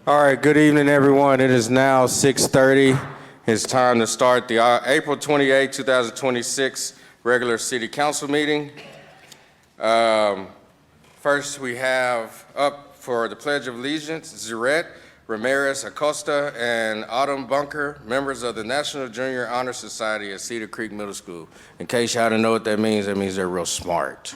All right, good evening, everyone. It is now 6:30. It's time to start the April 28, 2026 regular City Council meeting. First, we have up for the Pledge of Allegiance, Zurette Ramirez Acosta and Autumn Bunker, members of the National Junior Honor Society at Cedar Creek Middle School. In case y'all don't know what that means they're real smart.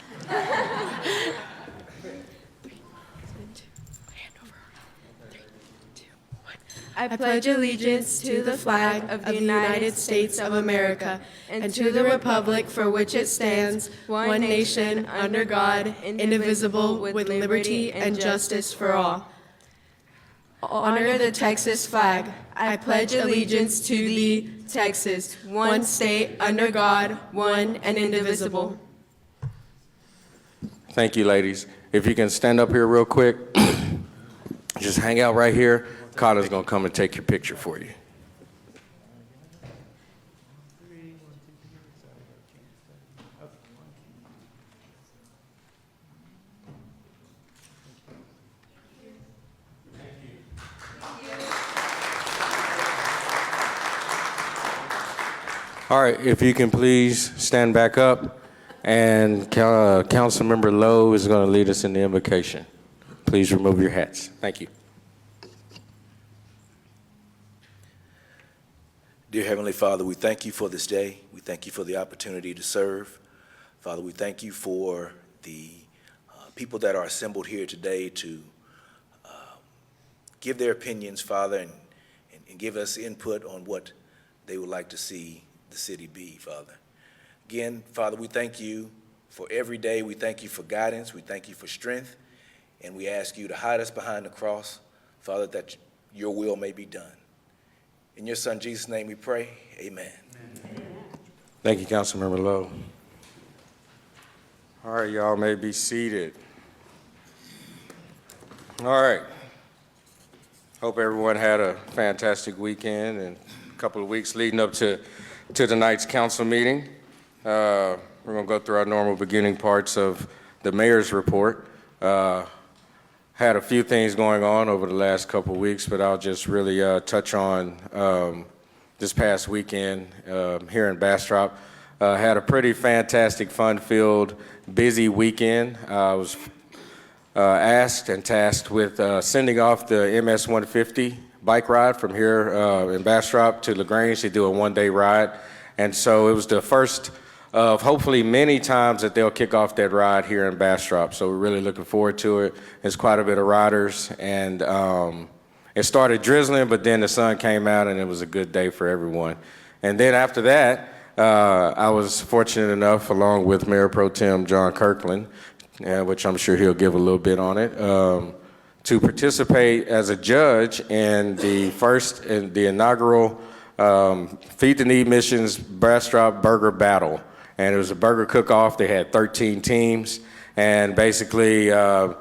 I pledge allegiance to the flag of the United States of America and to the republic for which it stands, one nation, under God, indivisible, with liberty and justice for all. Honor the Texas flag. I pledge allegiance to thee, Texas, one state, under God, one and indivisible. Thank you, ladies. If you can stand up here real quick, just hang out right here. Carter's gonna come and take your picture for you. All right, if you can please stand back up, and Councilmember Lowe is gonna lead us in the invocation. Please remove your hats. Thank you. Dear Heavenly Father, we thank you for this day. We thank you for the opportunity to serve. Father, we thank you for the people that are assembled here today to give their opinions, Father, and give us input on what they would like to see the city be, Father. Again, Father, we thank you for every day. We thank you for guidance. We thank you for strength. And we ask you to hide us behind the cross, Father, that your will may be done. In your Son, Jesus' name we pray, amen. Thank you, Councilmember Lowe. All right, y'all may be seated. All right. Hope everyone had a fantastic weekend and a couple of weeks leading up to tonight's council meeting. We're gonna go through our normal beginning parts of the mayor's report. Had a few things going on over the last couple of weeks, but I'll just really touch on this past weekend here in Bastrop. Had a pretty fantastic, fun-filled, busy weekend. I was asked and tasked with sending off the MS-150 bike ride from here in Bastrop to LaGrange to do a one-day ride. And so it was the first of hopefully many times that they'll kick off that ride here in Bastrop. So we're really looking forward to it. There's quite a bit of riders, and it started drizzling, but then the sun came out and it was a good day for everyone. And then after that, I was fortunate enough, along with Mayor Pro Tem John Kirkland, which I'm sure he'll give a little bit on it, to participate as a judge in the inaugural Feed the Need Missions Bastrop Burger Battle. And it was a burger cook-off. They had 13 teams, and basically all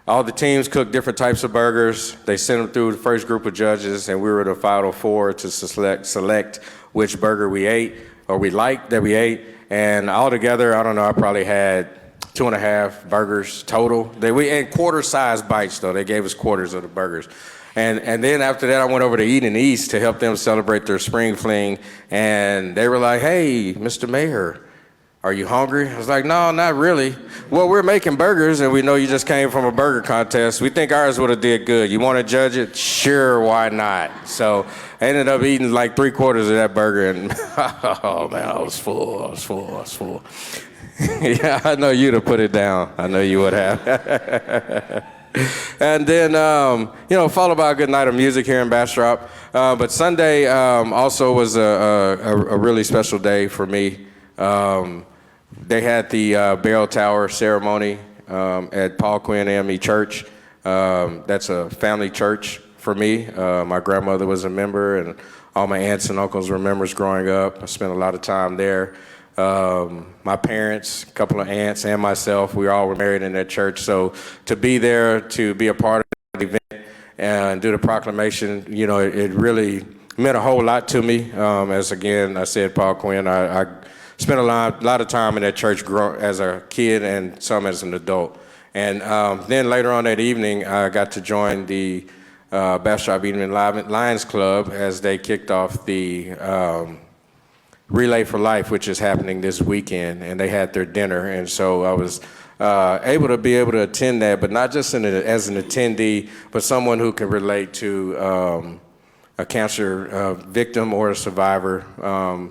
the teams cooked different types of burgers. They sent them through the first group of judges, and we were the final four to select which burger we ate, or we liked that we ate. And altogether, I don't know, I probably had 2.5 burgers total. And quarter-sized bites, though. They gave us quarters of the burgers. And then after that, I went over to Eden East to help them celebrate their spring fling, and they were like, "Hey, Mr. Mayor, are you hungry?" I was like, "No, not really." "Well, we're making burgers, and we know you just came from a burger contest. We think ours would have did good. You want to judge it?" "Sure, why not?" So I ended up eating like 3/4 of that burger, and oh man, I was full. Yeah, I know you'd have put it down. I know you would have. And then, followed by a good night of music here in Bastrop. But Sunday also was a really special day for me. They had the bell tower ceremony at Paul Quinn AME Church. That's a family church for me. My grandmother was a member, and all my aunts and uncles were members growing up. I spent a lot of time there. My parents, a couple of aunts, and myself, we all were married in that church. So to be there, to be a part of the event and do the proclamation, it really meant a whole lot to me. As again, I said, Paul Quinn, I spent a lot of time in that church as a kid and some as an adult. And then later on that evening, I got to join the Bastrop Evening Lions Club as they kicked off the Relay for Life, which is happening this weekend, and they had their dinner. And so I was able to attend that, but not just as an attendee, but someone who can relate to a cancer victim or a survivor.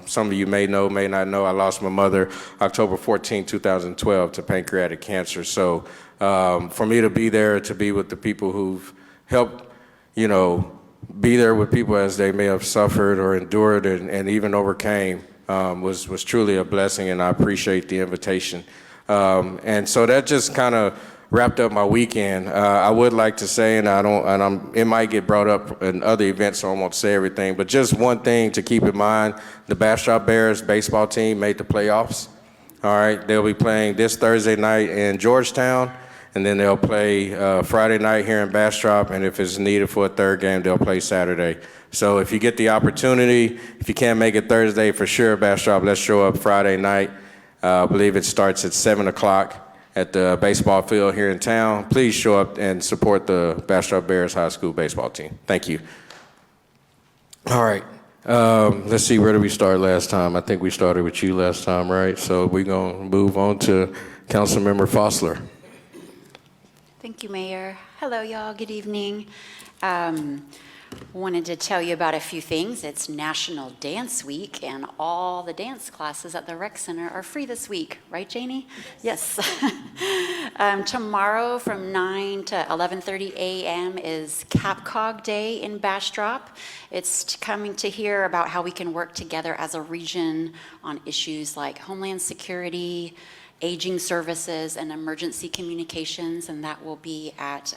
Some of you may know, may not know, I lost my mother October 14, 2012 to pancreatic cancer. So for me to be there, to be with the people who've helped, be there with people as they may have suffered or endured and even overcame was truly a blessing, and I appreciate the invitation. And so that just kind of wrapped up my weekend. I would like to say, it might get brought up in other events, so I won't say everything, but just one thing to keep in mind, the Bastrop Bears baseball team made the playoffs. All right, they'll be playing this Thursday night in Georgetown, and then they'll play Friday night here in Bastrop, and if it's needed for a third game, they'll play Saturday. So if you get the opportunity, if you can't make it Thursday, for sure, Bastrop, let's show up Friday night. I believe it starts at 7 o'clock at the baseball field here in town. Please show up and support the Bastrop Bears High School baseball team. Thank you. All right. Let's see, where did we start last time? I think we started with you last time, right? So we're going to move on to Councilmember Fossler. Thank you, Mayor. Hello, y'all. Good evening. Wanted to tell you about a few things. It's National Dance Week, and all the dance classes at the Rec Center are free this week. Right, Janie? Yes. Tomorrow from 9 to 11:30 a.m. is CapCog Day in Bastrop. It's coming to hear about how we can work together as a region on issues like homeland security, aging services, and emergency communications, and that will be at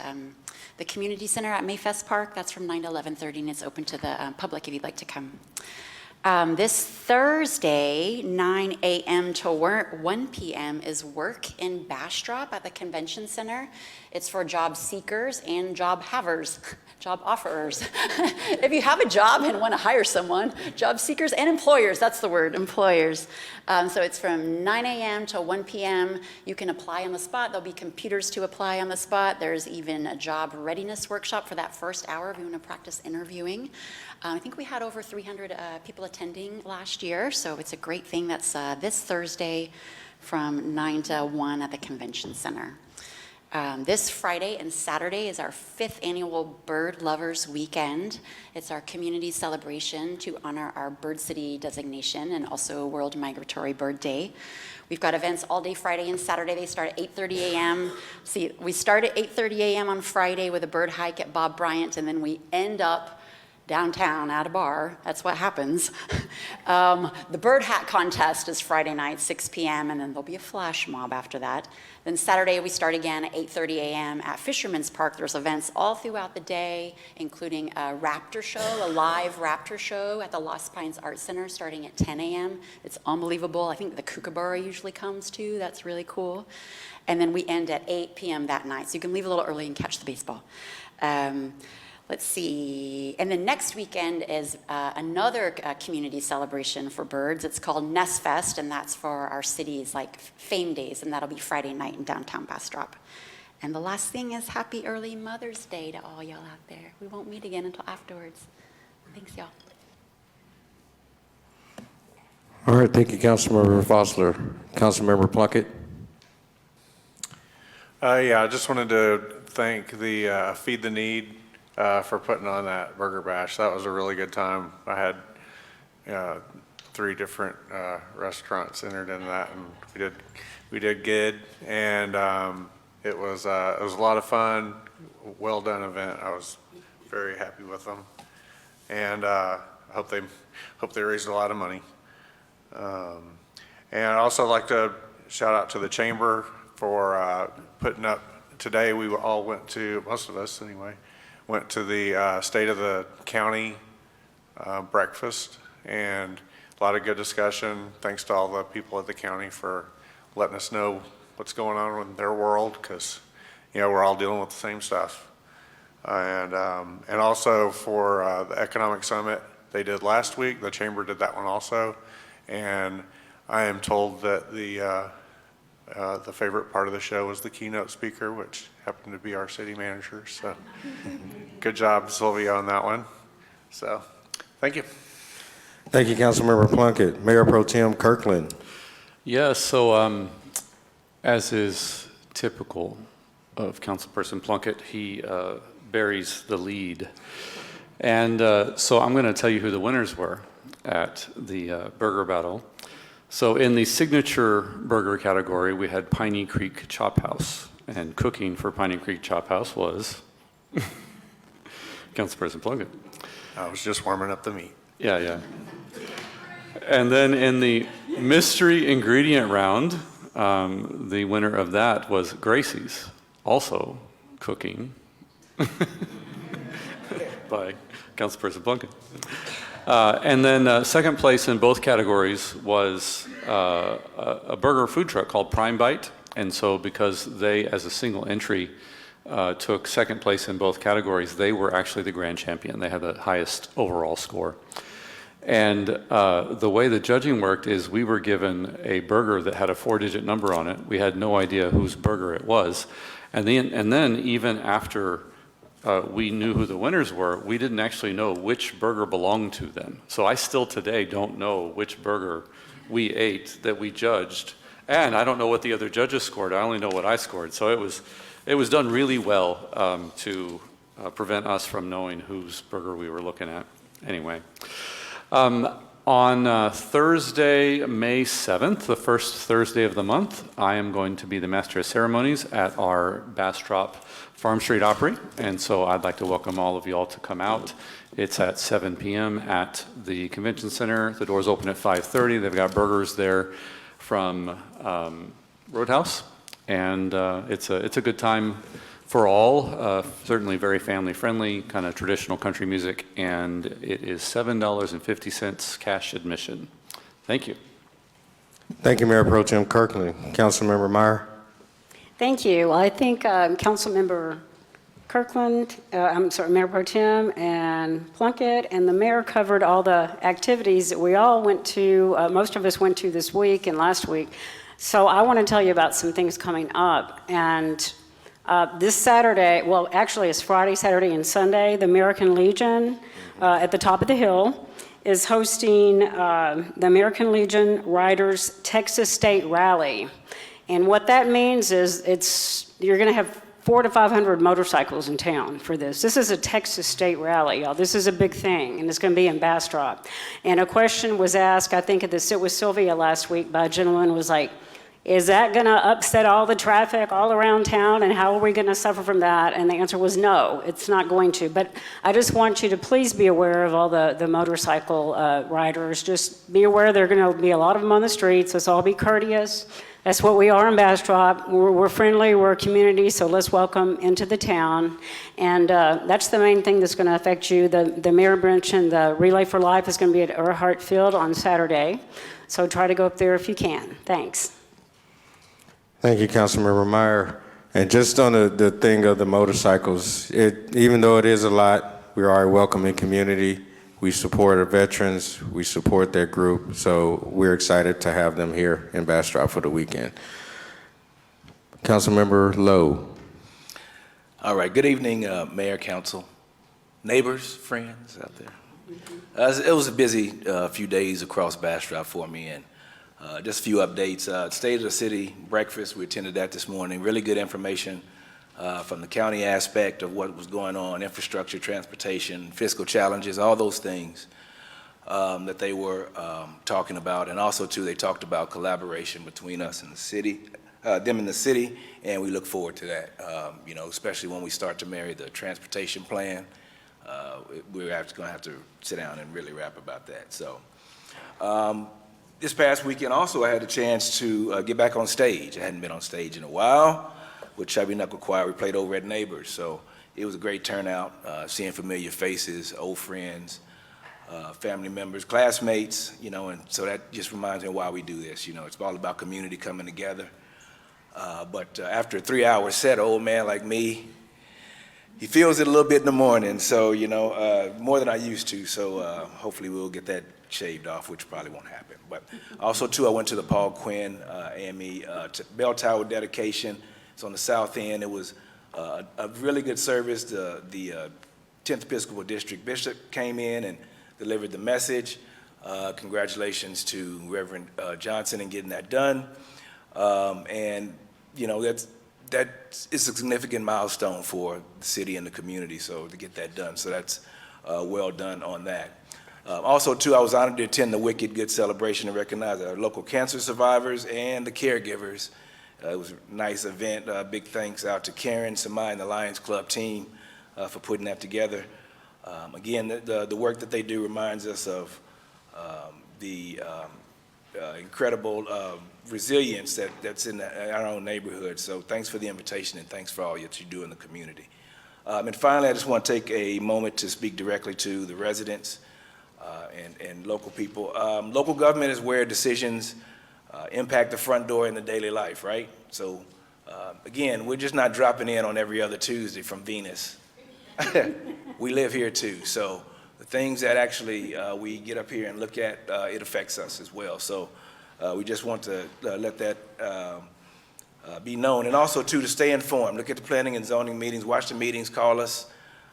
the community center at Mayfest Park. That's from 9 to 11:30, and it's open to the public if you'd like to come. This Thursday, 9 a.m. to 1 p.m. is Work in Bastrop at the Convention Center. It's for job seekers and job havers, job offerers. If you have a job and want to hire someone, job seekers and employers, that's the word, employers. So it's from 9 a.m. to 1 p.m. You can apply on the spot. There'll be computers to apply on the spot. There's even a job readiness workshop for that first hour if you want to practice interviewing. I think we had over 300 people attending last year, so it's a great thing. That's this Thursday from 9 to 1 at the Convention Center. This Friday and Saturday is our 5th annual Bird Lovers Weekend. It's our community celebration to honor our Bird City designation and also World Migratory Bird Day. We've got events all day Friday and Saturday. They start at 8:30 a.m. See, we start at 8:30 a.m. on Friday with a bird hike at Bob Bryant, and then we end up downtown at a bar. That's what happens. The bird hat contest is Friday night, 6 p.m., and then there'll be a flash mob after that. Then Saturday we start again at 8:30 a.m. at Fisherman's Park. There's events all throughout the day, including a raptor show, a live raptor show at the Lost Pines Art Center starting at 10 a.m. It's unbelievable. I think the kookaburra usually comes too. That's really cool. And then we end at 8 p.m. that night, so you can leave a little early and catch the baseball. Let's see, and then next weekend is another community celebration for birds. It's called Nest Fest, and that's for our city's like fame days, and that'll be Friday night in downtown Bastrop. And the last thing is happy early Mother's Day to all y'all out there. We won't meet again until afterwards. Thanks, y'all. All right, thank you, Councilmember Fossler. Councilmember Plunkett. Yeah, I just wanted to thank the Feed the Need for putting on that Burger Bash. That was a really good time. I had 3 different restaurants entered in that, and we did good, and it was a lot of fun, well done event. I was very happy with them, and I hope they raised a lot of money. And I'd also like to shout out to the chamber for putting up. Today we all went to, most of us anyway, went to the State of the County breakfast, and a lot of good discussion. Thanks to all the people at the county for letting us know what's going on in their world, because we're all dealing with the same stuff. And also for the Economic Summit they did last week, the chamber did that one also, and I am told that the The favorite part of the show was the keynote speaker, which happened to be our city manager. So good job, Sylvia, on that one. So thank you. Thank you, Councilmember Plunkett. Mayor Pro Tem Kirkland. Yeah, so as is typical of Councilperson Plunkett, he buries the lead. And so I'm going to tell you who the winners were at the burger battle. So in the signature burger category, we had Piney Creek Chop House. And cooking for Piney Creek Chop House was Councilperson Plunkett. I was just warming up the meat. Yeah, yeah. And then in the mystery ingredient round, the winner of that was Gracie's, also cooking by Councilperson Plunkett. And then second place in both categories was a burger food truck called Prime Bite. And so because they, as a single entry, took second place in both categories, they were actually the grand champion. They had the highest overall score. And the way the judging worked is we were given a burger that had a 4-digit number on it. We had no idea whose burger it was. And then even after we knew who the winners were, we didn't actually know which burger belonged to them. So I still today don't know which burger we ate that we judged. And I don't know what the other judges scored. I only know what I scored. So it was done really well to prevent us from knowing whose burger we were looking at. Anyway. On Thursday, May 7th, the first Thursday of the month, I am going to be the Master of Ceremonies at our Bastrop Farm Street Opry, and so I'd like to welcome all of you all to come out. It's at 7 p.m. at the Convention Center. The doors open at 5:30. They've got burgers there from Roadhouse, and it's a good time for all, certainly very family-friendly, kind of traditional country music, and it is $7.50 cash admission. Thank you. Thank you, Mayor Pro Tem Kirkland. Councilmember Meyer. Thank you. I think Councilmember Kirkland, Mayor Pro Tem and Plunkett, and the mayor covered all the activities that we all went to, most of us went to this week and last week. So I want to tell you about some things coming up. And this Saturday, well, actually it's Friday, Saturday, and Sunday, the American Legion at the top of the hill is hosting the American Legion Riders Texas State Rally. And what that means is you're going to have 400 to 500 motorcycles in town for this. This is a Texas State Rally, y'all. This is a big thing, and it's going to be in Bastrop. And a question was asked, I think at the Sit with Sylvia last week by a gentleman who was like, is that going to upset all the traffic all around town, and how are we going to suffer from that? And the answer was no, it's not going to. But I just want you to please be aware of all the motorcycle riders. Just be aware there are going to be a lot of them on the streets. Let's all be courteous. That's what we are in Bastrop. We're friendly, we're a community, so let's welcome into the town. And that's the main thing that's going to affect you. The mayor mentioned the Relay for Life is going to be at Earhart Field on Saturday. So try to go up there if you can. Thanks. Thank you, Councilmember Meyer. And just on the thing of the motorcycles, even though it is a lot, we are a welcoming community. We support our veterans. We support their group. So we're excited to have them here in Bastrop for the weekend. Councilmember Lowe. All right, good evening, Mayor, Council, neighbors, friends out there. It was a busy few days across Bastrop for me, and just a few updates. State of the City breakfast, we attended that this morning. Really good information from the county aspect of what was going on, infrastructure, transportation, fiscal challenges, all those things that they were talking about. And also, too, they talked about collaboration between us and the city, them and the city, and we look forward to that, especially when we start to marry the transportation plan. We're going to have to sit down and really rap about that. So. This past weekend also I had a chance to get back on stage. I hadn't been on stage in a while with Chubby Knuckle Choir. We played over at Neighbors, so it was a great turnout, seeing familiar faces, old friends, family members, classmates, and so that just reminds me of why we do this. It's all about community coming together. But after a 3-hour set, an old man like me he feels it a little bit in the morning, so, you know, more than I used to. So hopefully we'll get that shaved off, which probably won't happen. But also, too, I went to the Paul Quinn AME Bell Tower dedication. It's on the south end. It was a really good service. The 10th Episcopal District Bishop came in and delivered the message. Congratulations to Reverend Johnson in getting that done. And, you know, that is a significant milestone for the city and the community, so to get that done. So that's well done on that. Also, too, I was honored to attend the Wicked Good celebration to recognize our local cancer survivors and the caregivers. It was a nice event. Big thanks out to Karen, Samai, and the Lions Club team for putting that together. Again, the work that they do reminds us of the incredible resilience that's in our own neighborhood. So thanks for the invitation, and thanks for all that you do in the community. And finally, I just want to take a moment to speak directly to the residents and local people. Local government is where decisions impact the front door in the daily life, right? So again, we're just not dropping in on every other Tuesday from Venus. We live here too, so the things that actually we get up here and look at, it affects us as well. So we just want to let that be known. And also, too, to stay informed. Look at the planning and zoning meetings, watch the meetings, call us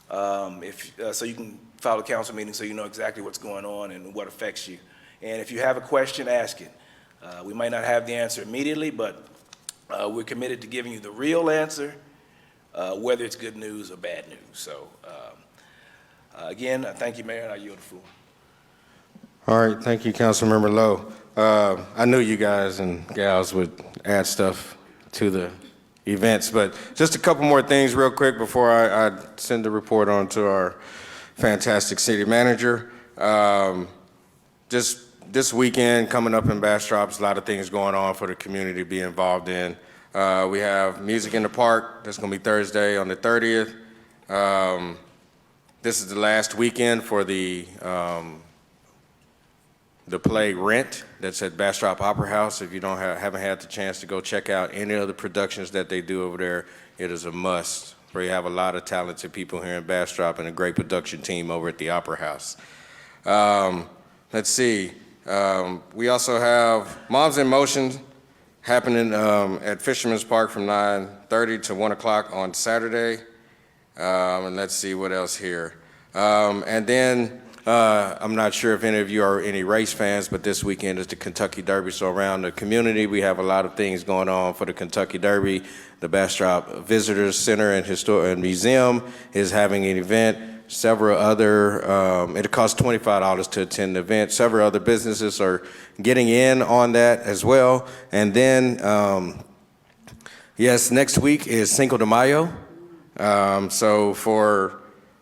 so you can follow council meetings so you know exactly what's going on and what affects you. And if you have a question, ask it. We might not have the answer immediately, but we're committed to giving you the real answer, whether it's good news or bad news. So again, thank you, Mayor, and I yield the floor. All right, thank you, Councilmember Lowe. I knew you guys and gals would add stuff to the events, but just a couple more things real quick before I send the report on to our fantastic city manager. Just this weekend coming up in Bastrop, there's a lot of things going on for the community to be involved in. We have Music in the Park. That's going to be Thursday on the 30th. This is the last weekend for the play Rent that's at Bastrop Opera House. If you haven't had the chance to go check out any of the productions that they do over there, it is a must. We have a lot of talented people here in Bastrop and a great production team over at the Opera House. Let's see. We also have Moms in Motion happening at Fisherman's Park from 9:30 to 1 o'clock on Saturday. And let's see what else here. And then I'm not sure if any of you are any race fans, but this weekend is the Kentucky Derby. So around the community, we have a lot of things going on for the Kentucky Derby. The Bastrop Visitors Center and Museum is having an event. Several other, it costs $25 to attend the event. Several other businesses are getting in on that as well. And then, yes, next week is Cinco de Mayo. So for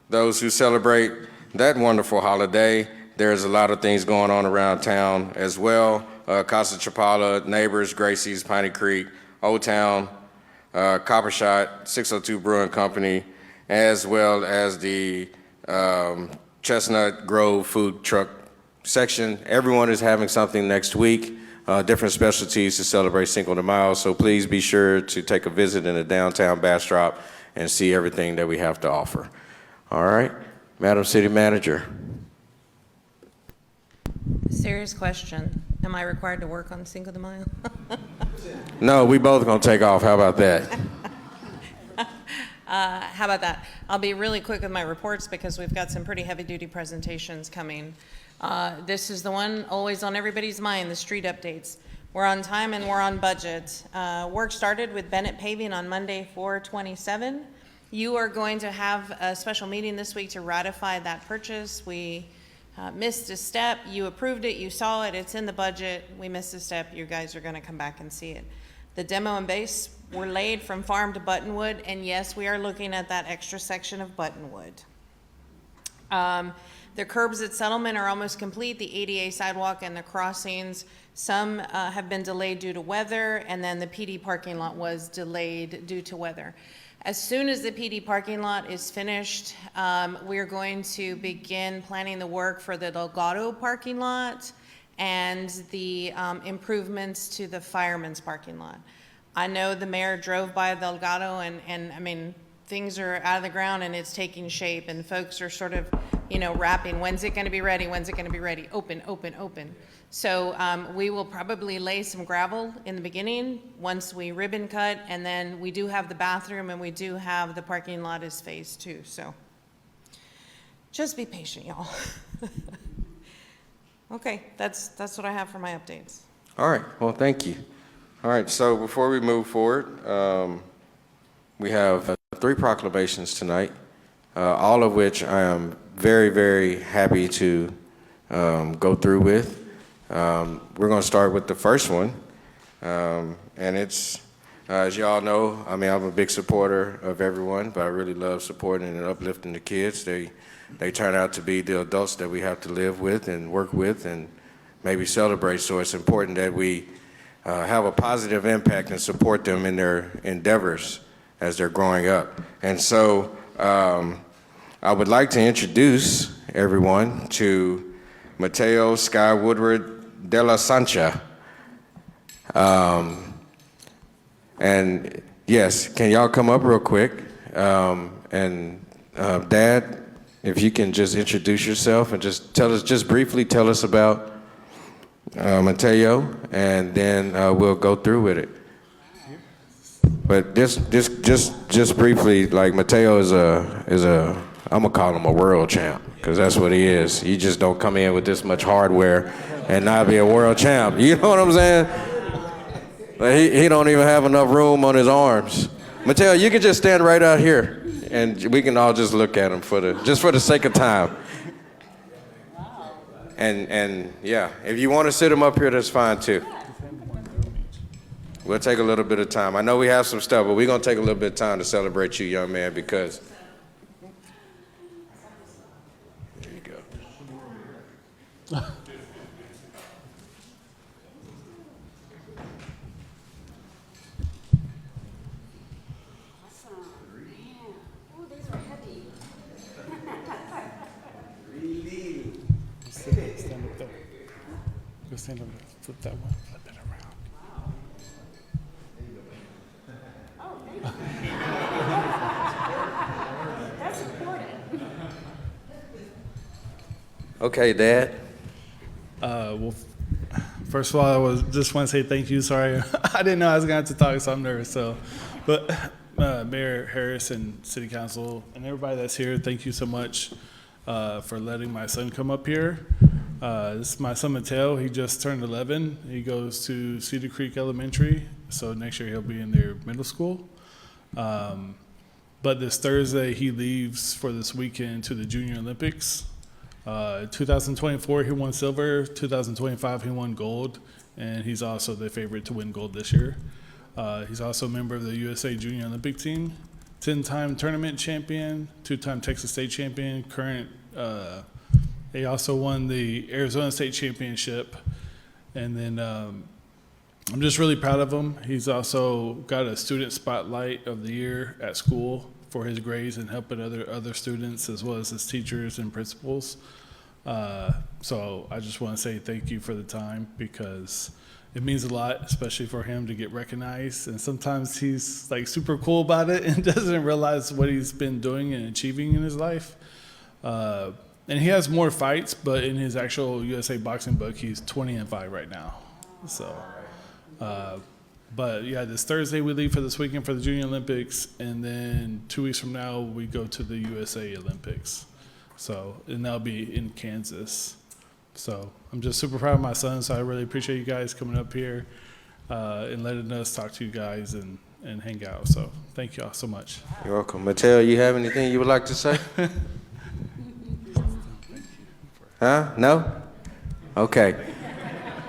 those who celebrate that wonderful holiday, there's a lot of things going on around town as well. Casa Chapala, Neighbors, Gracie's, Piney Creek, Old Town, Copper Shot, 602 Brewing Company, as well as the Chestnut Grove Food Truck section. Everyone is having something next week, different specialties to celebrate Cinco de Mayo. So please be sure to take a visit in the downtown Bastrop and see everything that we have to offer. All right, Madam City Manager. Serious question. Am I required to work on Cinco de Mayo? No, we both gonna take off. How about that? How about that? I'll be really quick with my reports because we've got some pretty heavy-duty presentations coming. This is the one always on everybody's mind, the street updates. We're on time and we're on budget. Work started with Bennett Paving on Monday, 4/27. You are going to have a special meeting this week to ratify that purchase. We missed a step. You approved it. You saw it. It's in the budget. We missed a step. You guys are going to come back and see it. The demo and base were laid from Farm to Buttonwood, and yes, we are looking at that extra section of Buttonwood. The curbs at Settlement are almost complete, the ADA sidewalk and the crossings. Some have been delayed due to weather, and then the PD parking lot was delayed due to weather. As soon as the PD parking lot is finished, we're going to begin planning the work for the Delgado parking lot and the improvements to the fireman's parking lot. I know the mayor drove by Delgado and I mean, things are out of the ground and it's taking shape, and folks are sort of, rapping, when's it gonna be ready, when's it gonna be ready, open, open, open. So we will probably lay some gravel in the beginning, once we ribbon cut, and then we do have the bathroom and we do have the parking lot as phase 2, so just be patient, y'all. Okay, that's what I have for my updates. All right, well, thank you. All right, so before we move forward, we have 3 proclamations tonight, all of which I am very, very happy to go through with. We're going to start with the first one, and it's, as y'all know, I'm a big supporter of everyone, but I really love supporting and uplifting the kids. They turn out to be the adults that we have to live with and work with and maybe celebrate, so it's important that we have a positive impact and support them in their endeavors as they're growing up. And so I would like to introduce everyone to Mateo Sky Woodward de la Sancha. And yes, can y'all come up real quick? Dad, if you can just introduce yourself and just briefly tell us about Mateo, and then we'll go through with it. But just briefly, like Mateo is a I'm gonna call him a world champ, because that's what he is. You just don't come in with this much hardware and not be a world champ. You know what I'm saying? Like he don't even have enough room on his arms. Mateo, you can just stand right out here, and we can all just look at him for the sake of time. And yeah, if you want to sit him up here, that's fine too. We'll take a little bit of time. I know we have some stuff, but we're going to take a little bit of time to celebrate you, young man, because... There you go. Stand up there. Go stand up there. Flip that one. Flip it around. That's important. Okay, Dad. Well, first of all, just want to say thank you. Sorry, I didn't know I was going to have to talk, so I'm nervous. But Mayor Harris and City Council and everybody that's here, thank you so much for letting my son come up here. This is my son Mateo. He just turned 11. He goes to Cedar Creek Elementary, so next year he'll be in their middle school. But this Thursday he leaves for this weekend to the Junior Olympics. 2024 he won silver. 2025 he won gold, and he's also the favorite to win gold this year. He's also a member of the USA Junior Olympic team, 10-time tournament champion, 2-time Texas State champion, current. He also won the Arizona State Championship. And then I'm just really proud of him. He's also got a student spotlight of the year at school for his grades and helping other students as well as his teachers and principals. So I just want to say thank you for the time, because it means a lot, especially for him to get recognized. And sometimes he's like super cool about it and doesn't realize what he's been doing and achieving in his life. And he has more fights, but in his actual USA boxing book, he's 20-5 right now. So, but yeah, this Thursday we leave for this weekend for the Junior Olympics, and then 2 weeks from now we go to the USA Olympics. So, and that'll be in Kansas. So I'm just super proud of my son, so I really appreciate you guys coming up here and letting us talk to you guys and hang out. So thank you all so much. You're welcome. Mateo, you have anything you would like to say? Huh? No? Okay.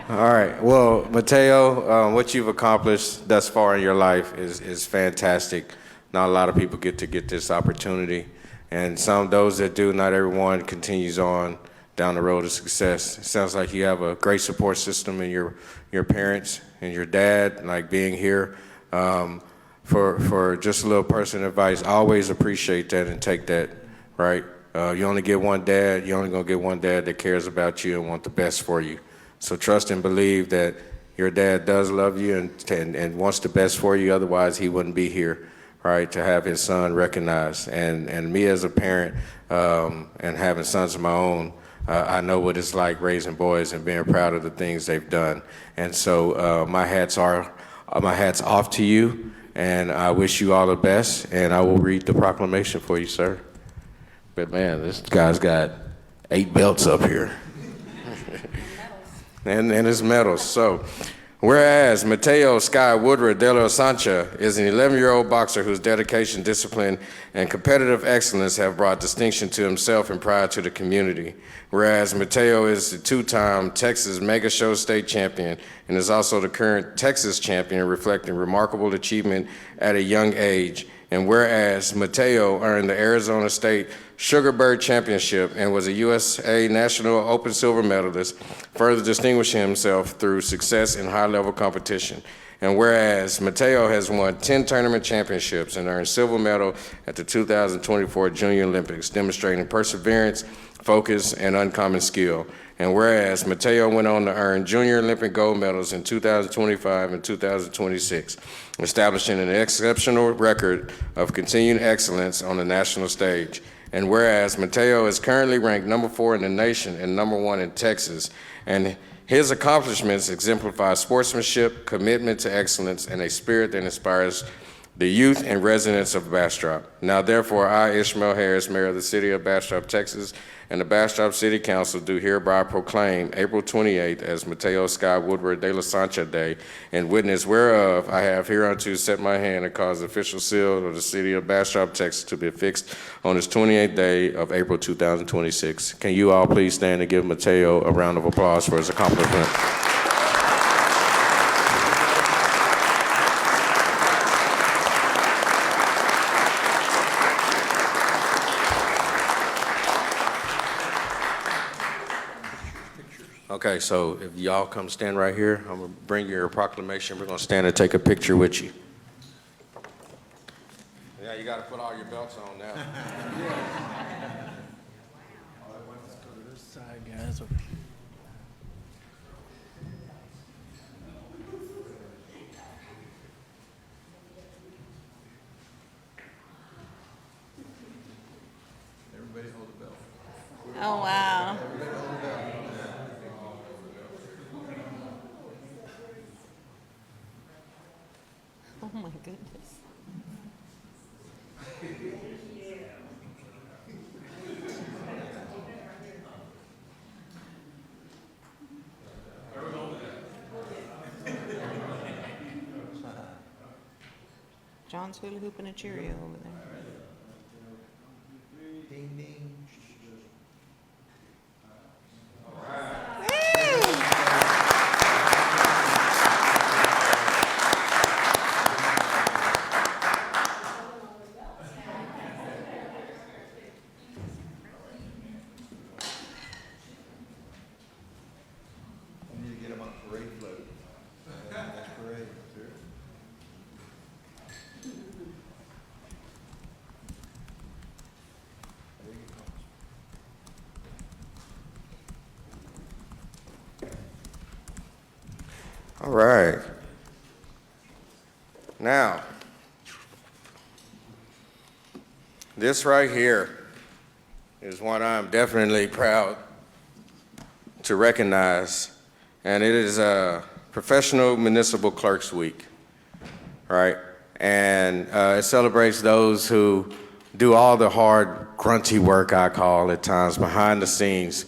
All right. Well, Mateo, what you've accomplished thus far in your life is fantastic. Not a lot of people get this opportunity. And those that do, not everyone continues on down the road of success. It sounds like you have a great support system in your parents and your dad, like being here. For just a little personal advice, always appreciate that and take that, right? You only get one dad. You're only going to get one dad that cares about you and want the best for you. So trust and believe that your dad does love you and wants the best for you. Otherwise, he wouldn't be here right, to have his son recognized. And me as a parent and having sons of my own, I know what it's like raising boys and being proud of the things they've done. And so my hat's off to you, and I wish you all the best, and I will read the proclamation for you, sir. But man, this guy's got 8 belts up here. and his medals. So, whereas Mateo Sky Woodward de la Sancha is an 11-year-old boxer whose dedication, discipline, and competitive excellence have brought distinction to himself and pride to the community. Whereas Mateo is the 2-time Texas Mega Show state champion and is also the current Texas champion, reflecting remarkable achievement at a young age. And whereas Mateo earned the Arizona State Sugarbird Championship and was a USA National Open silver medalist, further distinguishing himself through success in high-level competition. And whereas Mateo has won 10 tournament championships and earned silver medal at the 2024 Junior Olympics, demonstrating perseverance, focus, and uncommon skill. And whereas Mateo went on to earn Junior Olympic gold medals in 2025 and 2026, establishing an exceptional record of continued excellence on the national stage. And whereas Mateo is currently ranked number 4 in the nation and number 1 in Texas, and his accomplishments exemplify sportsmanship, commitment to excellence, and a spirit that inspires the youth and residents of Bastrop. Now, therefore, I, Ishmael Harris, Mayor of the City of Bastrop, Texas, and the Bastrop City Council do hereby proclaim April 28th as Mateo Sky Woodward de la Sancha Day, and witness whereof I have hereunto set my hand and caused the official seal of the City of Bastrop, Texas to be affixed on this 28th day of April 2026. Can you all please stand and give Mateo a round of applause for his accomplishment? Okay, so if y'all come stand right here, I'm gonna bring your proclamation. We're gonna stand and take a picture with you. Yeah, you gotta put all your belts on now. Let's go to this side, guys. Oh, wow. Oh, my goodness. John's hula hooping a Cheerio over there. All right. Now, this right here is what I'm definitely proud to recognize, and it is Professional Municipal Clerks Week, right? And it celebrates those who do all the hard, grunty work, I call at times, behind the scenes.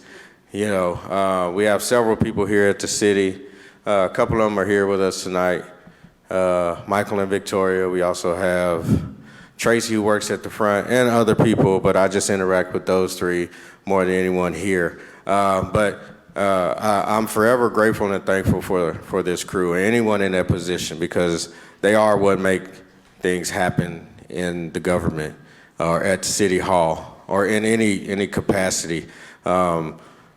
You know, we have several people here at the city. A couple of them are here with us tonight. Michael and Victoria. We also have Tracy, who works at the front, and other people, but I just interact with those 3 more than anyone here. But I'm forever grateful and thankful for this crew and anyone in that position, because they are what make things happen in the government or at City Hall or in any capacity.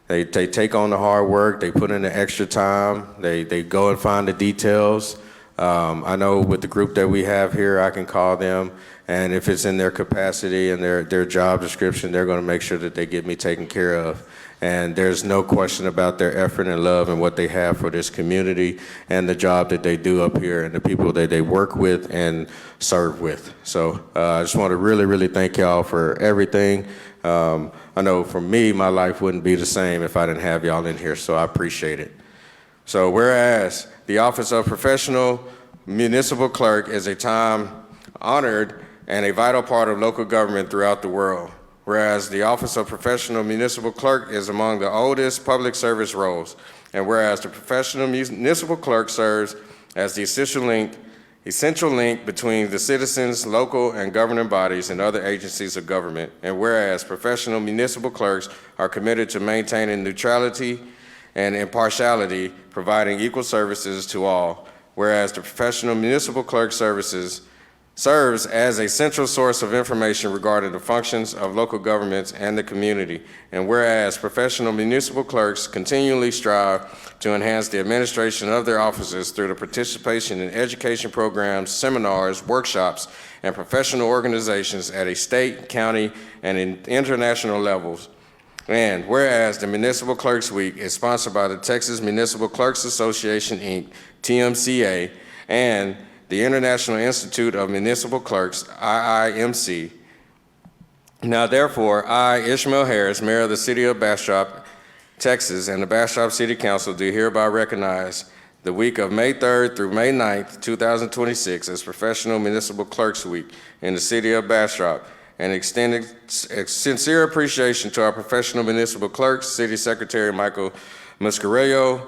They take on the hard work, they put in the extra time, they go and find the details. I know with the group that we have here, I can call them, and if it's in their capacity and their job description, they're gonna make sure that they get me taken care of. And there's no question about their effort and love and what they have for this community and the job that they do up here and the people that they work with and serve with. So I just want to really, really thank y'all for everything. I know for me, my life wouldn't be the same if I didn't have y'all in here, so I appreciate it. So whereas the Office of Professional Municipal Clerk is a time-honored and a vital part of local government throughout the world. Whereas the Office of Professional Municipal Clerk is among the oldest public service roles. And whereas the Professional Municipal Clerk serves as the essential link between the citizens, local and governing bodies, and other agencies of government. And whereas professional municipal clerks are committed to maintaining neutrality and impartiality, providing equal services to all. Whereas the professional municipal clerk serves as a central source of information regarding the functions of local governments and the community. And whereas professional municipal clerks continually strive to enhance the administration of their offices through the participation in education programs, seminars, workshops, and professional organizations at a state, county, and international levels. And whereas the Municipal Clerks Week is sponsored by the Texas Municipal Clerks Association, Inc., TMCA, and the International Institute of Municipal Clerks, IIMC. Now therefore, I, Ishmael Harris, Mayor of the City of Bastrop, Texas, and the Bastrop City Council do hereby recognize the week of May 3rd through May 9th, 2026 as Professional Municipal Clerks Week in the City of Bastrop, and extending sincere appreciation to our professional municipal clerks, City Secretary Michael Muscarello,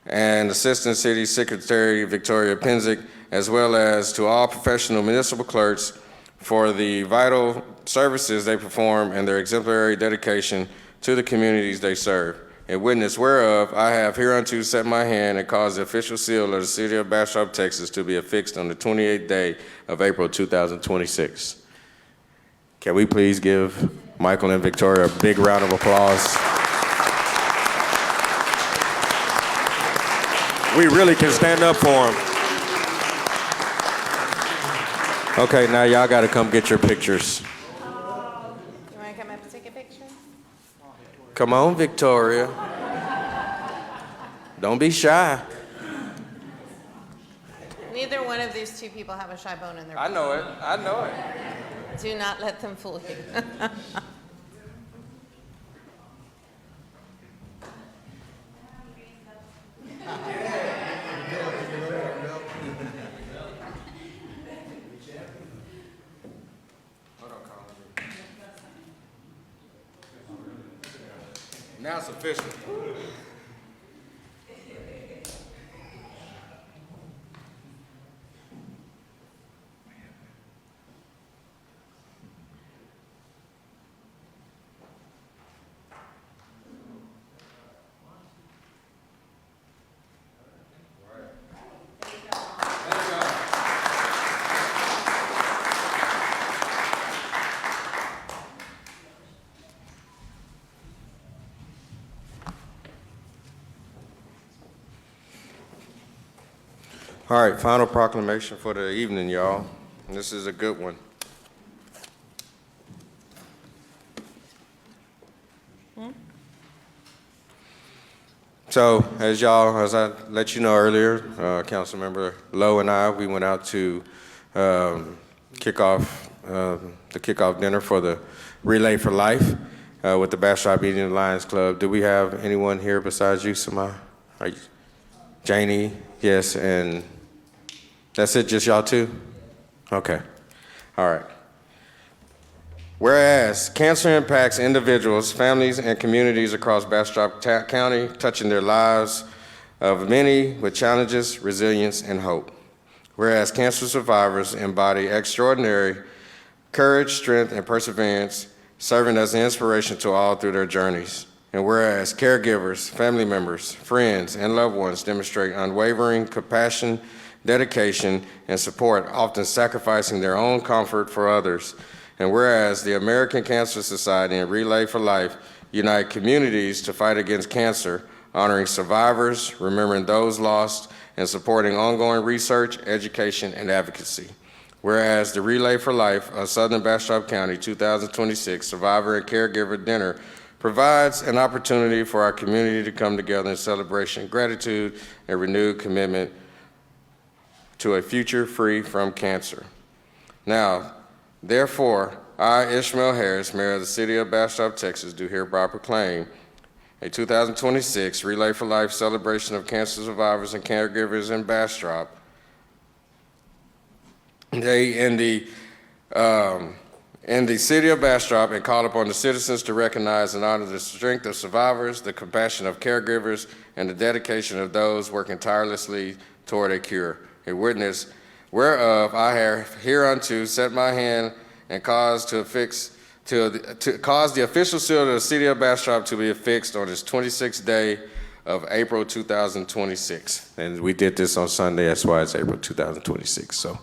and Assistant City Secretary Victoria Penzick, as well as to all professional municipal clerks for the vital services they perform and their exemplary dedication to the communities they serve. In witness whereof, I have hereunto set my hand and caused the official seal of the City of Bastrop, Texas to be affixed on the 28th day of April 2026. Can we please give Michael and Victoria a big round of applause? We really can stand up for them. Okay, now y'all gotta come get your pictures. You want to come up and take a picture? Come on, Victoria. Don't be shy. Neither one of these two people have a shy bone in their I know it, I know it. Do not let them fool you. Now it's official. All right, final proclamation for the evening, y'all. And this is a good one. So, as I let you know earlier, Councilmember Lowe and I, we went out to kick off the kickoff dinner for the Relay for Life with the Bastrop Indian Lions Club. Do we have anyone here besides you, Samai? Janie, yes, and that's it, just y'all two? Okay, all right. Whereas cancer impacts individuals, families, and communities across Bastrop County, touching their lives of many with challenges, resilience, and hope. Whereas cancer survivors embody extraordinary courage, strength, and perseverance, serving as an inspiration to all through their journeys. And whereas caregivers, family members, friends, and loved ones demonstrate unwavering compassion, dedication, and support, often sacrificing their own comfort for others. And whereas the American Cancer Society and Relay for Life unite communities to fight against cancer, honoring survivors, remembering those lost, and supporting ongoing research, education, and advocacy. Whereas the Relay for Life of Southern Bastrop County 2026 Survivor and Caregiver Dinner provides an opportunity for our community to come together in celebration, gratitude, and renewed commitment to a future free from cancer. Now, therefore, I, Ishmael Harris, Mayor of the City of Bastrop, Texas, do hereby proclaim a 2026 Relay for Life celebration of cancer survivors and caregivers in Bastrop Day in the City of Bastrop, and call upon the citizens to recognize and honor the strength of survivors, the compassion of caregivers, and the dedication of those working tirelessly toward a cure. A witness whereof I have hereunto set my hand and caused to cause the official seal of the City of Bastrop to be affixed on this 26th day of April 2026. And we did this on Sunday, that's why it's April 2026. So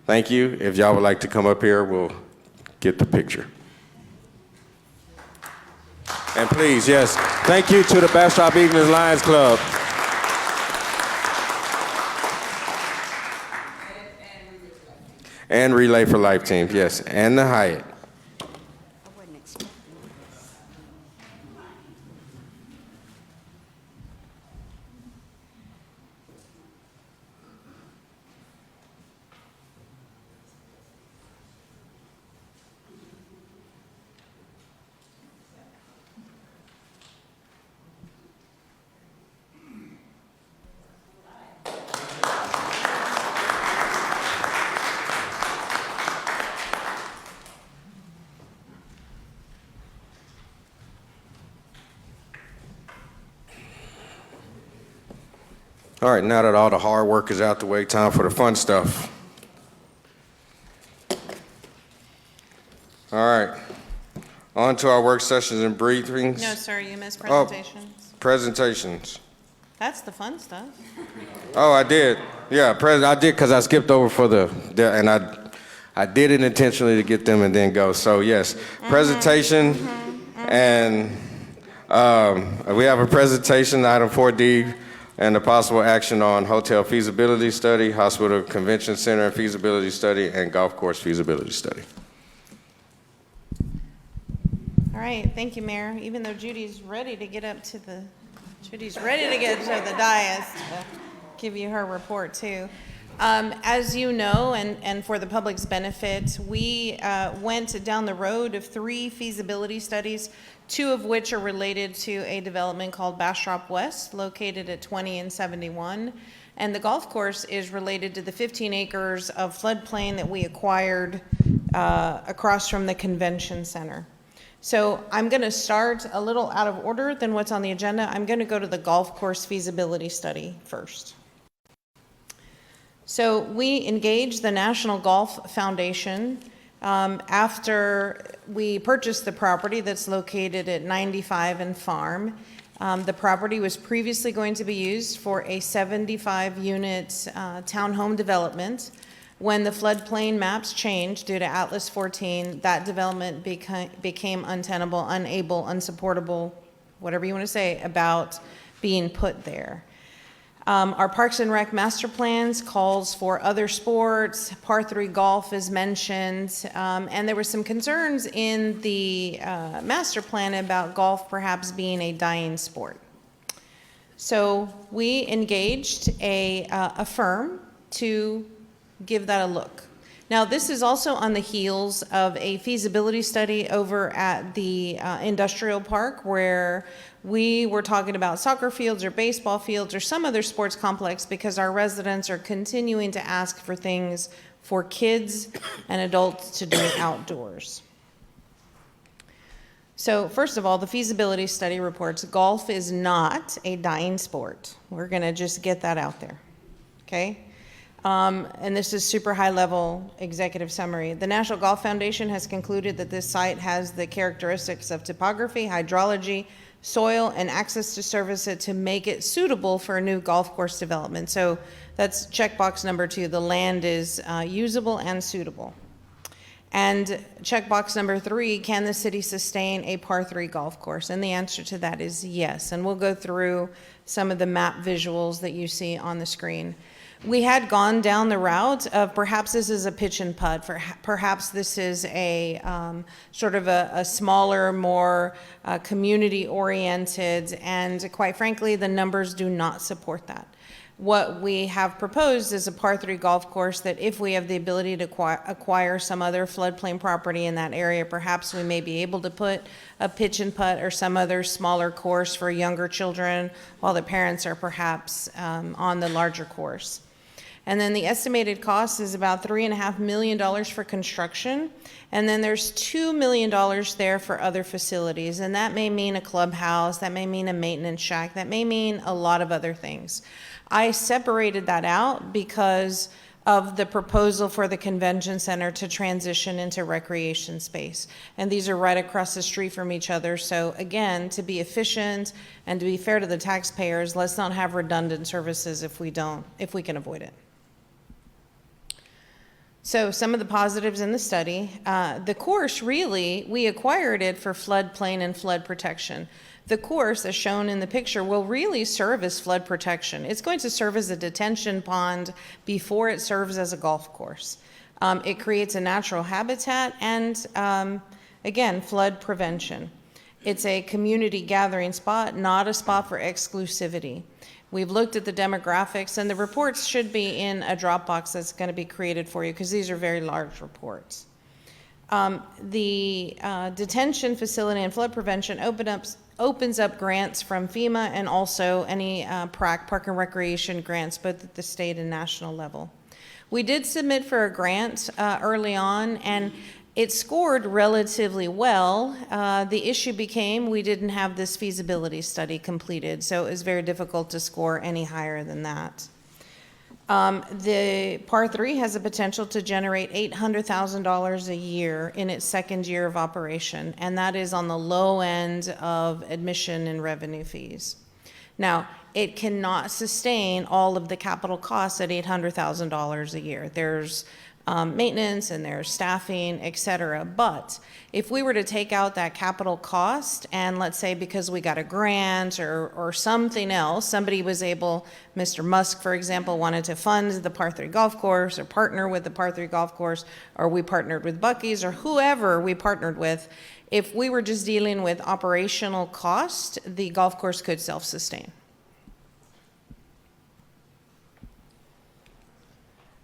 thank you. If y'all would like to come up here, we'll get the picture. And please, yes, thank you to the Bastrop Evenings Lions Club. And Relay for Life team, yes, and the Hyatt. All right, now that all the hard work is out the way, time for the fun stuff. All right, on to our work sessions and briefings. No, sir, you missed presentations. Presentations. That's the fun stuff. Oh, I did. Yeah, I did because I skipped over for and I did it intentionally to get them and then go. So yes, presentation, and we have a presentation, item 4D, and the possible action on hotel feasibility study, hospital convention center feasibility study, and golf course feasibility study. All right, thank you, Mayor. Even though Judy's ready to get to the dais to give you her report too. As you know, and for the public's benefit, we went down the road of 3 feasibility studies, 2 of which are related to a development called Bastrop West, located at 20 and 71. And the golf course is related to the 15 acres of floodplain that we acquired across from the convention center. So I'm going to start a little out of order than what's on the agenda. I'm going to go to the golf course feasibility study first. So we engaged the National Golf Foundation after we purchased the property that's located at 95 and Farm. The property was previously going to be used for a 75-unit townhome development. When the floodplain maps changed due to Atlas 14, that development became untenable, unable, unsupportable, whatever you want to say, about being put there. Our Parks and Rec master plans calls for other sports, par 3 golf is mentioned, and there were some concerns in the master plan about golf perhaps being a dying sport. So we engaged a firm to give that a look. Now, this is also on the heels of a feasibility study over at the industrial park, where we were talking about soccer fields or baseball fields or some other sports complex, because our residents are continuing to ask for things for kids and adults to do outdoors. So first of all, the feasibility study reports golf is not a dying sport. We're going to just get that out there, okay? And this is super high level executive summary. The National Golf Foundation has concluded that this site has the characteristics of topography, hydrology, soil, and access to service to make it suitable for a new golf course development. So that's checkbox number 2. The land is usable and suitable. And checkbox number 3, can the city sustain a par 3 golf course? And the answer to that is yes. And we'll go through some of the map visuals that you see on the screen. We had gone down the route of perhaps this is a pitch and putt, perhaps this is a sort of a smaller, more community-oriented, and quite frankly, the numbers do not support that. What we have proposed is a par 3 golf course that if we have the ability to acquire some other floodplain property in that area, perhaps we may be able to put a pitch and putt or some other smaller course for younger children while the parents are perhaps on the larger course. And then the estimated cost is about $3.5 million for construction. And then there's $2 million there for other facilities. And that may mean a clubhouse, that may mean a maintenance shack, that may mean a lot of other things. I separated that out because of the proposal for the convention center to transition into recreation space. And these are right across the street from each other. So again, to be efficient and to be fair to the taxpayers, let's not have redundant services if we can avoid it. So some of the positives in the study, the course really, we acquired it for floodplain and flood protection. The course, as shown in the picture, will really serve as flood protection. It's going to serve as a detention pond before it serves as a golf course. It creates a natural habitat and, again, flood prevention. It's a community gathering spot, not a spot for exclusivity. We've looked at the demographics, and the reports should be in a Dropbox that's going to be created for you because these are very large reports. The detention facility and flood prevention opens up grants from FEMA and also any park and recreation grants, both at the state and national level. We did submit for a grant early on, and it scored relatively well. The issue became we didn't have this feasibility study completed, so it was very difficult to score any higher than that. The Par 3 has the potential to generate $800,000 a year in its second year of operation, and that is on the low end of admission and revenue fees. Now, it cannot sustain all of the capital costs at $800,000 a year. There's maintenance and there's staffing, et cetera. But if we were to take out that capital cost and let's say because we got a grant or something else, somebody was able, Mr. Musk, for example, wanted to fund the Par 3 golf course or partner with the Par 3 golf course, or we partnered with Buc-ee's or whoever we partnered with, if we were just dealing with operational cost, the golf course could self-sustain.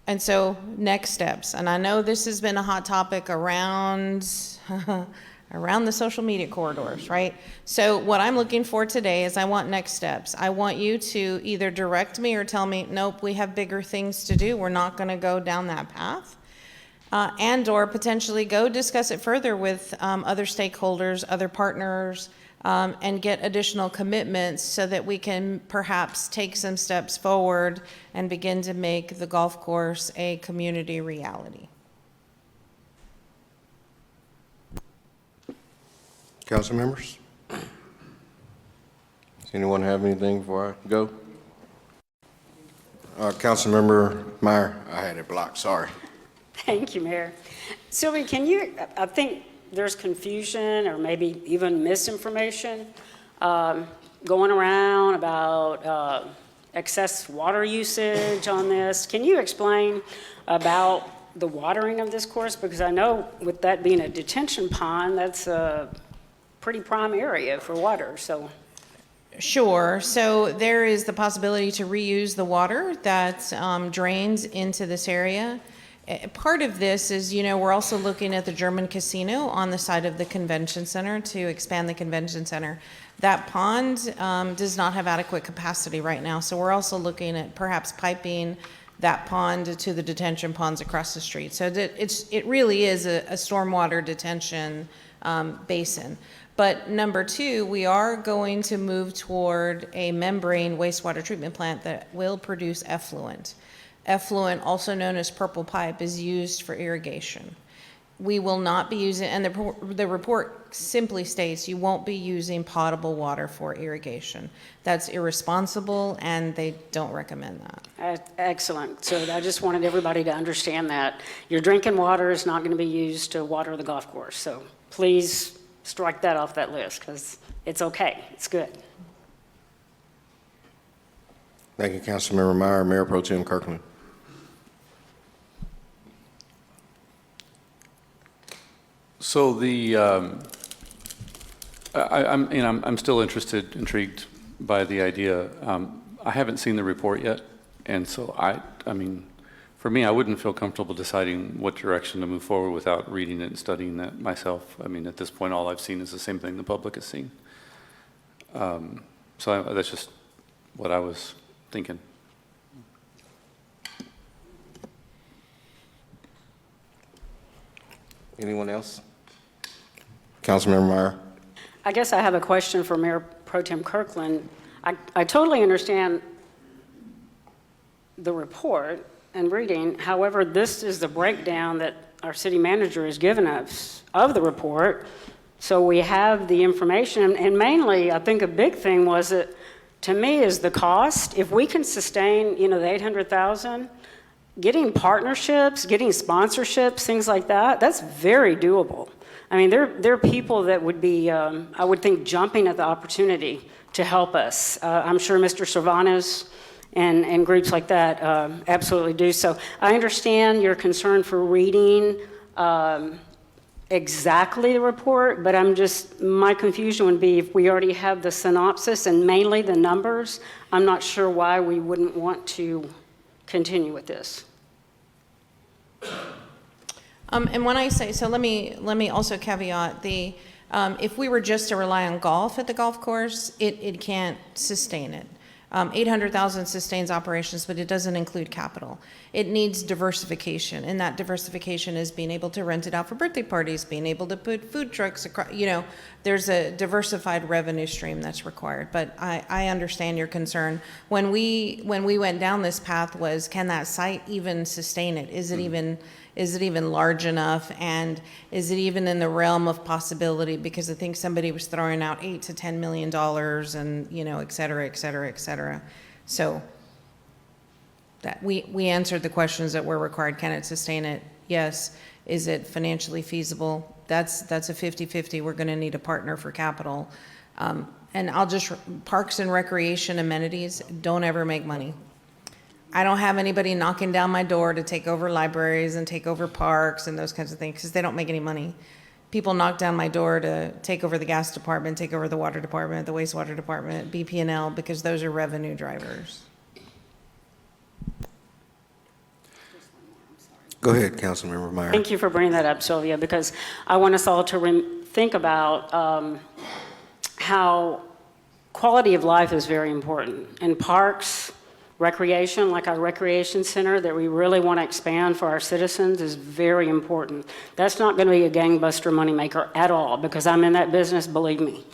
And so next steps, and I know this has been a hot topic around the social media corridors, right? So what I'm looking for today is I want next steps. I want you to either direct me or tell me, nope, we have bigger things to do. We're not going to go down that path. And or potentially go discuss it further with other stakeholders, other partners, and get additional commitments so that we can perhaps take some steps forward and begin to make the golf course a community reality. Council members? Does anyone have anything before I go? Councilmember Meyer, I had it blocked, sorry. Thank you, Mayor. Sylvia, I think there's confusion or maybe even misinformation going around about excess water usage on this. Can you explain about the watering of this course? Because I know with that being a detention pond, that's a pretty prime area for water, so. Sure. So there is the possibility to reuse the water that drains into this area. Part of this is, we're also looking at the German casino on the side of the convention center to expand the convention center. That pond does not have adequate capacity right now, so we're also looking at perhaps piping that pond to the detention ponds across the street. So it really is a stormwater detention basin. But number two, we are going to move toward a membrane wastewater treatment plant that will produce effluent. Effluent, also known as purple pipe, is used for irrigation. We will not be using, and the report simply states you won't be using potable water for irrigation. That's irresponsible, and they don't recommend that. Excellent. So I just wanted everybody to understand that your drinking water is not going to be used to water the golf course. So please strike that off that list because it's okay. It's good. Thank you, Councilmember Meyer. Mayor Pro Tem Kirkland. So I'm still intrigued by the idea. I haven't seen the report yet, and so I mean, for me, I wouldn't feel comfortable deciding what direction to move forward without reading it and studying that myself. I mean, at this point, all I've seen is the same thing the public has seen. That's just what I was thinking. Anyone else? Councilmember Meyer. I guess I have a question for Mayor Pro Tem Kirkland. I totally understand the report and reading. However, this is the breakdown that our city manager has given us of the report. So we have the information, and mainly, I think a big thing was that, to me, is the cost. If we can sustain, the 800,000, getting partnerships, getting sponsorships, things like that, that's very doable. I mean, there are people that would be, I would think, jumping at the opportunity to help us. I'm sure Mr. Cervantes and groups like that absolutely do. So I understand your concern for reading exactly the report, but my confusion would be if we already have the synopsis and mainly the numbers, I'm not sure why we wouldn't want to continue with this. And when I say, so let me also caveat if we were just to rely on golf at the golf course, it can't sustain it. 800,000 sustains operations, but it doesn't include capital. It needs diversification, and that diversification is being able to rent it out for birthday parties, being able to put food trucks across, there's a diversified revenue stream that's required. But I understand your concern. When we went down this path was, can that site even sustain it? Is it even large enough, and is it even in the realm of possibility? Because I think somebody was throwing out $8 to $10 million, and et cetera, et cetera, et cetera. So that we answered the questions that were required. Can it sustain it? Yes. Is it financially feasible? That's a 50-50. We're going to need a partner for capital. And parks and recreation amenities don't ever make money. I don't have anybody knocking down my door to take over libraries and take over parks and those kinds of things because they don't make any money. People knock down my door to take over the gas department, take over the water department, the wastewater department, BP&L, because those are revenue drivers. Go ahead, Councilmember Meyer. Thank you for bringing that up, Sylvia, because I want us all to think about how quality of life is very important. And parks, recreation, like our recreation center that we really want to expand for our citizens, is very important. That's not going to be a gangbuster moneymaker at all, because I'm in that business, believe me.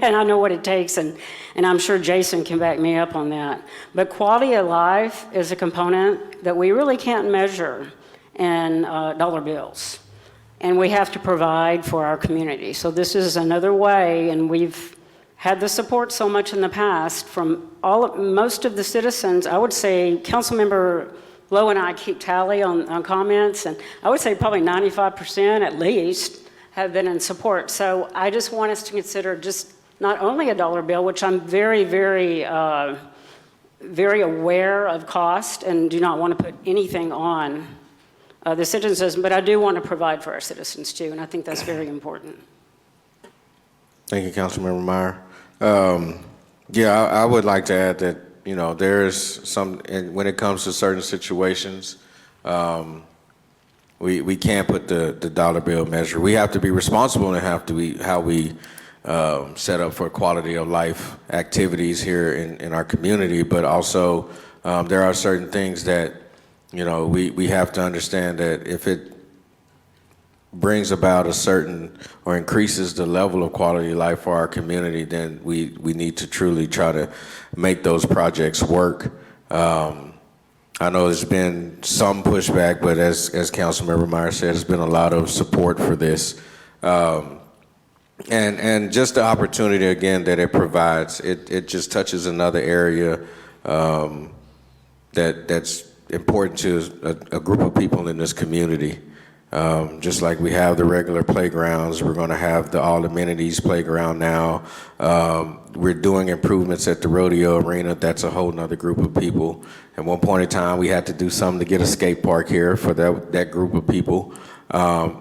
And I know what it takes, and I'm sure Jason can back me up on that. But quality of life is a component that we really can't measure in dollar bills. And we have to provide for our community. So this is another way, and we've had the support so much in the past from most of the citizens. I would say Councilmember Lowe and I keep tally on comments, and I would say probably 95% at least have been in support. So I just want us to consider just not only a dollar bill, which I'm very, very, very aware of cost and do not want to put anything on the citizens, but I do want to provide for our citizens too, and I think that's very important. Thank you, Councilmember Meyer. I would like to add that, there's some, and when it comes to certain situations, we can't put the dollar bill measure. We have to be responsible and how we set up for quality of life activities here in our community, but also there are certain things that, we have to understand that if it brings about a certain or increases the level of quality of life for our community, then we need to truly try to make those projects work. I know there's been some pushback, but as Councilmember Meyer said, there's been a lot of support for this. And just the opportunity, again, that it provides, it just touches another area that's important to a group of people in this community. Just like we have the regular playgrounds, we're going to have the all amenities playground now. We're doing improvements at the rodeo arena. That's a whole nother group of people. At one point in time, we had to do something to get a skate park here for that group of people.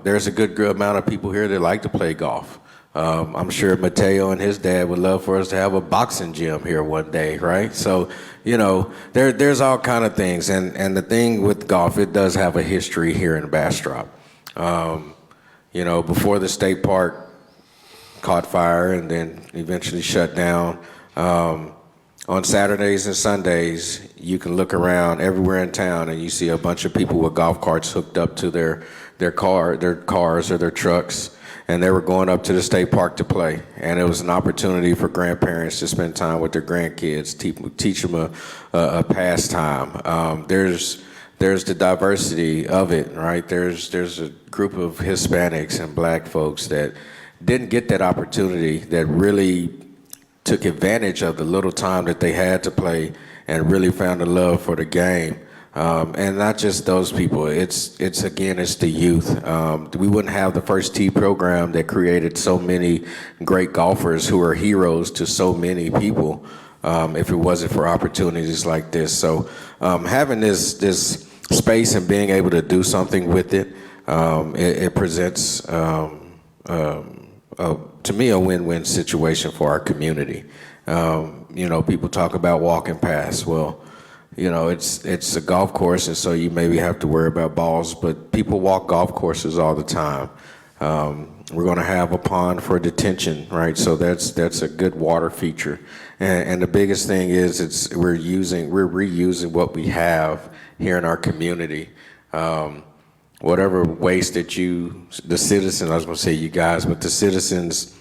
There's a good amount of people here that like to play golf. I'm sure Mateo and his dad would love for us to have a boxing gym here one day, right? So, there's all kind of things. And the thing with golf, it does have a history here in Bastrop. Before the state park caught fire and then eventually shut down, on Saturdays and Sundays, you can look around everywhere in town and you see a bunch of people with golf carts hooked up to their cars or their trucks, and they were going up to the state park to play. And it was an opportunity for grandparents to spend time with their grandkids, teach them a pastime. There's the diversity of it, right? There's a group of Hispanics and black folks that didn't get that opportunity, that really took advantage of the little time that they had to play and really found a love for the game. And not just those people, it's the youth. We wouldn't have the First Tee program that created so many great golfers who are heroes to so many people if it wasn't for opportunities like this. So having this space and being able to do something with it, it presents, to me, a win-win situation for our community. People talk about walking past. Well, it's a golf course, and so you maybe have to worry about balls, but people walk golf courses all the time. We're going to have a pond for detention, right? So that's a good water feature. And the biggest thing is we're reusing what we have here in our community. Whatever waste that the citizens, I was going to say you guys, but the citizens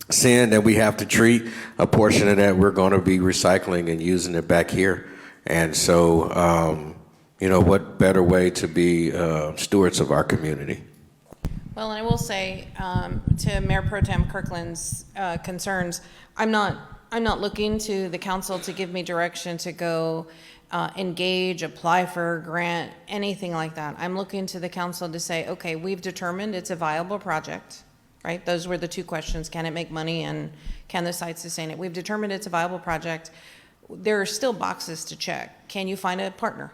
send that we have to treat, a portion of that we're going to be recycling and using it back here. And so, what better way to be stewards of our community? Well, and I will say to Mayor Pro Tem Kirkland's concerns, I'm not looking to the council to give me direction to go engage, apply for a grant, anything like that. I'm looking to the council to say, okay, we've determined it's a viable project, right? Those were the two questions. Can it make money and can the site sustain it? We've determined it's a viable project. There are still boxes to check. Can you find a partner?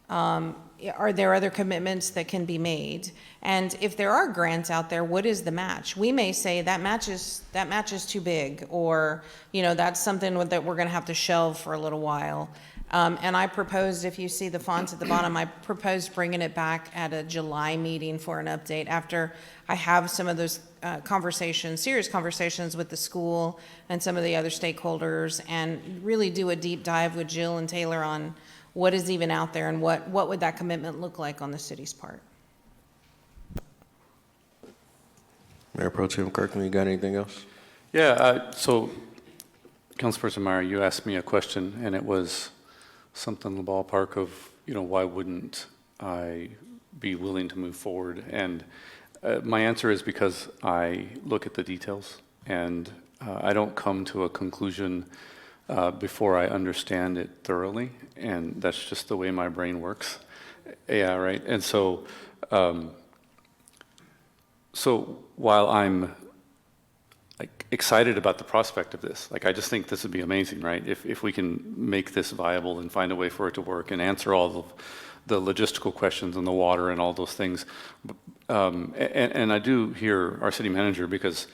Are there other commitments that can be made? And if there are grants out there, what is the match? We may say that match is too big, or that's something that we're going to have to shelve for a little while. And I proposed, if you see the fonts at the bottom, I proposed bringing it back at a July meeting for an update after I have some of those serious conversations with the school and some of the other stakeholders, and really do a deep dive with Jill and Taylor on what is even out there and what would that commitment look like on the city's part. Mayor Pro Tem Kirkland, you got anything else? Yeah, so Councilperson Meyer, you asked me a question, and it was something in the ballpark of, why wouldn't I be willing to move forward? And my answer is because I look at the details, and I don't come to a conclusion before I understand it thoroughly, and that's just the way my brain works. Yeah, right. And so, while I'm excited about the prospect of this, I just think this would be amazing, right? If we can make this viable and find a way for it to work and answer all of the logistical questions and the water and all those things. And I do hear our city manager, because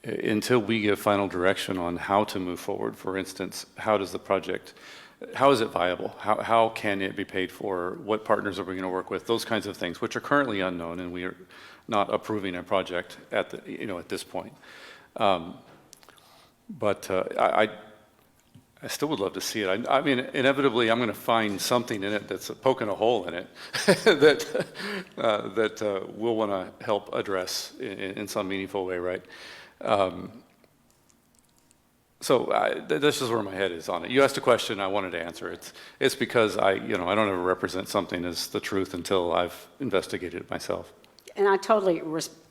until we give final direction on how to move forward, for instance, how is it viable? How can it be paid for? What partners are we going to work with? Those kinds of things, which are currently unknown, and we are not approving a project at this point. But I still would love to see it. I mean, inevitably, I'm going to find something in it that's poking a hole in it that we'll want to help address in some meaningful way, right? So this is where my head is on it. You asked a question, I wanted to answer it. It's because I don't ever represent something as the truth until I've investigated it myself. And I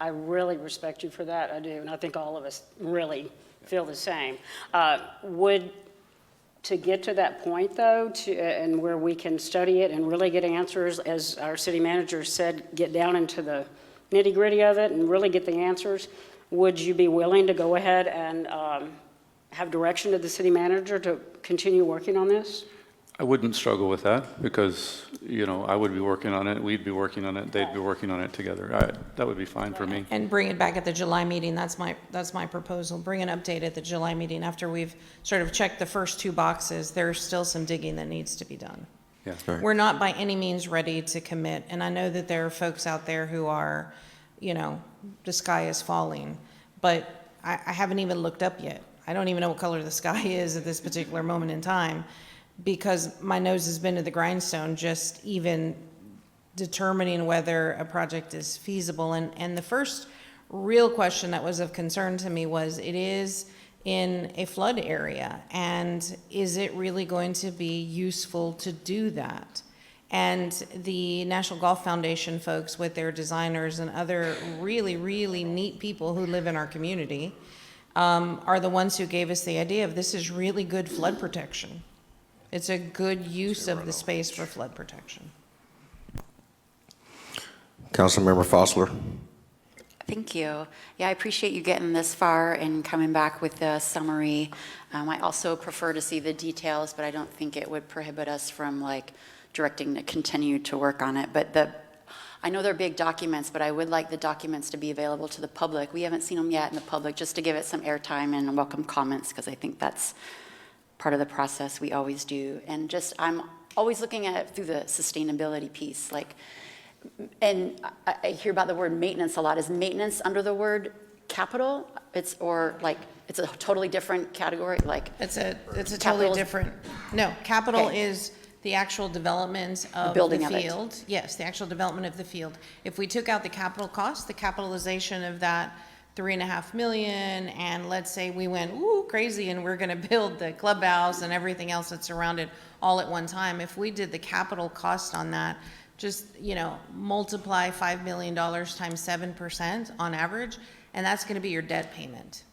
really respect you for that. I do, and I think all of us really feel the same. to get to that point, though, and where we can study it and really get answers, as our city manager said, get down into the nitty-gritty of it and really get the answers, would you be willing to go ahead and have direction to the city manager to continue working on this? I wouldn't struggle with that because, I would be working on it, we'd be working on it, they'd be working on it together. That would be fine for me. And bring it back at the July meeting, that's my proposal. Bring an update at the July meeting after we've sort of checked the first two boxes. There's still some digging that needs to be done. Yeah. We're not by any means ready to commit, and I know that there are folks out there who are, the sky is falling, but I haven't even looked up yet. I don't even know what color the sky is at this particular moment in time, because my nose has been to the grindstone just even determining whether a project is feasible. And the first real question that was of concern to me was, it is in a flood area, and is it really going to be useful to do that? And the National Golf Foundation folks with their designers and other really, really neat people who live in our community are the ones who gave us the idea of this is really good flood protection. It's a good use of the space for flood protection. Councilmember Fosler. Thank you. Yeah, I appreciate you getting this far and coming back with the summary. I also prefer to see the details, but I don't think it would prohibit us from directing to continue to work on it. But I know they're big documents, but I would like the documents to be available to the public. We haven't seen them yet in the public, just to give it some airtime and welcome comments, because I think that's part of the process we always do. And I'm always looking at it through the sustainability piece. And I hear about the word maintenance a lot. Is maintenance under the word capital? It's a totally different category? It's a totally different, no, capital Okay. is the actual development of building the of it. field. Yes, the actual development of the field. If we took out the capital cost, the capitalization of that $3.5 million, and let's say we went crazy and we're going to build the clubhouse and everything else that's around it all at one time. If we did the capital cost on that, just multiply $5 million times 7% on average, and that's going to be your debt payment.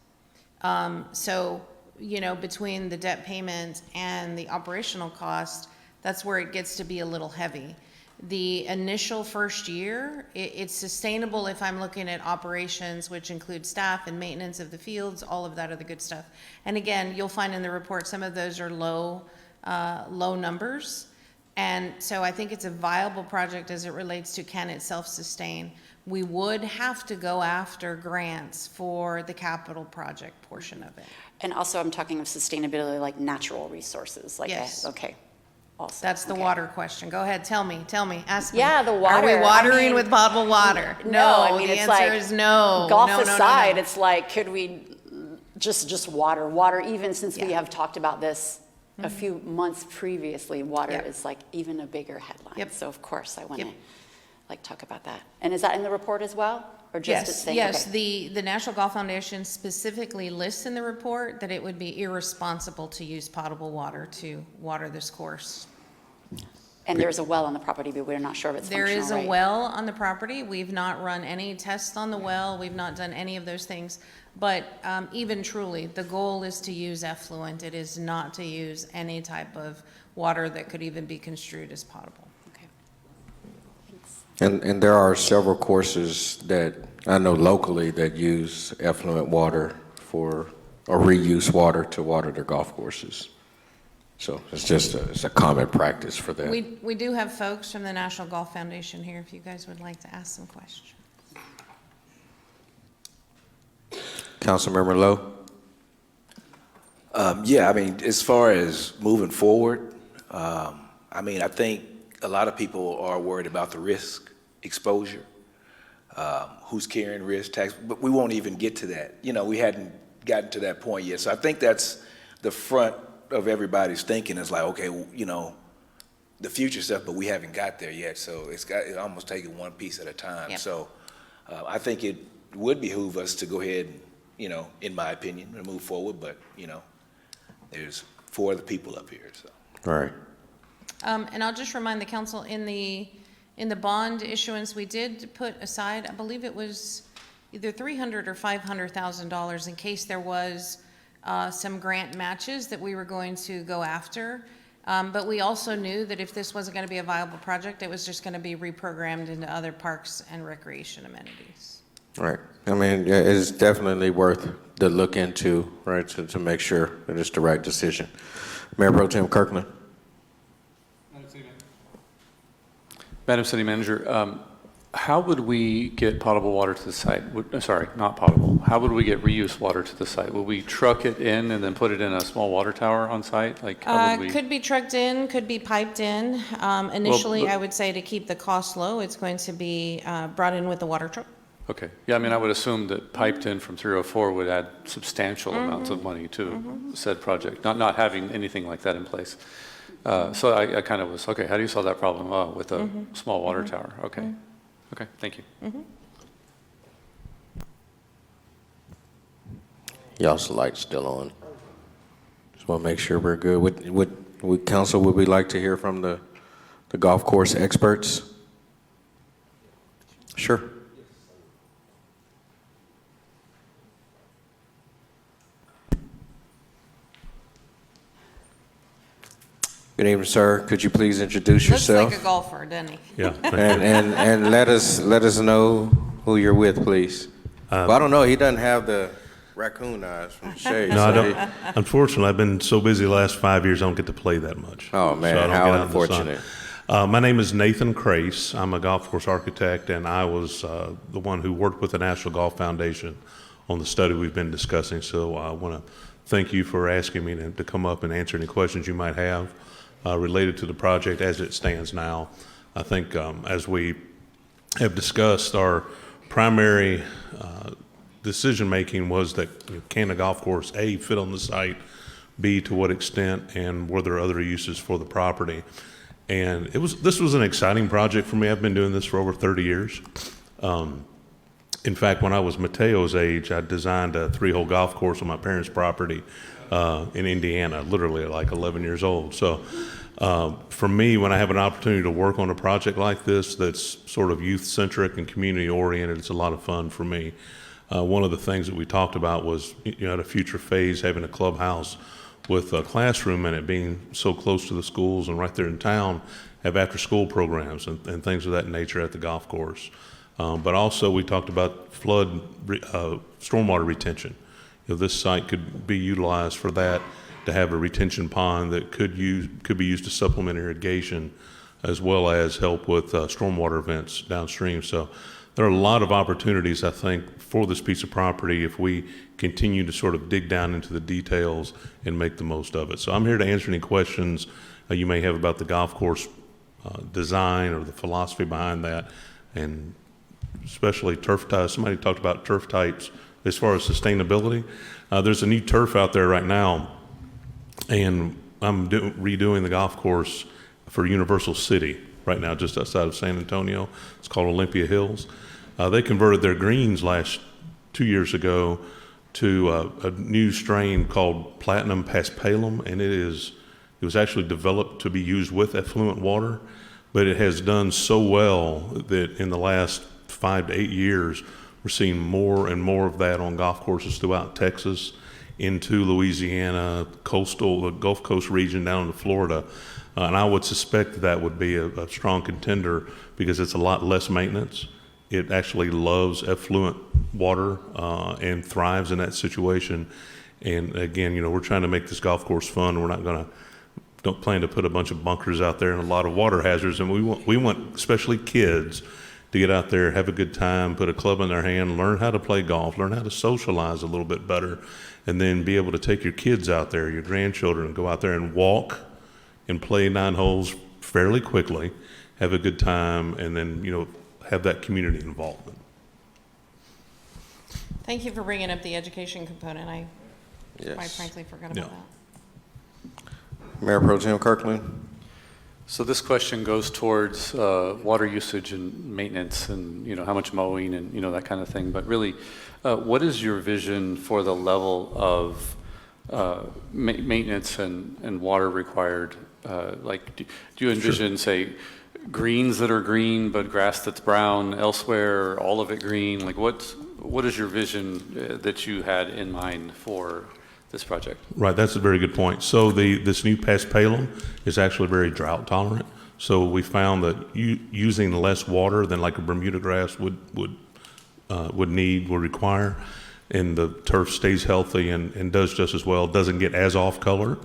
So between the debt payment and the operational cost, that's where it gets to be a little heavy. The initial first year, it's sustainable if I'm looking at operations, which include staff and maintenance of the fields, all of that other good stuff. And again, you'll find in the report, some of those are low numbers. And so I think it's a viable project as it relates to can it self-sustain. We would have to go after grants for the capital project portion of it. And also I'm talking of sustainability, like natural resources. Yes. Okay. Also, That's the okay. water question. Go ahead, tell me, ask me. Yeah, the Are we water. watering with potable water? No, the answer is no. Golf No, no, no, aside, no. it's like, could we just water, even since we Yeah. have talked about this a few months previously, water Yep. is even a bigger headline. Yep. So of course I want to Yep. talk about that. And is that in the report as well? Or just Yes, it's saying, yes, okay. the National Golf Foundation specifically lists in the report that it would be irresponsible to use potable water to water this course. And there's a well on the property, but we're not sure if it's There functional, is a right? well on the property. We've not run any tests on the well. We've not done any of those things. But even truly, the goal is to use effluent. It is not to use any type of water that could even be construed as potable. Okay. Thanks. And there are several courses that I know locally that use effluent water or reuse water to water their golf courses. So it's a common practice for that. We do have folks from the National Golf Foundation here if you guys would like to ask some questions. Councilmember Lowe? Yeah, as far as moving forward, I think a lot of people are worried about the risk exposure, who's carrying risk, tax, but we won't even get to that. We hadn't gotten to that point yet. So I think that's the front of everybody's thinking is okay, the future stuff, but we haven't got there yet. So it's almost taking one piece at a time. Yep. So I think it would behoove us to go ahead and, in my opinion, and move forward. But, there's 4 other people up here, so. All right. And I'll just remind the council, in the bond issuance, we did put aside, I believe it was either $300,000 or $500,000 in case there was some grant matches that we were going to go after. But we also knew that if this wasn't going to be a viable project, it was just going to be reprogrammed into other parks and recreation amenities. Right. I mean, yeah, it's definitely worth the look into, right, to make sure that it's the right decision. Mayor Pro Tem Kirkland. Madam City Manager, how would we get potable water to the site? Sorry, not potable. How would we get reuse water to the site? Will we truck it in and then put it in a small water tower on site? Like, how would we? Could be trucked in, could be piped in. Initially, but- I would say to keep the cost low, it's going to be brought in with the water truck. Okay. Yeah, I mean, I would assume that piped in from 304 would add substantial amounts of money to said project, not having anything like that in place. So I kind of was, okay, how do you solve that problem? Oh, with a small water tower. Okay. Okay, thank you. Y'all's lights still on. Just want to make sure we're good. Would council, would we like to hear from the golf course experts? Sure. Good evening, sir. Could you please introduce Looks yourself? like a golfer, doesn't he? Yeah. And let us know who you're with, please. Well, I don't know. He doesn't have the raccoon eyes from the shade. No, I so don't. Unfortunately, I've been so busy the last 5 years, I don't get to play that much. Oh, man, So I don't how get out in the sun. unfortunate. My name is Nathan Crace. I'm a golf course architect, and I was the one who worked with the National Golf Foundation on the study we've been discussing. So I want to thank you for asking me to come up and answer any questions you might have related to the project as it stands now. I think as we have discussed, our primary decision-making was that can a golf course, A, fit on the site, B, to what extent, and were there other uses for the property? And this was an exciting project for me. I've been doing this for over 30 years. In fact, when I was Mateo's age, I designed a 3-hole golf course on my parents' property in Indiana, literally like 11 years old. So for me, when I have an opportunity to work on a project like this that's sort of youth-centric and community-oriented, it's a lot of fun for me. One of the things that we talked about was, at a future phase, having a clubhouse with a classroom in it, being so close to the schools and right there in town, have after-school programs and things of that nature at the golf course. But also, we talked about stormwater retention. This site could be utilized for that, to have a retention pond that could be used to supplement irrigation, as well as help with stormwater events downstream. So there are a lot of opportunities, I think, for this piece of property if we continue to sort of dig down into the details and make the most of it. So I'm here to answer any questions you may have about the golf course design or the philosophy behind that, and especially turf types. Somebody talked about turf types as far as sustainability. There's a new turf out there right now, and I'm redoing the golf course for Universal City right now, just outside of San Antonio. It's called Olympia Hills. They converted their greens 2 years ago to a new strain called Platinum Paspalum, and it was actually developed to be used with effluent water, but it has done so well that in the last 5 to 8 years, we're seeing more and more of that on golf courses throughout Texas, into Louisiana, the Gulf Coast region down into Florida. And I would suspect that would be a strong contender because it's a lot less maintenance. It actually loves effluent water and thrives in that situation. And again, we're trying to make this golf course fun. Don't plan to put a bunch of bunkers out there and a lot of water hazards. And we want especially kids to get out there, have a good time, put a club in their hand, learn how to play golf, learn how to socialize a little bit better, and then be able to take your kids out there, your grandchildren, and go out there and walk and play 9 holes fairly quickly, have a good time, and then, have that community involvement. Thank you for bringing up the education component. I quite Yes. frankly forgot about Yeah. that. Mayor Pro Tem Kirkland. So this question goes towards water usage and maintenance and, how much mowing and, that kind of thing. But really, what is your vision for the level of maintenance and water required? Do you envision, say, greens that are green but grass that's brown elsewhere, or all of it green? What is your vision that you had in mind for this project? Right, that's a very good point. So this new paspalum is actually very drought tolerant. So we found that using less water than like a Bermuda grass would require, and the turf stays healthy and does just as well, doesn't get as off color.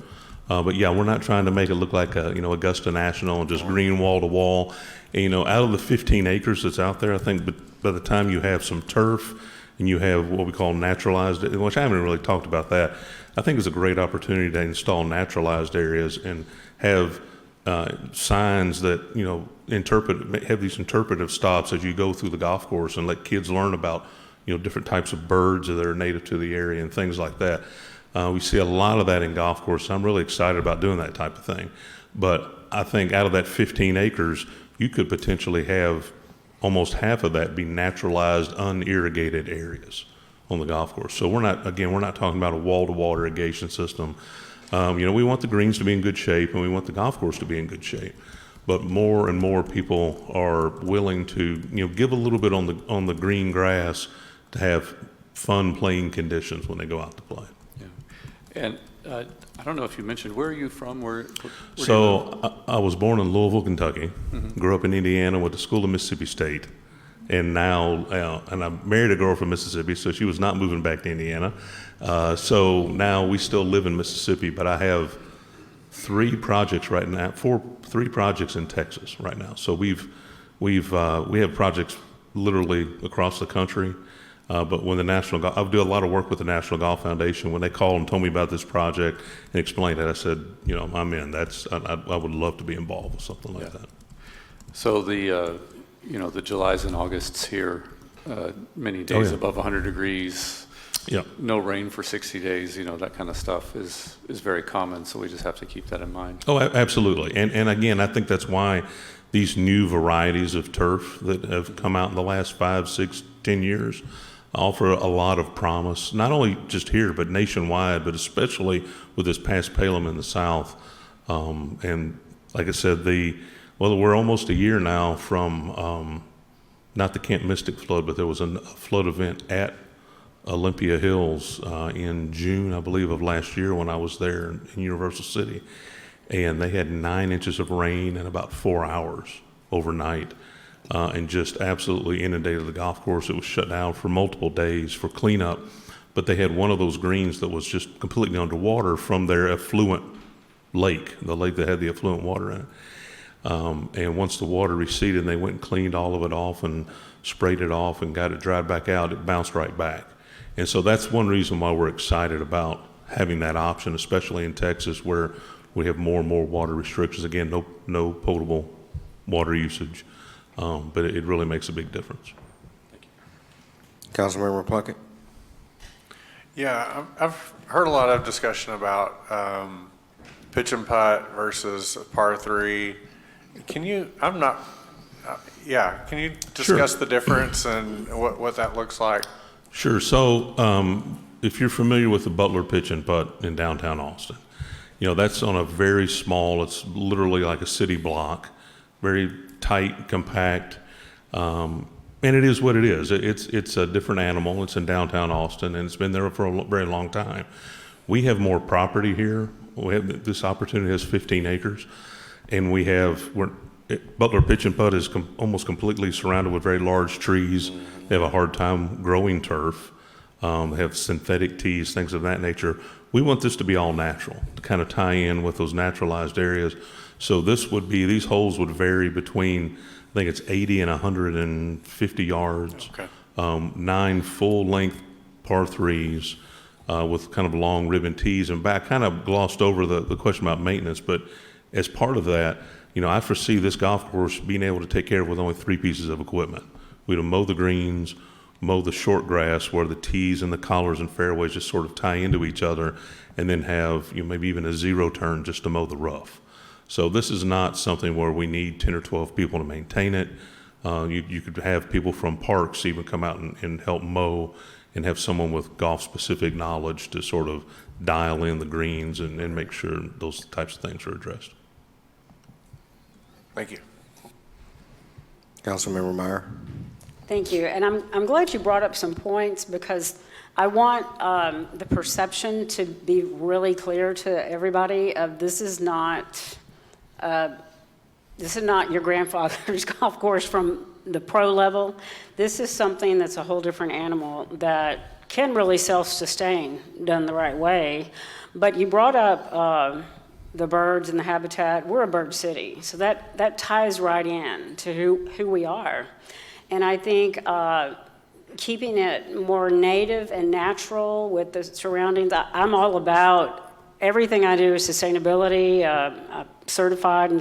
But yeah, we're not trying to make it look like Augusta National and just green wall to wall. And, out of the 15 acres that's out there, I think by the time you have some turf and you have what we call naturalized, which I haven't really talked about that, I think it's a great opportunity to install naturalized areas and have signs that, have these interpretive stops as you go through the golf course and let kids learn about, different types of birds that are native to the area and things like that. We see a lot of that in golf courses. I'm really excited about doing that type of thing. But I think out of that 15 acres, you could potentially have almost half of that be naturalized, unirrigated areas on the golf course. So we're not talking about a wall-to-wall irrigation system. We want the greens to be in good shape, and we want the golf course to be in good shape. But more and more people are willing to, give a little bit on the green grass to have fun playing conditions when they go out to play. Yeah. And I don't know if you mentioned, where are you from? Where do you live? So I was born in Louisville, Kentucky, grew up in Indiana, went to school at Mississippi State, and now, and I married a girl from Mississippi, so she was not moving back to Indiana. So now we still live in Mississippi, but I have three projects right now, three projects in Texas right now. So we have projects literally across the country. But when I do a lot of work with the National Golf Foundation. When they called and told me about this project and explained it, I said, I'm in. I would love to be involved with something like that. So the Julys and Augusts here, many days above 100 degrees, no rain for 60 days, that kind of stuff is very common. So we just have to keep that in mind. Oh, absolutely. And again, I think that's why these new varieties of turf that have come out in the last 5, 6, 10 years offer a lot of promise, not only just here, but nationwide, but especially with this paspalum in the South. And like I said, we're almost a year now from, not the Camp Mystic flood, but there was a flood event at Olympia Hills in June, I believe, of last year when I was there in Universal City. And they had 9 inches of rain in about 4 hours overnight. And just absolutely inundated the golf course. It was shut down for multiple days for cleanup, but they had one of those greens that was just completely underwater from their effluent lake, the lake that had the effluent water in it. And once the water receded, they went and cleaned all of it off and sprayed it off and got it dried back out. It bounced right back. And so that's one reason why we're excited about having that option, especially in Texas where we have more and more water restrictions. Again, no potable water usage. But it really makes a big difference. Councilmember Plunkett? Yeah, I've heard a lot of discussion about pitch and putt versus par 3. Can you discuss the difference and what that looks like? Sure. So if you're familiar with the Butler pitch and putt in downtown Austin, that's on a very small, it's literally like a city block, very tight, compact, and it is what it is. It's a different animal. It's in downtown Austin, and it's been there for a very long time. We have more property here. This opportunity has 15 acres, and Butler Pitch and Putt is almost completely surrounded with very large trees. They have a hard time growing turf. They have synthetic tees, things of that nature. We want this to be all natural, to kind of tie in with those naturalized areas. So these holes would vary between, I think it's 80 and 150 yards. Okay. 9 full-length par 3s with kind of long ribbon tees. And back, kind of glossed over the question about maintenance, but as part of that, I foresee this golf course being able to take care of with only 3 pieces of equipment. We'd mow the greens, mow the short grass where the tees and the collars and fairways just sort of tie into each other, and then have maybe even a 0 turn just to mow the rough. So this is not something where we need 10 or 12 people to maintain it. You could have people from parks even come out and help mow, and have someone with golf-specific knowledge to sort of dial in the greens and make sure those types of things are addressed. Thank you. Councilmember Meyer? Thank you. And I'm glad you brought up some points because I want the perception to be really clear to everybody of this is not your grandfather's golf course from the pro level. This is something that's a whole different animal that can really self-sustain done the right way. But you brought up the birds and the habitat. We're a bird city, so that ties right in to who we are. And I think keeping it more native and natural with the surroundings, I'm all about everything I do is sustainability. I'm certified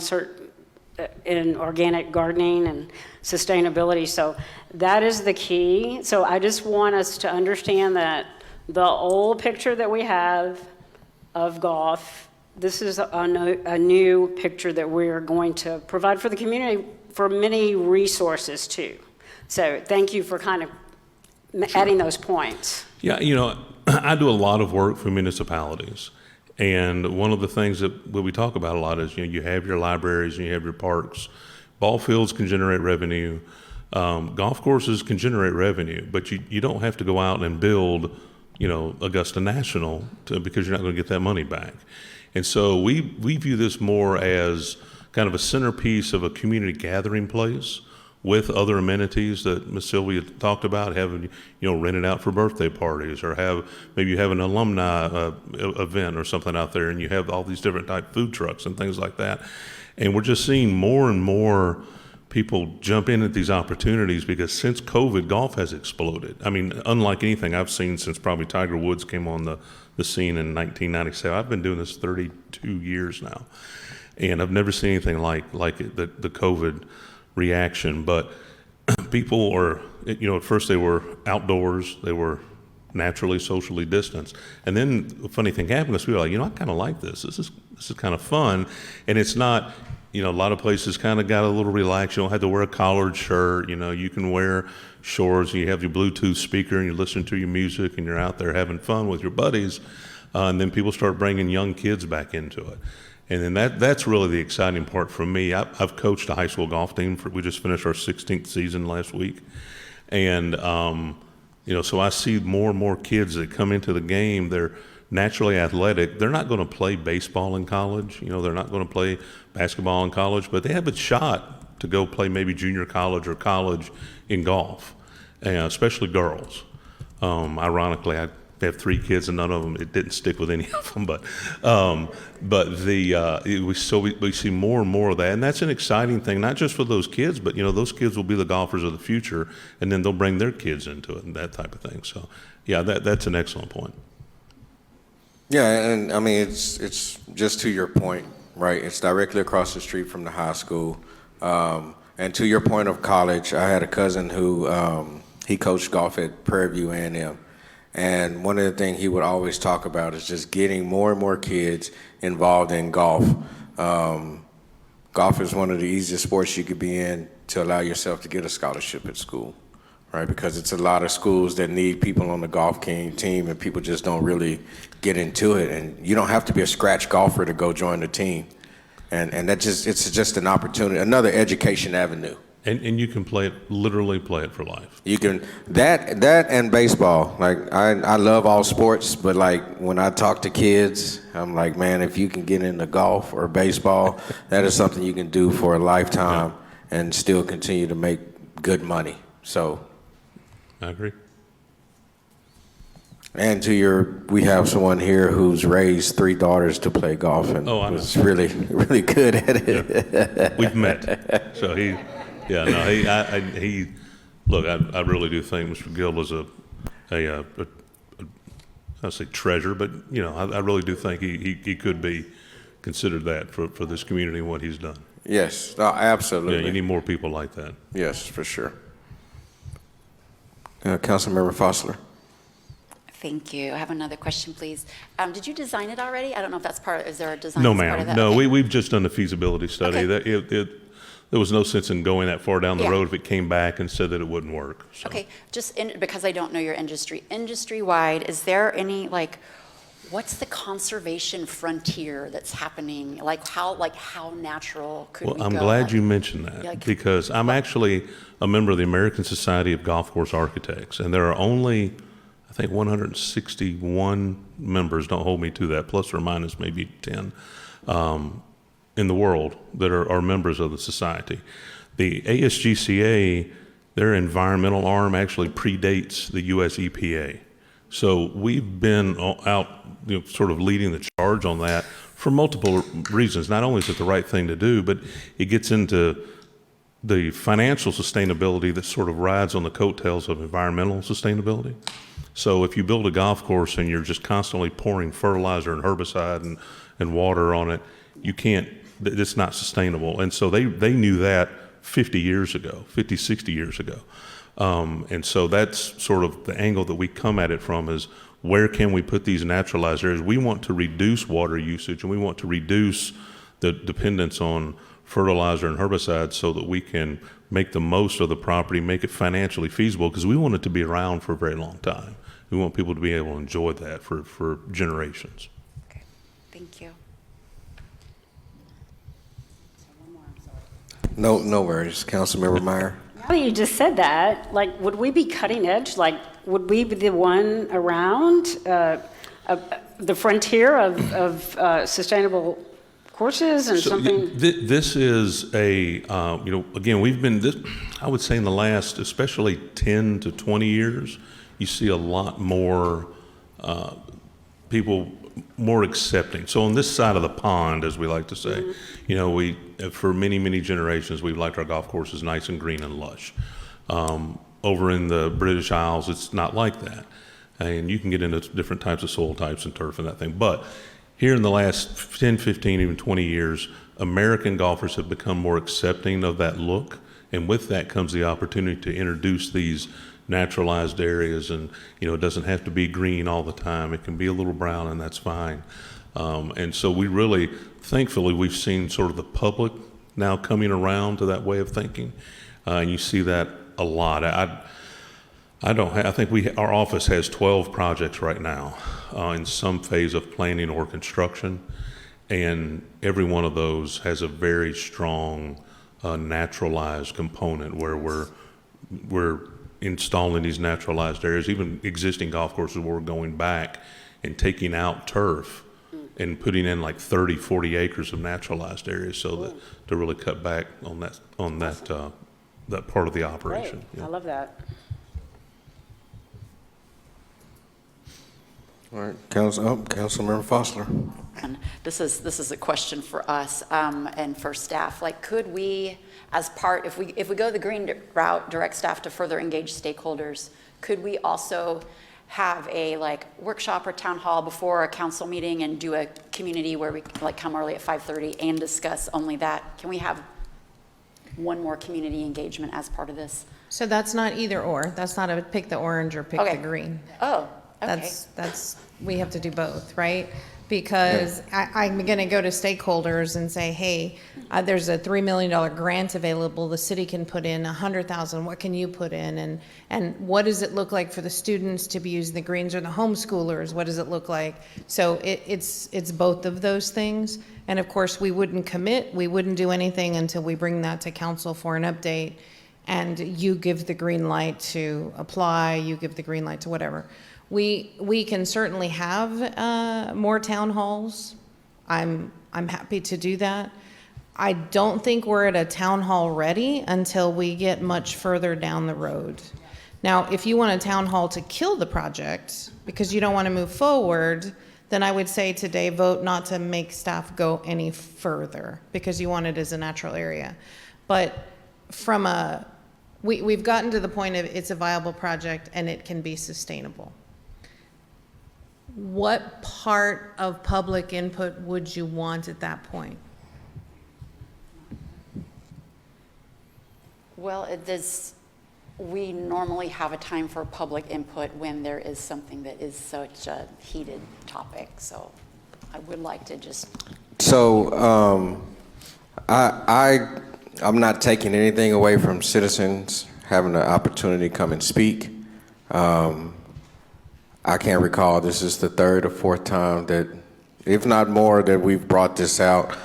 in organic gardening and sustainability, so that is the key. So I just want us to understand that the old picture that we have of golf, this is a new picture that we're going to provide for the community for many resources too. So thank you for kind of adding those points. Yeah, I do a lot of work for municipalities. And one of the things that we talk about a lot is, you have your libraries and you have your parks. Ball fields can generate revenue. Golf courses can generate revenue, but you don't have to go out and build, Augusta National because you're not going to get that money back. And so we view this more as kind of a centerpiece of a community gathering place with other amenities that Ms. Sylvia talked about, having, rented out for birthday parties, or maybe you have an alumni event or something out there, and you have all these different type food trucks and things like that. And we're just seeing more and more people jump in at these opportunities because since COVID, golf has exploded. I mean, unlike anything I've seen since probably Tiger Woods came on the scene in 1997. I've been doing this 32 years now, and I've never seen anything like it, the COVID reaction. But people are, at first they were outdoors, they were naturally socially distanced, and then a funny thing happened is we were like, I kind of like this. This is kind of fun, and it's not. A lot of places kind of got a little relaxed. You don't have to wear a collared shirt. You can wear shorts. You have your Bluetooth speaker and you listen to your music and you're out there having fun with your buddies. And then people start bringing young kids back into it. And then that's really the exciting part for me. I've coached a high school golf team. We just finished our 16th season last week. And, so I see more and more kids that come into the game. They're naturally athletic. They're not going to play baseball in college. They're not going to play basketball in college, but they have a shot to go play maybe junior college or college in golf, especially girls. Ironically, I have 3 kids and none of them, it didn't stick with any of them, we see more and more of that, and that's an exciting thing, not just for those kids, but those kids will be the golfers of the future, and then they'll bring their kids into it and that type of thing. So yeah, that's an excellent point. Yeah, and I mean, it's just to your point, right? It's directly across the street from the high school. And to your point of college, I had a cousin who, he coached golf at Prairie View A&M. And one of the things he would always talk about is just getting more and more kids involved in golf. Golf is one of the easiest sports you could be in to allow yourself to get a scholarship at school, right? Because it's a lot of schools that need people on the golf team, and people just don't really get into it. And you don't have to be a scratch golfer to go join the team. And it's just an opportunity, another education avenue. And you can literally play it for life. You can, that and baseball. Like, I love all sports, but like when I talk to kids, I'm like, man, if you can get into golf or baseball, that is something you can do for a lifetime and still continue to make good money. So I agree. And we have someone here who's raised 3 daughters to play golf and was really, really good at it. Yeah. We've met. So look, I really do think Mr. Gill is I say treasure, but I really do think he could be considered that for this community and what he's done. Yes, absolutely. Yeah, you need more people like that. Yes, for sure. Councilmember Fossler. Thank you. I have another question, please. Did you design it already? I don't know if that's is there a design No, that's part of ma'am. that? No, Okay. we've just done the feasibility study. Okay. There was no sense in going that far down the Yeah. road if it came back and said that it wouldn't work. So. Okay, because I don't know your industry. Industry-wide, is there any, what's the conservation frontier that's happening? Like how natural could we Well, go? I'm glad you mentioned that, Like- because I'm actually a member of the American Society of Golf Course Architects, and there are only, I think, 161 members, don't hold me to that, plus or minus maybe 10, in the world that are members of the society. The ASGCA, their environmental arm actually predates the US EPA. So we've been out, sort of leading the charge on that for multiple reasons. Not only is it the right thing to do, but it gets into the financial sustainability that sort of rides on the coattails of environmental sustainability. So if you build a golf course and you're just constantly pouring fertilizer and herbicide and water on it, you can't, it's not sustainable. And so they knew that 50 years ago, 50, 60 years ago. And so that's sort of the angle that we come at it from, is where can we put these naturalized areas? We want to reduce water usage, and we want to reduce the dependence on fertilizer and herbicides so that we can make the most of the property, make it financially feasible, because we want it to be around for a very long time. We want people to be able to enjoy that for generations. Okay, thank you. No worries. Councilmember Meyer. Now that you just said that, like, would we be cutting edge? Like, would we be the one around the frontier of sustainable courses and So something? this is a, again, we've been, I would say in the last, especially 10 to 20 years, you see a lot more people more accepting. So on this side of the pond, as we like to say, we, for many, many generations, we've liked our golf courses nice and green and lush. Over in the British Isles, it's not like that. And you can get into different types of soil types and turf and that thing. But here in the last 10, 15, even 20 years, American golfers have become more accepting of that look. And with that comes the opportunity to introduce these naturalized areas, and it doesn't have to be green all the time. It can be a little brown, and that's fine. And so we really, thankfully, we've seen sort of the public now coming around to that way of thinking, and you see that a lot. I think our office has 12 projects right now in some phase of planning or construction, and every one of those has a very strong naturalized component where we're installing these naturalized areas, even existing golf courses where we're going back and taking out turf and putting in like 30, 40 acres of naturalized areas, so that to really cut back on that part of the operation. Great. I love that. All right, Councilmember Foster. And this is a question for us and for staff. Like, could we, as part, if we go the green route, direct staff to further engage stakeholders, could we also have a workshop or town hall before a council meeting and do a community where we come early at 5:30 and discuss only that? Can we have one more community engagement as part of this? So that's not either or. That's not a pick the orange or pick Okay. the green. Oh, okay. That's, we have to do both, right? Because I'm going to go to stakeholders and say, hey, there's a $3 million grant available. The city can put in $100,000. What can you put in? And what does it look like for the students to be using the greens, or the homeschoolers? What does it look like? So it's both of those things. And of course, we wouldn't commit. We wouldn't do anything until we bring that to council for an update. And you give the green light to apply. You give the green light to whatever. We can certainly have more town halls. I'm happy to do that. I don't think we're at a town hall ready until we get much further down the road. Now, if you want a town hall to kill the project because you don't want to move forward, then I would say today vote not to make staff go any further because you want it as a natural area. But we've gotten to the point of it's a viable project and it can be sustainable. What part of public input would you want at that point? Well, we normally have a time for public input when there is something that is such a heated topic. So I would like to just. So I'm not taking anything away from citizens having the opportunity to come and speak. I can't recall, this is the third or fourth time that, if not more, that we've brought this out.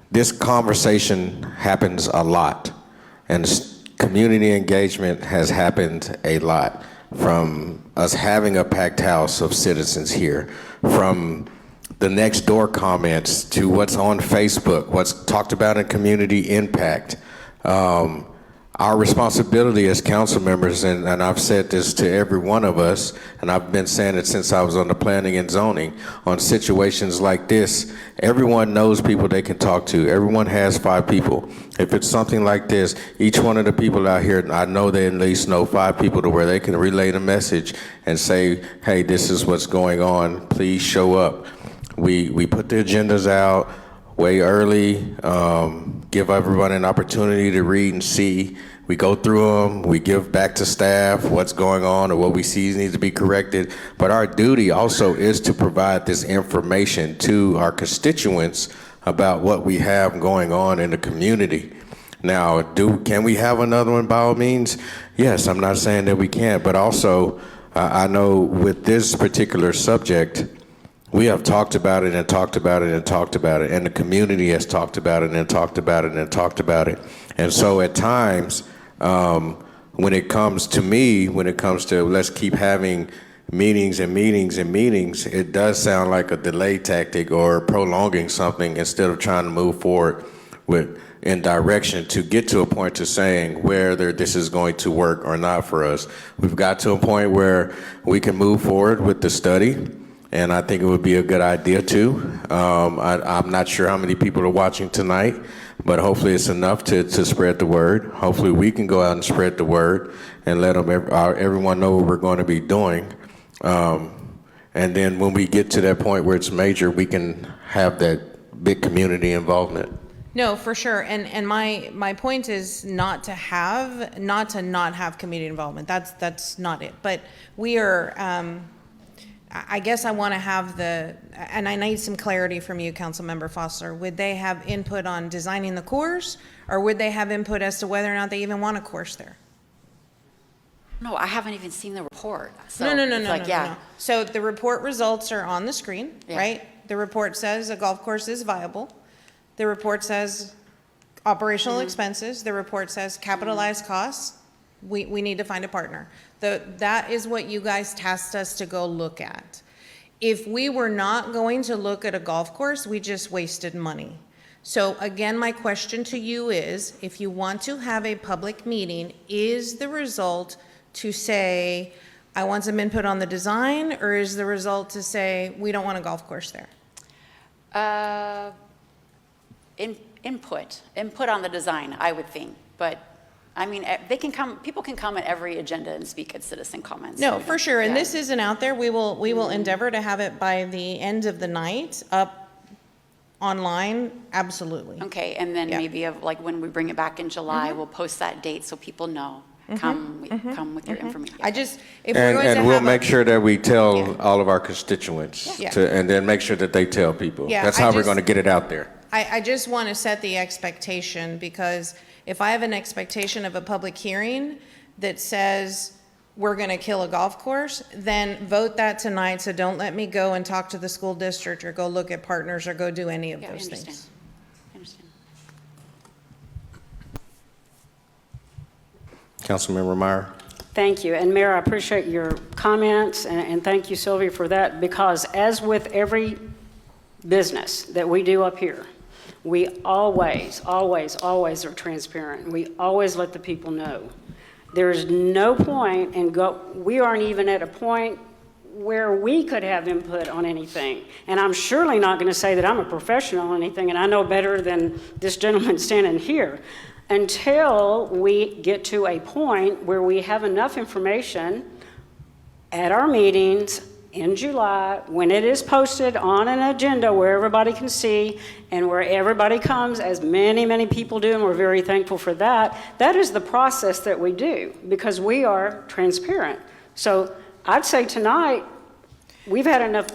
This conversation happens a lot, and community engagement has happened a lot, from us having a packed house of citizens here, from the next door comments to what's on Facebook, what's talked about in community impact. Our responsibility as council members, and I've said this to every one of us, and I've been saying it since I was on the planning and zoning, on situations like this, everyone knows people they can talk to. Everyone has 5 people. If it's something like this, each one of the people out here, I know they at least know 5 people to where they can relay the message and say, hey, this is what's going on, please show up. We put the agendas out way early, give everyone an opportunity to read and see. We go through them, we give back to staff what's going on or what we see needs to be corrected. But our duty also is to provide this information to our constituents about what we have going on in the community. Now, can we have another one by all means? Yes, I'm not saying that we can't, but also I know with this particular subject, we have talked about it and talked about it and talked about it, and the community has talked about it and talked about it and talked about it. And so at times, when it comes to me, when it comes to let's keep having meetings and meetings and meetings, it does sound like a delay tactic or prolonging something instead of trying to move forward in direction to get to a point to saying whether this is going to work or not for us. We've got to a point where we can move forward with the study. And I think it would be a good idea too. I'm not sure how many people are watching tonight, but hopefully it's enough to spread the word. Hopefully we can go out and spread the word and let everyone know what we're going to be doing. And then when we get to that point where it's major, we can have that big community involvement. No, for sure. And my point is not to not have community involvement. That's not it. But we are, I guess I want to have and I need some clarity from you, Councilmember Foster. Would they have input on designing the course, or would they have input as to whether or not they even want a course there? No, I haven't even seen the report. So No. it's No. So the report results are on the screen, Yeah. right? The report says a golf course is viable. The report says operational expenses. The report says capitalized costs. We need to find a partner. That is what you guys tasked us to go look at. If we were not going to look at a golf course, we just wasted money. So again, my question to you is, if you want to have a public meeting, is the result to say, I want some input on the design, or is the result to say, we don't want a golf course there? Input on the design, I would think, but I mean, people can come at every agenda and speak at citizen comments. No, for sure, and Yeah. this isn't out there. We will endeavor to have it by the end of the night, up online, absolutely. Okay, and then Yeah. maybe like when we bring it back in July, we'll post that date so people know. Come with your information. If we're going to And we'll have make sure that we tell Yeah. all of our constituents, Yeah. and then make sure that they tell people. Yeah, That's I how we're just- going to get it out there. I just want to set the expectation, because if I have an expectation of a public hearing that says we're going to kill a golf course, then vote that tonight, so don't let me go and talk to the school district or go look at partners or go do any of Yeah, I those understand. things. I understand. Councilmember Meyer? Thank you. And Mayor, I appreciate your comments, and thank you, Sylvia, for that, because as with every business that we do up here, we always are transparent. We always let the people know. There's no point we aren't even at a point where we could have input on anything. And I'm surely not going to say that I'm a professional or anything, and I know better than this gentleman standing here, until we get to a point where we have enough information at our meetings in July, when it is posted on an agenda where everybody can see and where everybody comes, as many people do, and we're very thankful for that. That is the process that we do, because we are transparent. So I'd say tonight, we've had enough.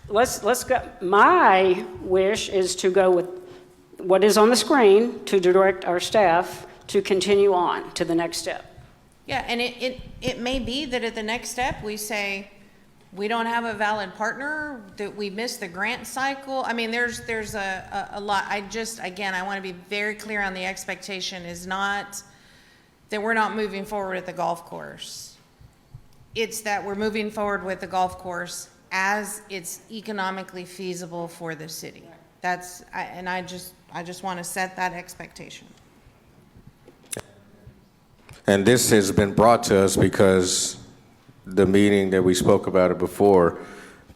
Let's go. My wish is to go with what is on the screen, to direct our staff to continue on to the next step. Yeah, and it may be that at the next step, we say, we don't have a valid partner, that we missed the grant cycle. I mean, there's a lot. Again, I want to be very clear on the expectation is not that we're not moving forward with the golf course. It's that we're moving forward with the golf course as it's economically feasible for the city. I just want to set that expectation. And this has been brought to us because the meeting that we spoke about it before,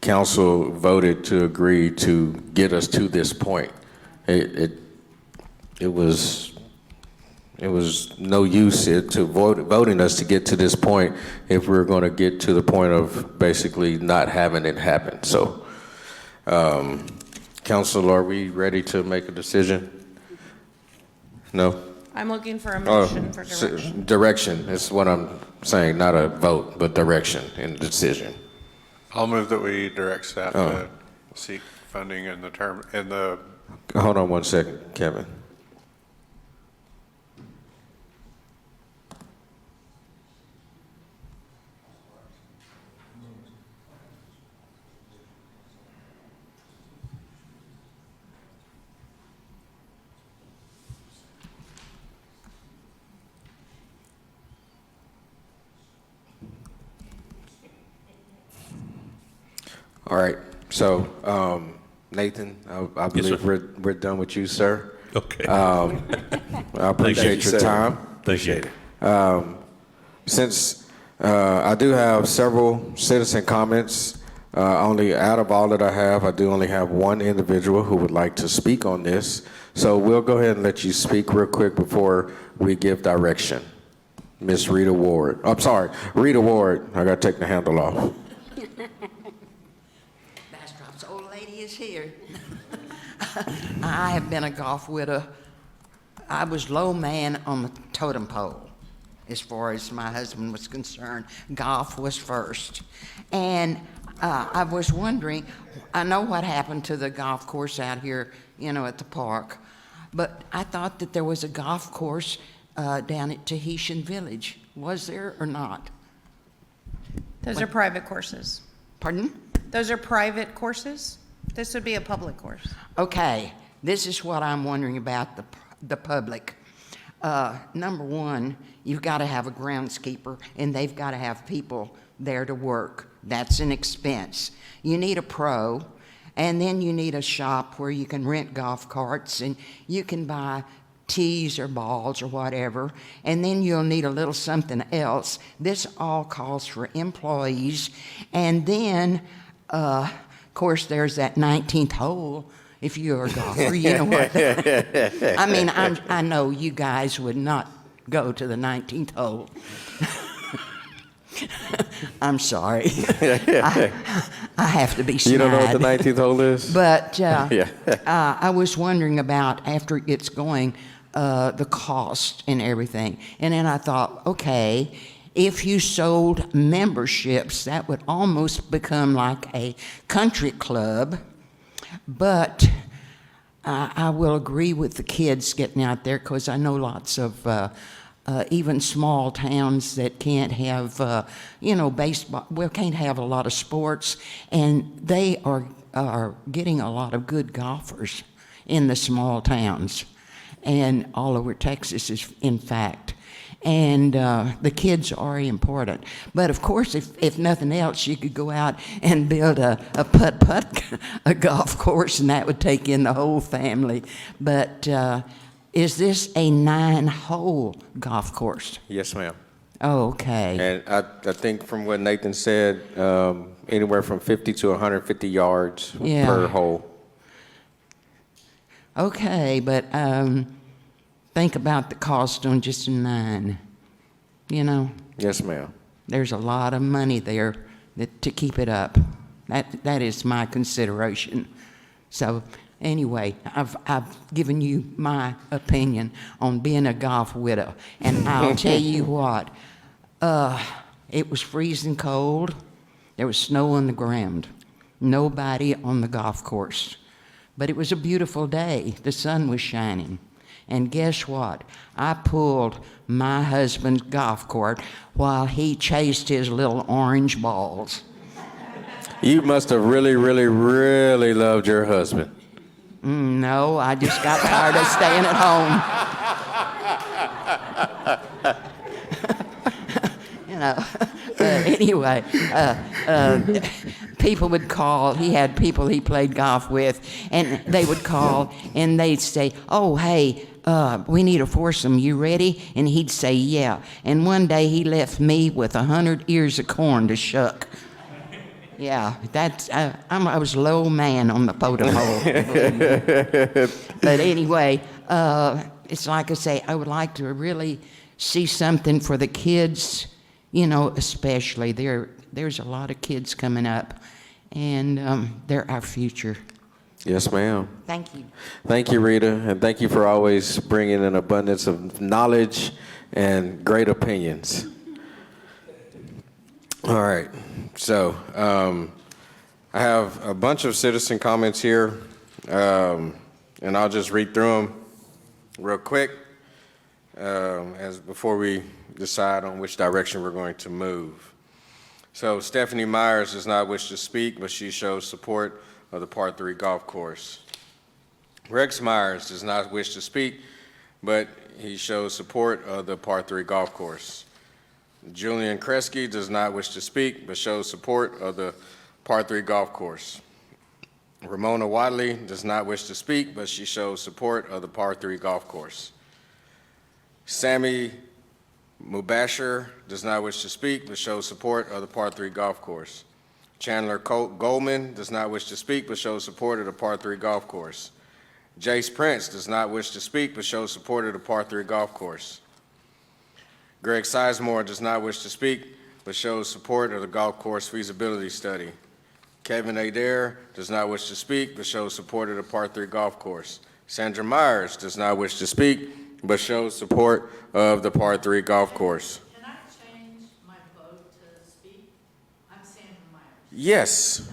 council voted to agree to get us to this point. It was no use voting us to get to this point if we're going to get to the point of basically not having it happen. So, council, are we ready to make a decision? No? I'm looking for a motion for direction. Direction is what I'm saying, not a vote, but direction and decision. I'll move that we direct staff to seek funding in the Hold on one second, Kevin. All right, so Nathan, I believe we're done with you, sir. Okay. I appreciate your time. Thank you. Since I do have several citizen comments, only out of all that I have, I do only have one individual who would like to speak on this. So we'll go ahead and let you speak real quick before we give direction. Miss Rita Ward. I'm sorry, Rita Ward. I got to take the handle off. Bastrop's old lady is here. I have been a golf widow. I was low man on the totem pole as far as my husband was concerned. Golf was first. And I was wondering, I know what happened to the golf course out here, at the park, but I thought that there was a golf course down at Tahitian Village. Was there or not? Those are private courses. Pardon? Those are private courses. This would be a public course. Okay, this is what I'm wondering about the public. Number one, you've got to have a groundskeeper, and they've got to have people there to work. That's an expense. You need a pro, and then you need a shop where you can rent golf carts, and you can buy tees or balls or whatever, and then you'll need a little something else. This all calls for employees, and then, of course, there's that 19th hole. If you're a golfer, you know what? I mean, I know you guys would not go to the 19th hole. I'm sorry. I have to be snide. You don't know what the 19th hole is? But I was wondering about, after it gets going, the cost and everything. And then I thought, okay, if you sold memberships, that would almost become like a country club. But I will agree with the kids getting out there, because I know lots of even small towns that can't have, baseball, can't have a lot of sports, and they are getting a lot of good golfers in the small towns and all over Texas, in fact. And the kids are important. But of course, if nothing else, you could go out and build a putt-putt a golf course, and that would take in the whole family. But is this a 9-hole golf course? Yes, ma'am. Oh, okay. And I think from what Nathan said, anywhere from 50 to 150 yards per hole. Okay, but think about the cost on just a 9, Yes, ma'am. There's a lot of money there to keep it up. That is my consideration. So anyway, I've given you my opinion on being a golf widow. And I'll tell you what, it was freezing cold. There was snow on the ground. Nobody on the golf course. But it was a beautiful day. The sun was shining. And guess what? I pulled my husband's golf cart while he chased his little orange balls. You must have really, really, really loved your husband. No, I just got tired of staying at home. You know, but anyway, people would call. He had people he played golf with, and they would call and they'd say, "Oh, hey, we need a foursome. You ready?" And he'd say, "Yeah." And one day he left me with 100 ears of corn to shuck. Yeah, that's I was low man on the totem pole. But anyway, it's like I say, I would like to really see something for the kids, you know, especially. There's a lot of kids coming up, and they're our future. Yes, ma'am. Thank you. Thank you, Rita, and thank you for always bringing an abundance of knowledge and great opinions. All right, so I have a bunch of citizen comments here, and I'll just read through them real quick before we decide on which direction we're going to move. So Stephanie Myers does not wish to speak, but she shows support of the Par 3 golf course. Rex Myers does not wish to speak, but he shows support of the Par 3 golf course. Julian Kresge does not wish to speak, but shows support of the Par 3 golf course. Ramona Wadley does not wish to speak, but she shows support of the Par 3 golf course. Sammy Mubashir does not wish to speak, but shows support of the Par 3 golf course. Chandler Goldman does not wish to speak, but shows support of the Par 3 golf course. Jace Prince does not wish to speak, but shows support of the Par 3 golf course. Greg Sizemore does not wish to speak, but shows support of the golf course feasibility study. Kevin Adair does not wish to speak, but shows support of the Par 3 golf course. Sandra Myers does not wish to speak, but shows support of the Par 3 golf course. Can I change my vote to speak? I'm Sandra Myers. Yes,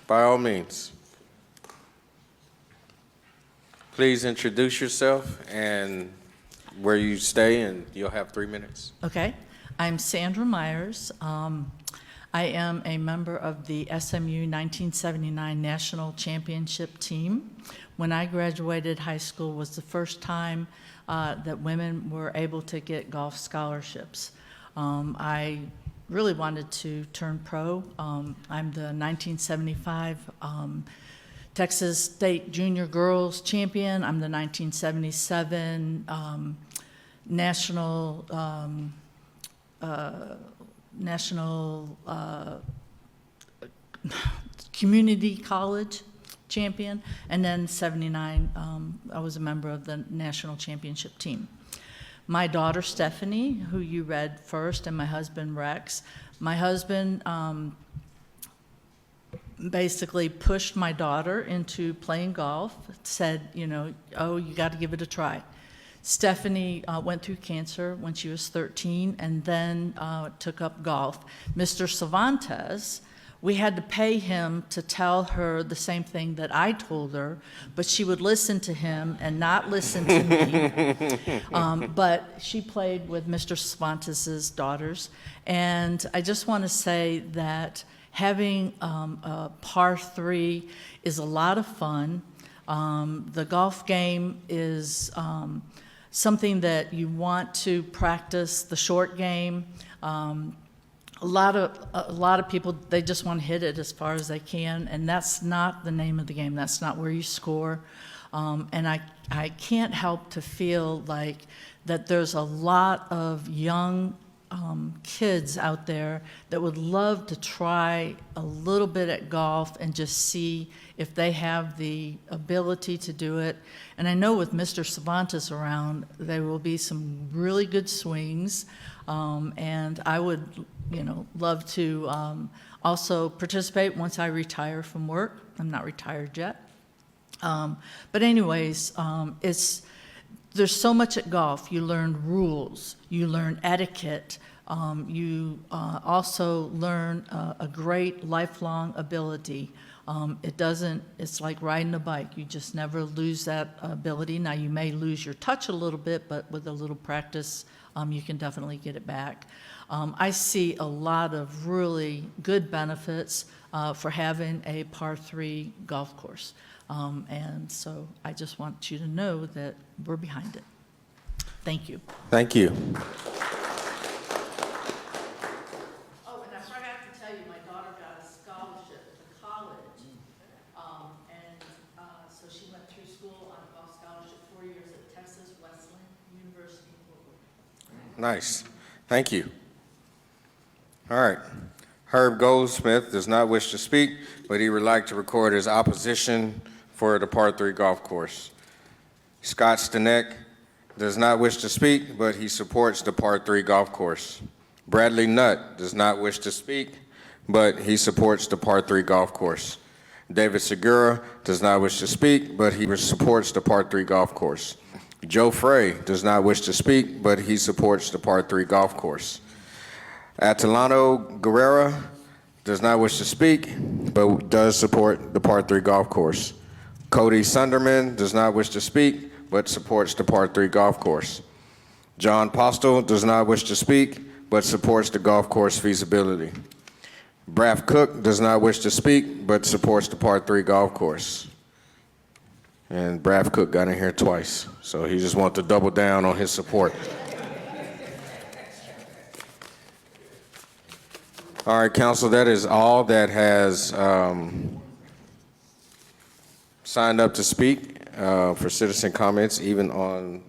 by all means. Please introduce yourself and where you stay, and you'll have 3 minutes. Okay. I'm Sandra Myers. I am a member of the SMU 1979 National Championship team. When I graduated high school was the first time that women were able to get golf scholarships. I really wanted to turn pro. I'm the 1975 Texas State Junior Girls Champion. I'm the 1977 National Community College Champion, and then 79, I was a member of the National Championship team. My daughter Stephanie, who you read first, and my husband Rex. My husband basically pushed my daughter into playing golf, said, you know, oh, you got to give it a try. Stephanie went through cancer when she was 13 and then took up golf. Mr. Cervantes, we had to pay him to tell her the same thing that I told her, but she would listen to him and not listen to me. But she played with Mr. Cervantes' daughters. And I just want to say that having a par 3 is a lot of fun. The golf game is something that you want to practice, the short game. A lot of people, they just want to hit it as far as they can, and that's not the name of the game. That's not where you score. And I can't help to feel like that there's a lot of young kids out there that would love to try a little bit at golf and just see if they have the ability to do it. And I know with Mr. Cervantes around, there will be some really good swings, and I would, you know, love to also participate once I retire from work. I'm not retired yet. But anyways, there's so much at golf. You learn rules, you learn etiquette, You also learn a great lifelong ability. It's like riding a bike. You just never lose that ability. Now, you may lose your touch a little bit, but with a little practice, you can definitely get it back. I see a lot of really good benefits for having a par 3 golf course. And so I just want you to know that we're behind it. Thank you. Thank you. Oh, and I forgot to tell you, my daughter got a scholarship to college. So she went through school on a golf scholarship 4 years at Texas Wesleyan University in Fort Worth. Nice. Thank you. All right. Herb Goldsmith does not wish to speak, but he would like to record his opposition for the par 3 golf course. Scott Stanek does not wish to speak, but he supports the par 3 golf course. Bradley Nutt does not wish to speak, but he supports the par 3 golf course. David Segura does not wish to speak, but he supports the par 3 golf course. Joe Frey does not wish to speak, but he supports the par 3 golf course. Atalano Guerrera does not wish to speak, but does support the par 3 golf course. Cody Sunderman does not wish to speak, but supports the par 3 golf course. John Postel does not wish to speak, but supports the golf course feasibility. Braff Cook does not wish to speak, but supports the par 3 golf course. And Braff Cook got in here twice, so he just wants to double down on his support. All right, council, that is all that has signed up to speak for citizen comments, even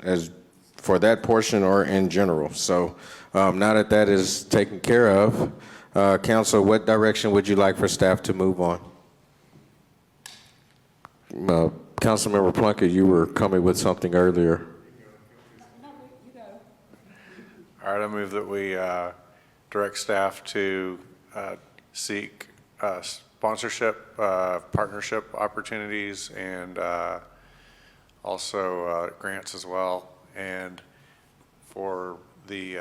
for that portion or in general. So now that that is taken care of, council, what direction would you like for staff to move on? Councilmember Plunkett, you were coming with something earlier. All right, I move that we direct staff to seek sponsorship, partnership opportunities, and also grants as well, and for the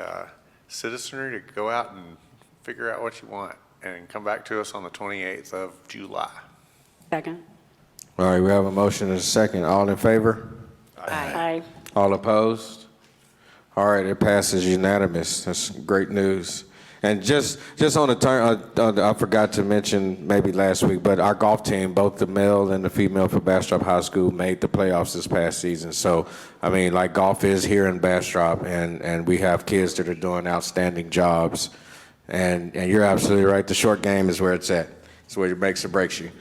citizenry to go out and figure out what you want and come back to us on the 28th of July. Second. All right, we have a motion and a second. All in favor? Aye. All opposed? All right, it passes unanimous. That's great news. And just on the turn, I forgot to mention maybe last week, but our golf team, both the male and the female for Bastrop High School, made the playoffs this past season. So, I mean, like, golf is here in Bastrop, and we have kids that are doing outstanding jobs. And you're absolutely right. The short game is where it's at. It's where it makes or breaks you.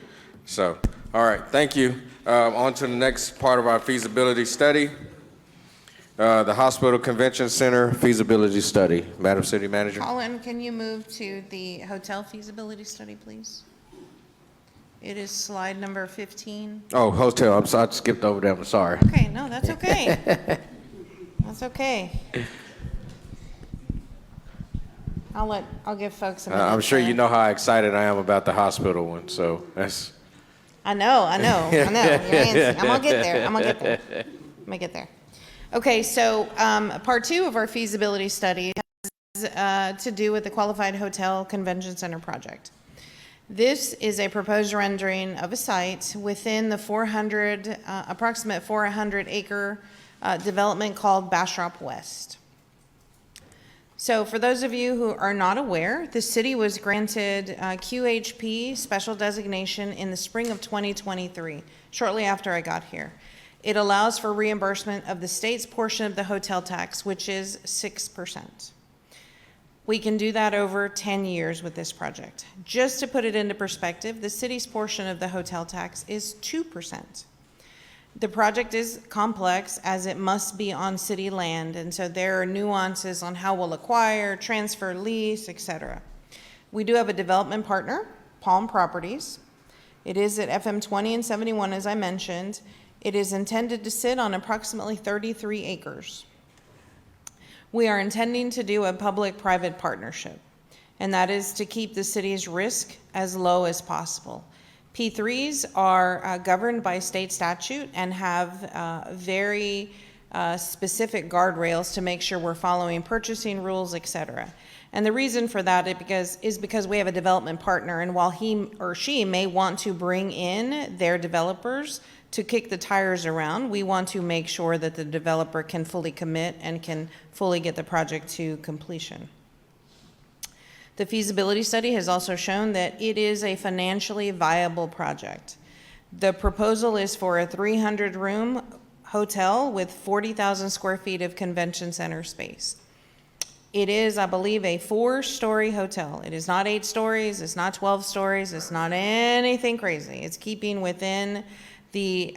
So, all right, thank you. On to the next part of our feasibility study. The Hospital Convention Center feasibility study. Madam City Manager. Colin, can you move to the hotel feasibility study, please? It is slide number 15. Oh, hotel. I'm sorry, I skipped over that. I'm sorry. Okay, no, that's okay. That's okay. I'll give folks a minute. I'm sure to- you know how excited I am about the hospital one, so that's. I know. You're antsy. I'm gonna get there. Okay, so part 2 of our feasibility study has to do with the Qualified Hotel Convention Center project. This is a proposed rendering of a site within the approximate 400 acre development called Bastrop West. So for those of you who are not aware, the city was granted QHP special designation in the spring of 2023, shortly after I got here. It allows for reimbursement of the state's portion of the hotel tax, which is 6%. We can do that over 10 years with this project. Just to put it into perspective, the city's portion of the hotel tax is 2%. The project is complex as it must be on city land, and so there are nuances on how we'll acquire, transfer, lease, etc. We do have a development partner, Palm Properties. It is at FM 20 and 71, as I mentioned. It is intended to sit on approximately 33 acres. We are intending to do a public-private partnership, and that is to keep the city's risk as low as possible. P3s are governed by state statute and have very specific guardrails to make sure we're following purchasing rules, etc. And the reason for that is because we have a development partner, and while he or she may want to bring in their developers to kick the tires around, we want to make sure that the developer can fully commit and can fully get the project to completion. The feasibility study has also shown that it is a financially viable project. The proposal is for a 300-room hotel with 40,000 square feet of convention center space. It is, I believe, a 4-story hotel. It is not 8 stories, it's not 12 stories, it's not anything crazy. It's keeping within the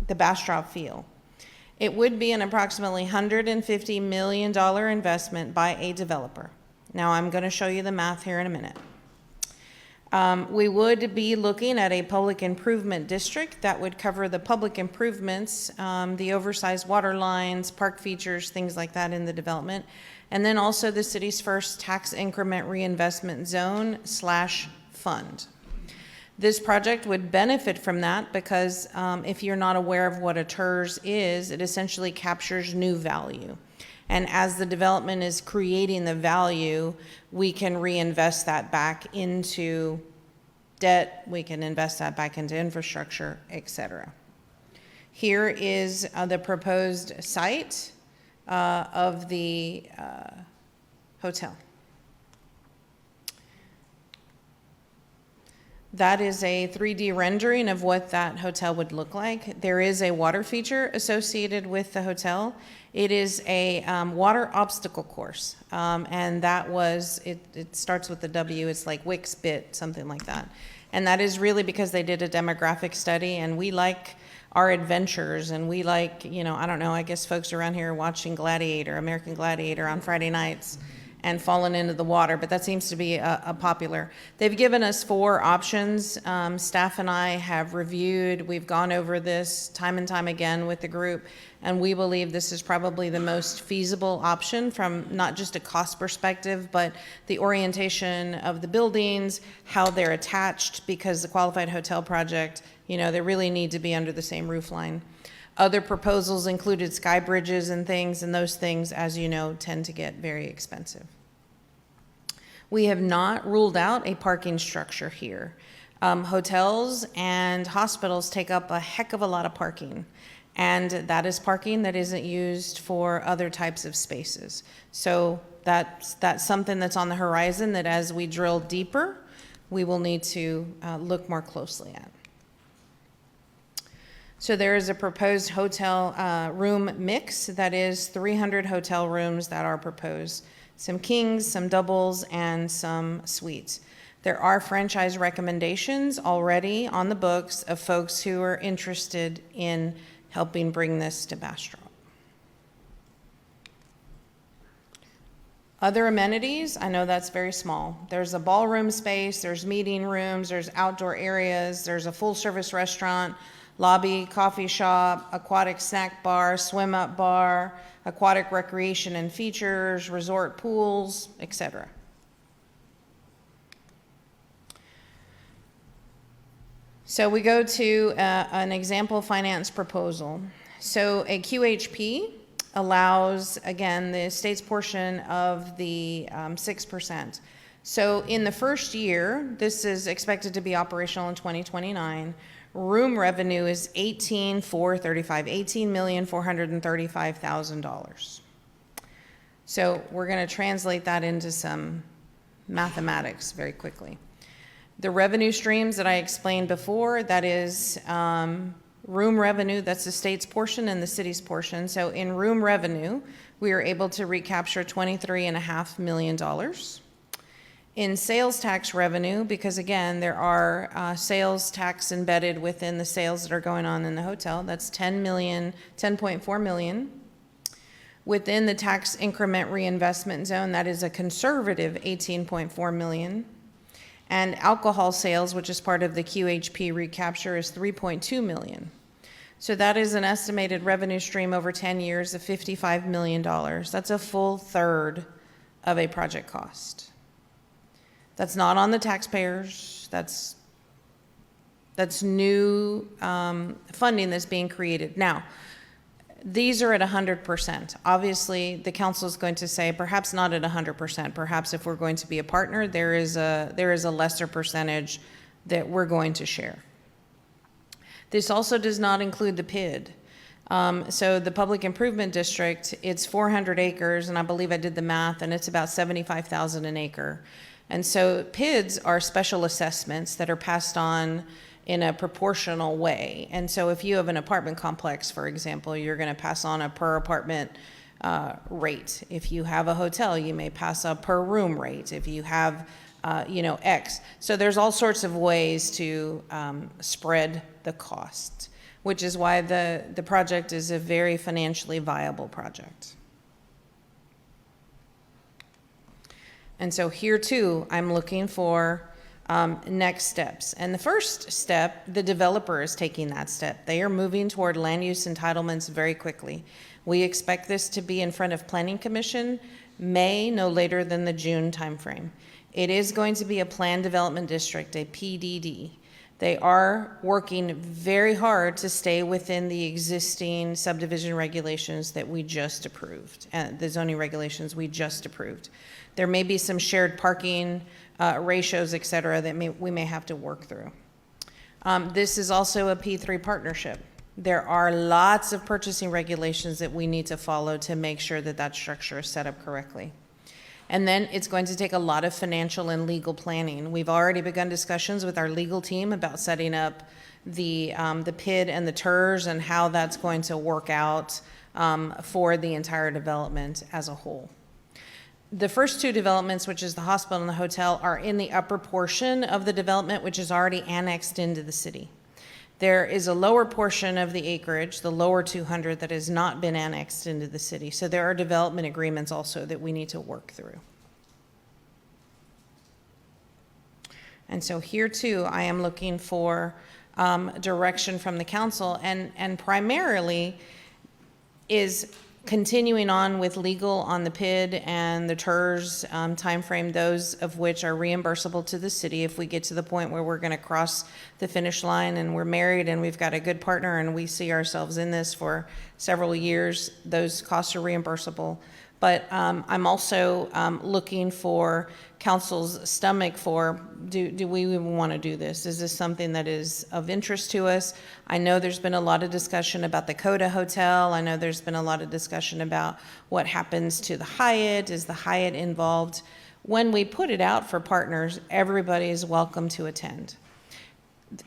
Bastrop feel. It would be an approximately $150 million investment by a developer. Now, I'm going to show you the math here in a minute. We would be looking at a public improvement district that would cover the public improvements, the oversized water lines, park features, things like that in the development, and then also the city's first tax increment reinvestment zone / fund. This project would benefit from that because if you're not aware of what a TERS is, it essentially captures new value. And as the development is creating the value, we can reinvest that back into debt, we can invest that back into infrastructure, etc. Here is the proposed site of the hotel. That is a 3D rendering of what that hotel would look like. There is a water feature associated with the hotel. It is a water obstacle course, and that was, it starts with the W, it's like Wix Bit, something like that. And that is really because they did a demographic study, and we like our adventures, and we like, you know, I don't know, I guess folks around here are watching Gladiator, American Gladiator on Friday nights, and fallen into the water, but that seems to be a popular. They've given us 4 options. Staff and I have reviewed, we've gone over this time and time again with the group, and we believe this is probably the most feasible option from not just a cost perspective, but the orientation of the buildings, how they're attached, because the qualified hotel project, you know, they really need to be under the same roof line. Other proposals included sky bridges and things, and those things, as you know, tend to get very expensive. We have not ruled out a parking structure here. Hotels and hospitals take up a heck of a lot of parking, and that is parking that isn't used for other types of spaces. So that's something that's on the horizon that as we drill deeper, we will need to look more closely at. So there is a proposed hotel room mix that is 300 hotel rooms that are proposed. Some kings, some doubles, and some suites. There are franchise recommendations already on the books of folks who are interested in helping bring this to Bastrop. Other amenities, I know that's very small. There's a ballroom space, there's meeting rooms, there's outdoor areas, there's a full-service restaurant, lobby, coffee shop, aquatic snack bar, swim-up bar, aquatic recreation and features, resort pools, etc. So we go to an example finance proposal. So a QHP allows, again, the state's portion of the 6%. So in the first year, this is expected to be operational in 2029, room revenue is $18,435,000. So we're going to translate that into some mathematics very quickly. The revenue streams that I explained before, that is room revenue, that's the state's portion and the city's portion. So in room revenue, we are able to recapture $23.5 million. In sales tax revenue, because again, there are sales tax embedded within the sales that are going on in the hotel, that's $10.4 million. Within the tax increment reinvestment zone, that is a conservative $18.4 million. And alcohol sales, which is part of the QHP recapture, is $3.2 million. So that is an estimated revenue stream over 10 years of $55 million. That's a full third of a project cost. That's not on the taxpayers. That's new funding that's being created. Now, These are at 100%. Obviously, the council is going to say, perhaps not at 100%. Perhaps if we're going to be a partner, there is a lesser percentage that we're going to share. This also does not include the PID. So the Public Improvement District, it's 400 acres, and I believe I did the math, and it's about 75,000 an acre. And so PIDs are special assessments that are passed on in a proportional way. And so if you have an apartment complex, for example, you're going to pass on a per apartment rate. If you have a hotel, you may pass a per room rate. If you have, X. So there's all sorts of ways to spread the cost, which is why the project is a very financially viable project. And so here too, I'm looking for next steps. And the first step, the developer is taking that step. They are moving toward land use entitlements very quickly. We expect this to be in front of Planning Commission May, no later than the June timeframe. It is going to be a planned development district, a PDD. They are working very hard to stay within the existing subdivision regulations that we just approved, and the zoning regulations we just approved. There may be some shared parking ratios, et cetera, that we may have to work through. This is also a P3 partnership. There are lots of purchasing regulations that we need to follow to make sure that that structure is set up correctly. And then it's going to take a lot of financial and legal planning. We've already begun discussions with our legal team about setting up the PID and the TERS and how that's going to work out for the entire development as a whole. The first two developments, which is the hospital and the hotel, are in the upper portion of the development, which is already annexed into the city. There is a lower portion of the acreage, the lower 200, that has not been annexed into the city. So there are development agreements also that we need to work through. And so here too, I am looking for direction from the council, and primarily is continuing on with legal on the PID and the TERS timeframe, those of which are reimbursable to the city. If we get to the point where we're going to cross the finish line and we're married and we've got a good partner and we see ourselves in this for several years, those costs are reimbursable. But I'm also looking for council's stomach for, do we even want to do this? Is this something that is of interest to us? I know there's been a lot of discussion about the Coda Hotel. I know there's been a lot of discussion about what happens to the Hyatt. Is the Hyatt involved? When we put it out for partners, everybody is welcome to attend.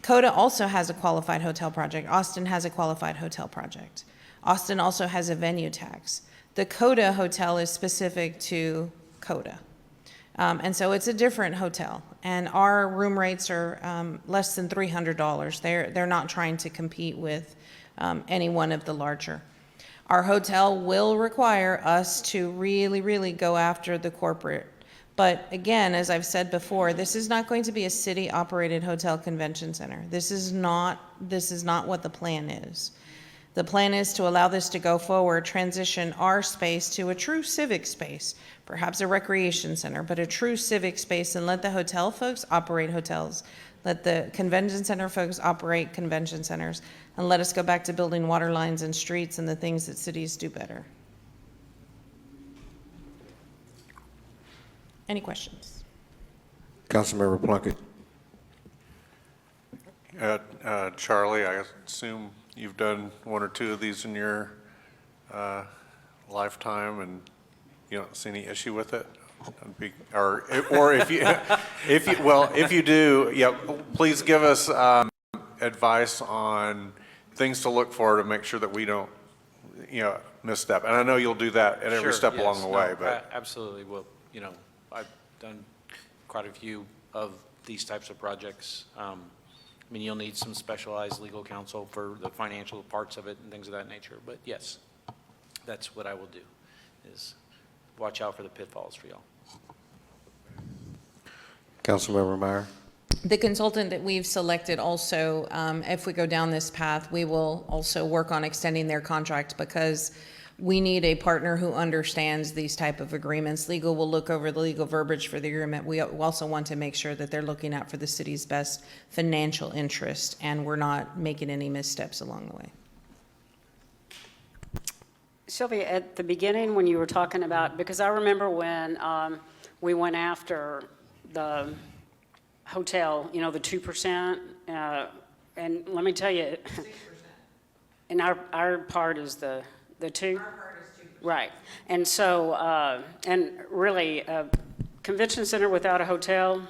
Coda also has a qualified hotel project. Austin has a qualified hotel project. Austin also has a venue tax. The Coda Hotel is specific to Coda. And so it's a different hotel. And our room rates are less than $300. They're not trying to compete with any one of the larger. Our hotel will require us to really, really go after the corporate. But again, as I've said before, this is not going to be a city-operated hotel convention center. This is not what the plan is. The plan is to allow this to go forward, transition our space to a true civic space, perhaps a recreation center, but a true civic space, and let the hotel folks operate hotels. Let the convention center folks operate convention centers, and let us go back to building water lines and streets and the things that cities do better. Any questions? Councilmember Plunkett. Charlie, I assume you've done one or two of these in your lifetime, and you don't see any issue with it? Or if you do, yeah, please give us advice on things to look for to make sure that we don't, misstep. And I know you'll do that at every step along the way, but. Absolutely. Well, I've done quite a few of these types of projects. You'll need some specialized legal counsel for the financial parts of it and things of that nature. But yes, that's what I will do, is watch out for the pitfalls for y'all. Councilmember Meyer. The consultant that we've selected also, if we go down this path, we will also work on extending their contract, because we need a partner who understands these type of agreements. Legal will look over the legal verbiage for the agreement. We also want to make sure that they're looking out for the city's best financial interest, and we're not making any missteps along the way. Sylvia, at the beginning, when you were talking about, because I remember when we went after the hotel, you know, the 2%, and let me tell you, 6%. And our part is the 2? Our part is 2%. Right. And so, and really, a convention center without a hotel,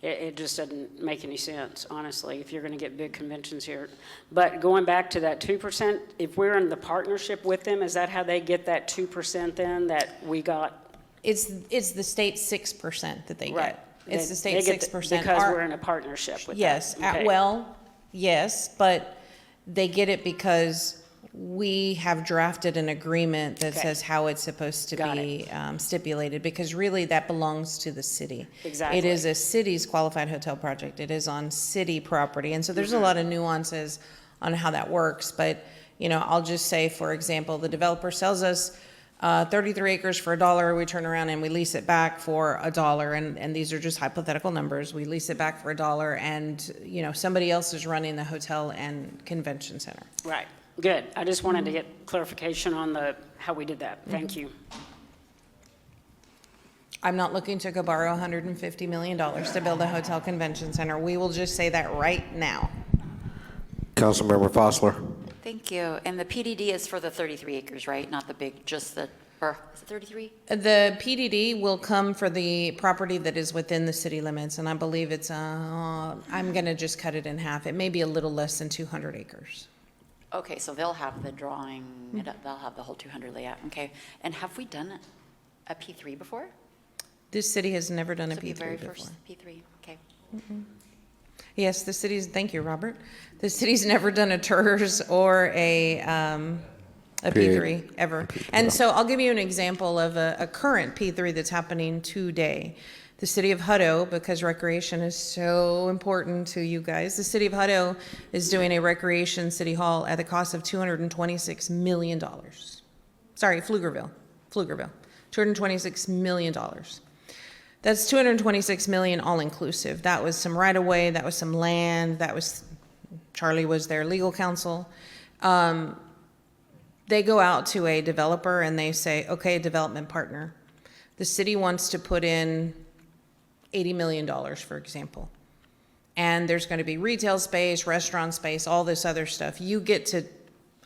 it just doesn't make any sense, honestly, if you're going to get big conventions here. But going back to that 2%, if we're in the partnership with them, is that how they get that 2% then that we got? It's the state 6% that they get. Right. It's the state They get 6%. Because we're in a partnership with them. Yes, Okay. well, yes, but they get it because we have drafted an agreement that Okay. says how it's supposed to Got be stipulated, because really that belongs to the city. Exactly. It is a city's qualified hotel project. It is on city property, and so there's a lot of nuances on how that works. But, you know, I'll just say, for example, the developer sells us 33 acres for $1, we turn around and we lease it back for $1, and these are just hypothetical numbers. We lease it back for $1, and, you know, somebody else is running the hotel and convention center. Right. Good. I just wanted to get clarification on how we did that. Thank you. I'm not looking to go borrow $150 million to build a hotel convention center. We will just say that right now. Councilmember Fosler. Thank you. And the PDD is for the 33 acres, right? Not the big, just the, or is it 33? The PDD will come for the property that is within the city limits, and I believe it's, I'm going to just cut it in half. It may be a little less than 200 acres. Okay, so they'll have the drawing, they'll have the whole 200 layout, okay. And have we done a P3 before? This city has never done a So the P3 very before. first P3, okay. Yes, the city's, thank you, Robert. The city's never done a TERS or a P3 ever. And so I'll give you an example of a current P3 that's happening today. The city of Hutto, because recreation is so important to you guys, the city of Hutto is doing a recreation city hall at the cost of $226 million. Sorry, Pflugerville, $226 million. That's $226 million all-inclusive. That was some right-of-way, that was some land, that was, Charlie was their legal counsel. They go out to a developer and they say, okay, development partner, the city wants to put in $80 million, for example. And there's going to be retail space, restaurant space, all this other stuff. You get to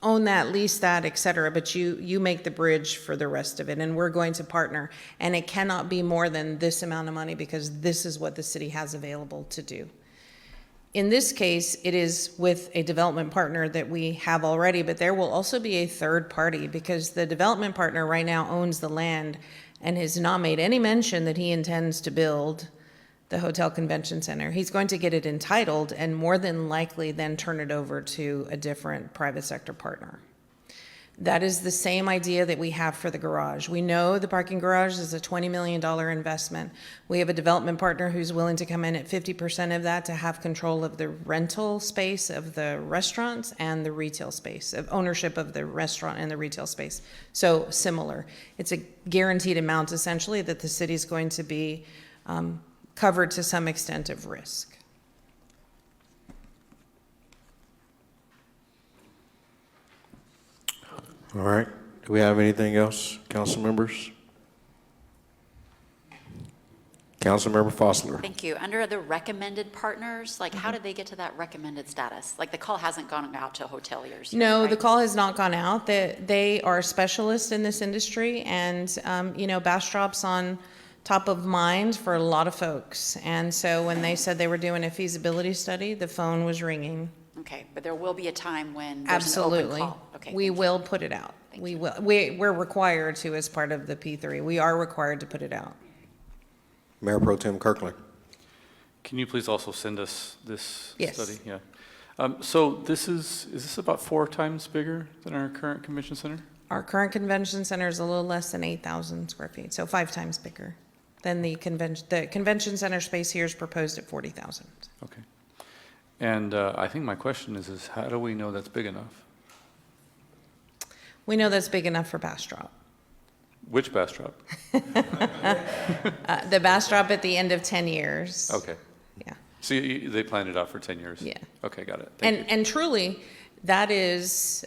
own that, lease that, et cetera, but you make the bridge for the rest of it, and we're going to partner. And it cannot be more than this amount of money because this is what the city has available to do. In this case, it is with a development partner that we have already, but there will also be a third party because the development partner right now owns the land and has not made any mention that he intends to build the hotel convention center. He's going to get it entitled and more than likely then turn it over to a different private sector partner. That is the same idea that we have for the garage. We know the parking garage is a $20 million investment. We have a development partner who's willing to come in at 50% of that to have control of the rental space of the restaurants and the retail space, of ownership of the restaurant and the retail space. So similar. It's a guaranteed amount essentially that the city's going to be covered to some extent of risk. All right. Do we have anything else, council members? Councilmember Fosler. Thank you. Under the recommended partners, like how did they get to that recommended status? Like the call hasn't gone out to hoteliers yet, No, right? the call has not gone out. They are specialists in this industry, and you know, Bastrop's on top of mind for a lot of folks. And so when they said they were doing a feasibility study, the phone was ringing. Okay, but there will be a time when there's an open Absolutely. call. Okay, We thank you. will put it out. We will. We're required to as part of the P3. We are required to put it out. Mayor Pro Tem Kirkland. Can you please also send us this Yes. study? Yeah. So is this about 4 times bigger than our current convention center? Our current convention center is a little less than 8,000 square feet, so 5 times bigger than the convention. The convention center space here is proposed at 40,000. Okay. And I think my question is how do we know that's big enough? We know that's big enough for Bastrop. Which Bastrop? The Bastrop at the end of 10 years. Okay. Yeah. So they planned it out for 10 years? Yeah. Okay, got it. Thank you. And truly, that is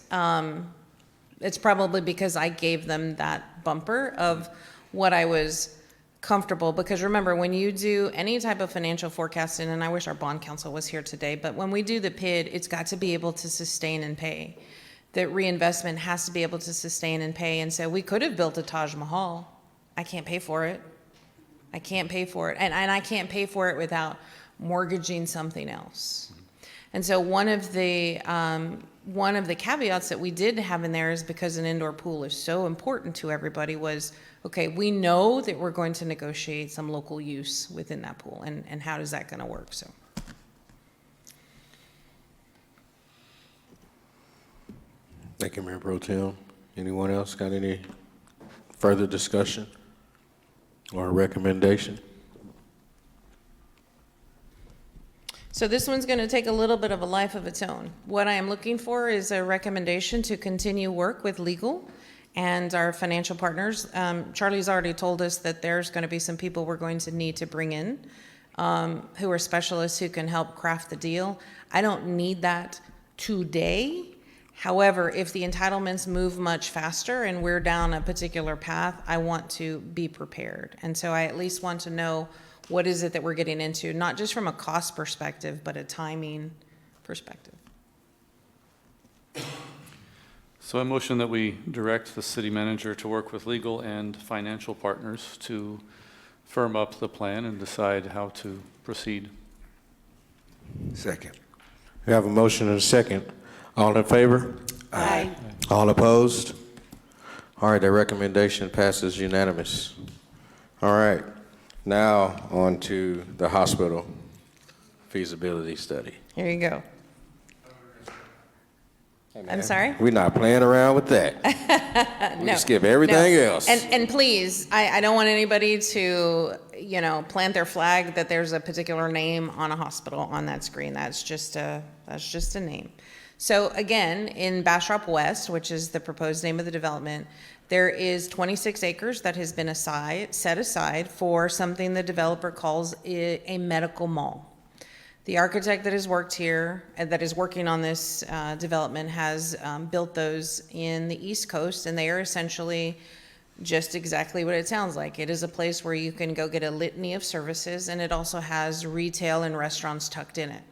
It's probably because I gave them that bumper of what I was comfortable, because remember, when you do any type of financial forecasting, and I wish our bond counsel was here today, but when we do the PID, it's got to be able to sustain and pay. That reinvestment has to be able to sustain and pay. And so we could have built a Taj Mahal. I can't pay for it. I can't pay for it. And I can't pay for it without mortgaging something else. And so one of the caveats that we did have in there is, because an indoor pool is so important to everybody, was, okay, we know that we're going to negotiate some local use within that pool, and how is that going to work? So. Thank you, Mayor Pro Tem. Anyone else got any further discussion or recommendation? So this one's going to take a little bit of a life of its own. What I am looking for is a recommendation to continue work with legal and our financial partners. Charlie's already told us that there's going to be some people we're going to need to bring in who are specialists who can help craft the deal. I don't need that today. However, if the entitlements move much faster and we're down a particular path, I want to be prepared. And so I at least want to know, what is it that we're getting into, not just from a cost perspective, but a timing perspective. So I motion that we direct the city manager to work with legal and financial partners to firm up the plan and decide how to proceed. Second. We have a motion and a second. All in favor? Aye. All opposed? All right, the recommendation passes unanimous. All right, now on to the hospital feasibility study. Here you go. I'm sorry? We're not playing around with that. We No, can skip everything no. else. And please, I don't want anybody to, plant their flag that there's a particular name on a hospital on that screen. That's just a name. So again, in Bastrop West, which is the proposed name of the development, there is 26 acres that has been set aside for something the developer calls a medical mall. The architect that has worked here, that is working on this development, has built those in the East Coast, and they are essentially just exactly what it sounds like. It is a place where you can go get a litany of services, and it also has retail and restaurants tucked in it.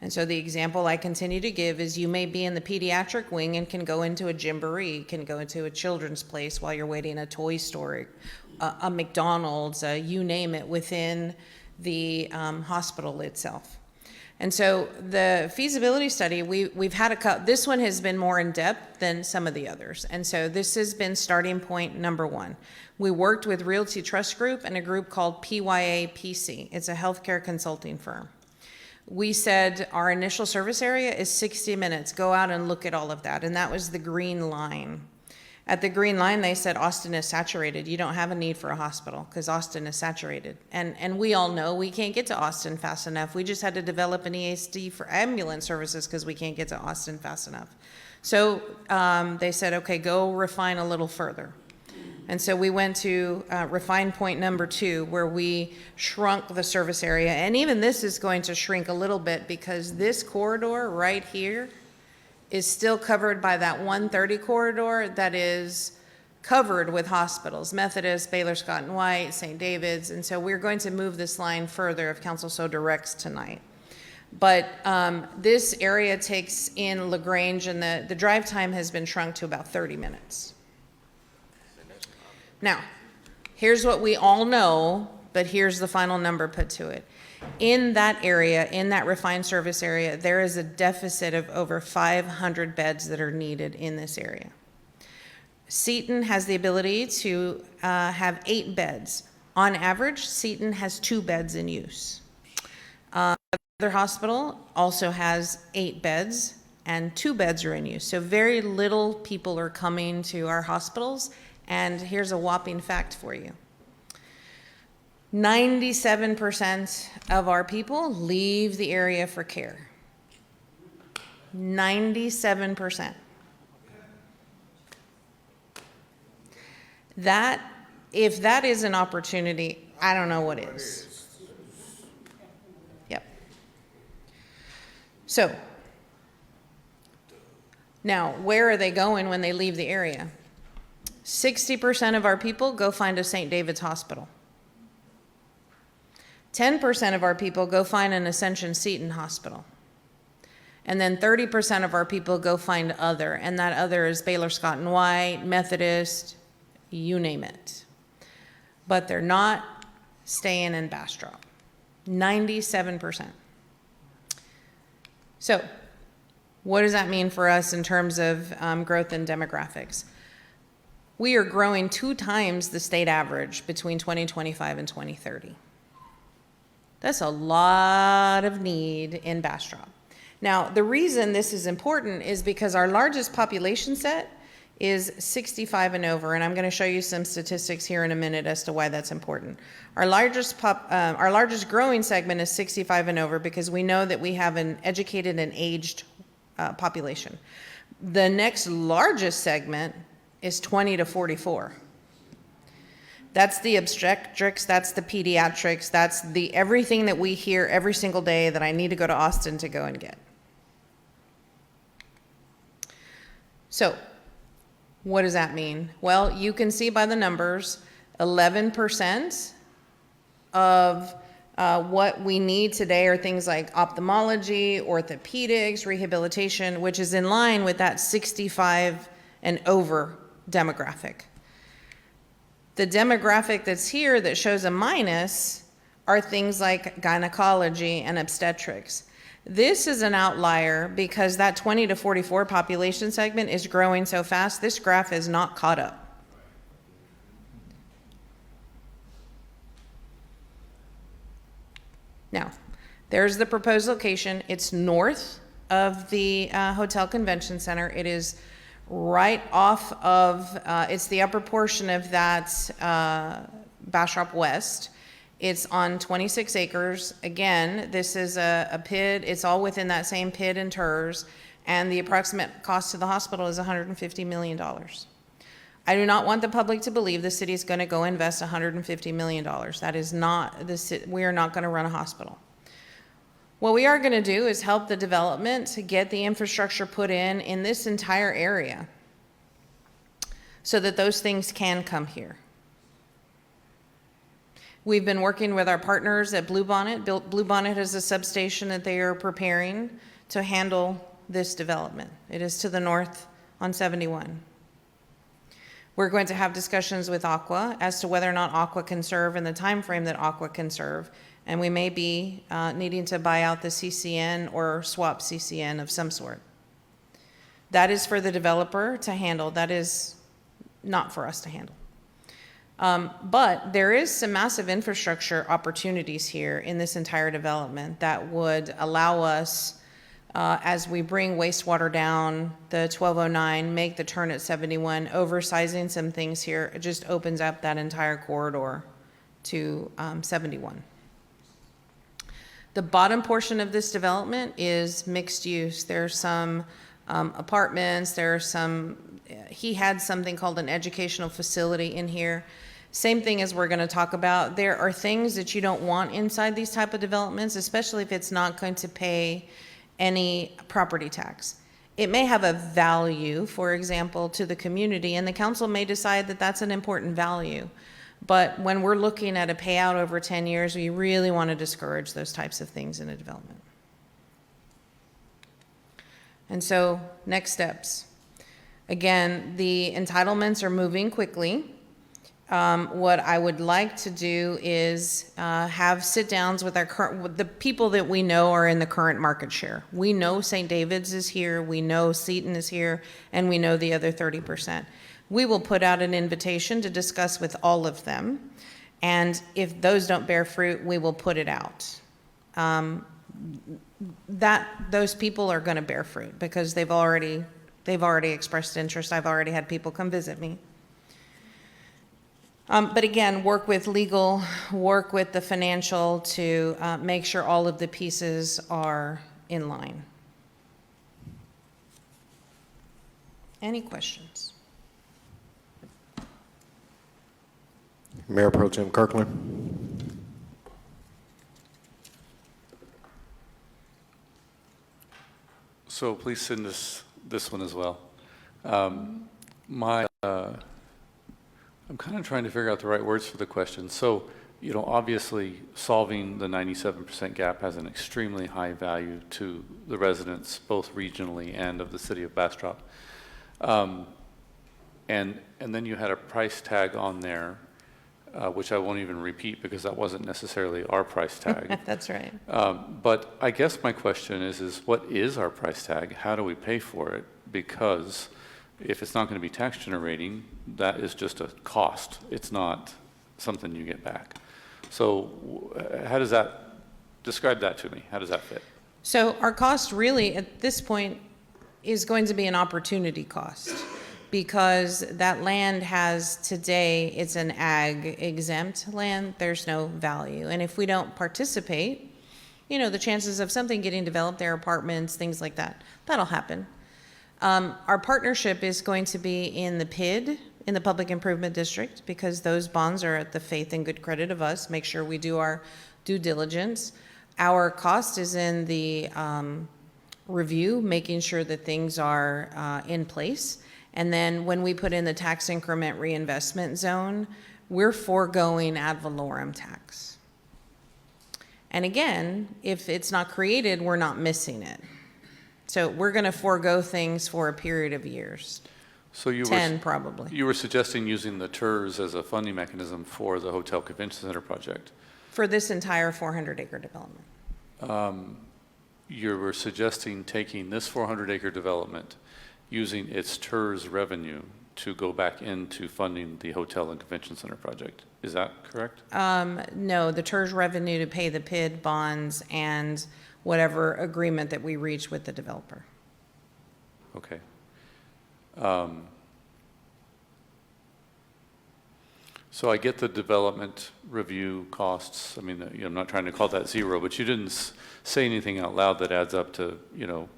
And so the example I continue to give is, you may be in the pediatric wing and can go into a gymboree, can go into a children's place while you're waiting, a toy store, a McDonald's, you name it, within the hospital itself. And so the feasibility study, we've had this one has been more in depth than some of the others. And so this has been starting point number one. We worked with Realty Trust Group and a group called PYA-PC. It's a healthcare consulting firm. We said our initial service area is 60 minutes. Go out and look at all of that. And that was the green line. At the green line, they said Austin is saturated. You don't have a need for a hospital because Austin is saturated. And we all know we can't get to Austin fast enough. We just had to develop an ESD for ambulance services because we can't get to Austin fast enough. So they said, okay, go refine a little further. And so we went to refine point number two, where we shrunk the service area. And even this is going to shrink a little bit, because this corridor right here is still covered by that 130 corridor that is covered with hospitals, Methodist, Baylor Scott and White, St. David's. And so we're going to move this line further if council so directs tonight. But this area takes in LaGrange, and the drive time has been shrunk to about 30 minutes. Now, here's what we all know, but here's the final number put to it. In that area, in that refined service area, there is a deficit of over 500 beds that are needed in this area. Seton has the ability to have 8 beds. On average, Seton has 2 beds in use. Other hospital also has 8 beds, and 2 beds are in use. So very little people are coming to our hospitals. And here's a whopping fact for you. 97% of our people leave the area for care. 97%. If that is an opportunity, I don't know what is. Yep. So, Now, where are they going when they leave the area? 60% of our people go find a St. David's hospital. 10% of our people go find an Ascension Seton hospital. And then 30% of our people go find other, and that other is Baylor Scott and White, Methodist, you name it. But they're not staying in Bastrop. 97%. So, what does that mean for us in terms of growth and demographics? We are growing 2 times the state average between 2025 and 2030. That's a lot of need in Bastrop. Now, the reason this is important is because our largest population set is 65 and over, and I'm going to show you some statistics here in a minute as to why that's important. Our largest growing segment is 65 and over because we know that we have an educated and aged population. The next largest segment is 20 to 44. That's the obstetrics, that's the pediatrics, that's the everything that we hear every single day that I need to go to Austin to go and get. So, what does that mean? Well, you can see by the numbers, 11% of what we need today are things like ophthalmology, orthopedics, rehabilitation, which is in line with that 65 and over demographic. The demographic that's here that shows a minus are things like gynecology and obstetrics. This is an outlier because that 20 to 44 population segment is growing so fast, this graph is not caught up. Now, there's the proposed location. It's north of the Hotel Convention Center. It is right off of, it's the upper portion of that Bastrop West. It's on 26 acres. Again, this is a PID. It's all within that same PID and TERS, and the approximate cost to the hospital is $150 million. I do not want the public to believe the city is going to go invest $150 million. That is not, we are not going to run a hospital. What we are going to do is help the development to get the infrastructure put in this entire area so that those things can come here. We've been working with our partners at Bluebonnet. Bluebonnet has a substation that they are preparing to handle this development. It is to the north on 71. We're going to have discussions with Aqua as to whether or not Aqua can serve in the time frame that Aqua can serve, and we may be needing to buy out the CCN or swap CCN of some sort. That is for the developer to handle. That is not for us to handle. But there is some massive infrastructure opportunities here in this entire development that would allow us, as we bring wastewater down the 1209, make the turn at 71, oversizing some things here, it just opens up that entire corridor to 71. The bottom portion of this development is mixed use. There's some apartments, there's some, he had something called an educational facility in here. Same thing as we're going to talk about. There are things that you don't want inside these type of developments, especially if it's not going to pay any property tax. It may have a value, for example, to the community, and the council may decide that that's an important value. But when we're looking at a payout over 10 years, we really want to discourage those types of things in a development. And so, next steps. Again, the entitlements are moving quickly. What I would like to do is have sit-downs with with the people that we know are in the current market share. We know St. David's is here, we know Seton is here, and we know the other 30%. We will put out an invitation to discuss with all of them, and if those don't bear fruit, we will put it out. Those people are going to bear fruit because they've already expressed interest. I've already had people come visit me. But again, work with legal, work with the financial to make sure all of the pieces are in line. Any questions? Mayor Pro Tem Kirkland. So please send us this one as well. I'm kind of trying to figure out the right words for the question. So, you know, obviously solving the 97% gap has an extremely high value to the residents, both regionally and of the city of Bastrop. And then you had a price tag on there, which I won't even repeat because that wasn't necessarily our price tag. That's right. But I guess my question is what is our price tag? How do we pay for it? Because if it's not going to be tax generating, that is just a cost. It's not something you get back. So how does that, describe that to me. How does that fit? So our cost really at this point is going to be an opportunity cost, because that land has today, it's an ag exempt land, there's no value. And if we don't participate, you know, the chances of something getting developed there, apartments, things like that, that'll happen. Our partnership is going to be in the PID, in the Public Improvement District, because those bonds are at the faith and good credit of us, make sure we do our due diligence. Our cost is in the review, making sure that things are in place. And then when we put in the tax increment reinvestment zone, we're foregoing ad valorem tax. And again, if it's not created, we're not missing it. So we're going to forego things for a period of years. So you 10 probably. You were suggesting using the TERS as a funding mechanism for the Hotel Convention Center project. For this entire 400-acre development. You were suggesting taking this 400-acre development, using its TERS revenue to go back into funding the Hotel and Convention Center project. Is that correct? No, the TERS revenue to pay the PID bonds and whatever agreement that we reach with the developer. Okay. So I get the development review costs. I mean, you know, I'm not trying to call that zero, but you didn't say anything out loud that adds up to, you know,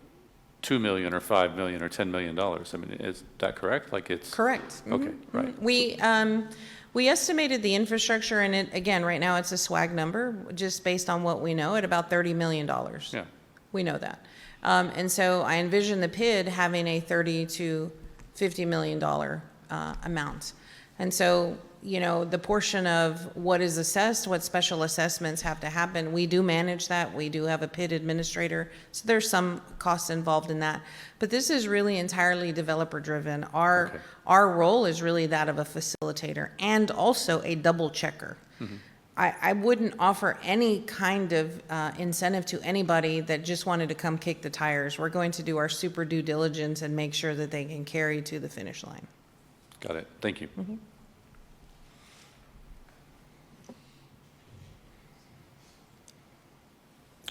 $2 million or $5 million or $10 million. I mean, is that correct? Like it's Correct. Okay, right. We estimated the infrastructure, and it, again, right now it's a swag number, just based on what we know, at about $30 million. Yeah. We know that. And so I envision the PID having a $30 to $50 million amount. And so, you know, the portion of what is assessed, what special assessments have to happen, we do manage that. We do have a PID administrator. So there's some costs involved in that. But this is really entirely developer driven. Our role is really that of a facilitator and also a double checker. Mm-hmm. I wouldn't offer any kind of incentive to anybody that just wanted to come kick the tires. We're going to do our super due diligence and make sure that they can carry to the finish line. Got it. Thank you. Mm-hmm.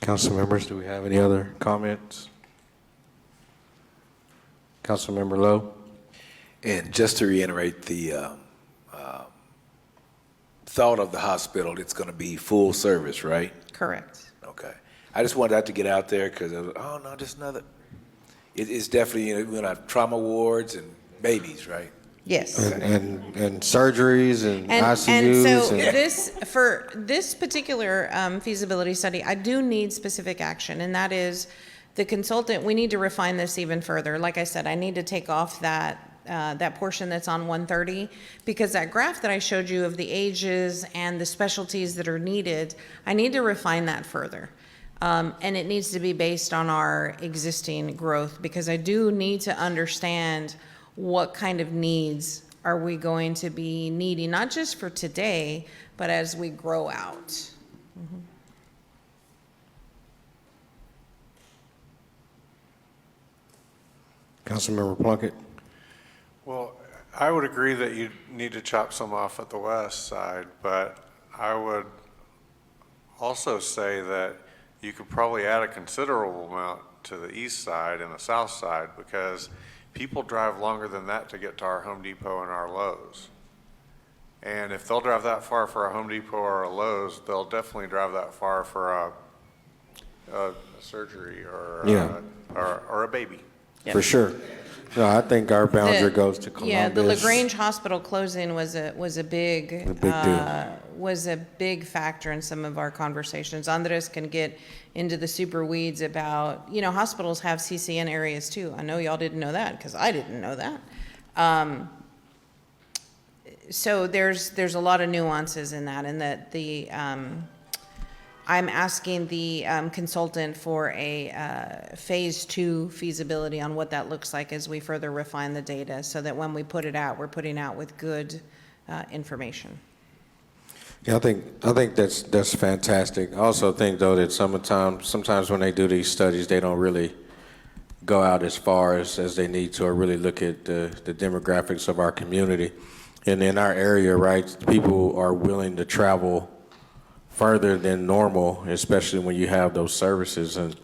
Council members, do we have any other comments? Councilmember Lowe? And just to reiterate the thought of the hospital, it's going to be full service, right? Correct. Okay. I just wanted that to get out there because, oh, no, just another. It's definitely, you know, we're going to have trauma wards and babies, right? Yes. And surgeries and And ICUs. so for this particular feasibility study, I do need specific action, and that is the consultant, we need to refine this even further. Like I said, I need to take off that portion that's on 130, because that graph that I showed you of the ages and the specialties that are needed, I need to refine that further. And it needs to be based on our existing growth, because I do need to understand what kind of needs are we going to be needing, not just for today, but as we grow out. Mm-hmm. Councilmember Plunkett? Well, I would agree that you need to chop some off at the west side, but I would also say that you could probably add a considerable amount to the east side and the south side, because people drive longer than that to get to our Home Depot and our Lowe's. And if they'll drive that far for a Home Depot or a Lowe's, they'll definitely drive that far for a surgery or, Yeah. or a baby. For sure. No, I think our boundary goes to Columbus. Yeah, the LaGrange Hospital closing was a big deal. Was a big factor in some of our conversations. Andres can get into the super weeds about, hospitals have CCN areas too. I know y'all didn't know that, because I didn't know that. So there's a lot of nuances in that, and that I'm asking the consultant for a phase 2 feasibility on what that looks like as we further refine the data, so that when we put it out, we're putting out with good information. Yeah, I think that's fantastic. I also think, though, that sometimes when they do these studies, they don't really go out as far as they need to, or really look at the demographics of our community. And in our area, right, people are willing to travel further than normal, especially when you have those services. And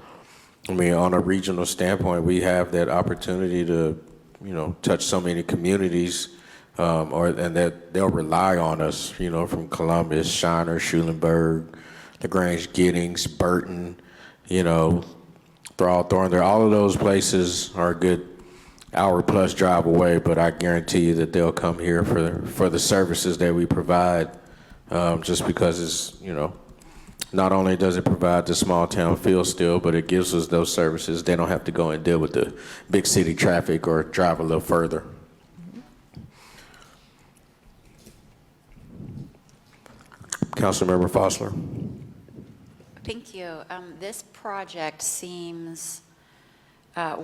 I mean, on a regional standpoint, we have that opportunity to, touch so many communities, and that they'll rely on us, from Columbus, Shiner, Schulenburg, LaGrange, Giddings, Burton, Thorndale. All of those places are a good hour-plus drive away, but I guarantee you that they'll come here for the services that we provide. Just because it's, not only does it provide the small town feel still, but it gives us those services. They don't have to go and deal with the big city traffic or drive a little further. Councilmember Fossler. Thank you. This project seems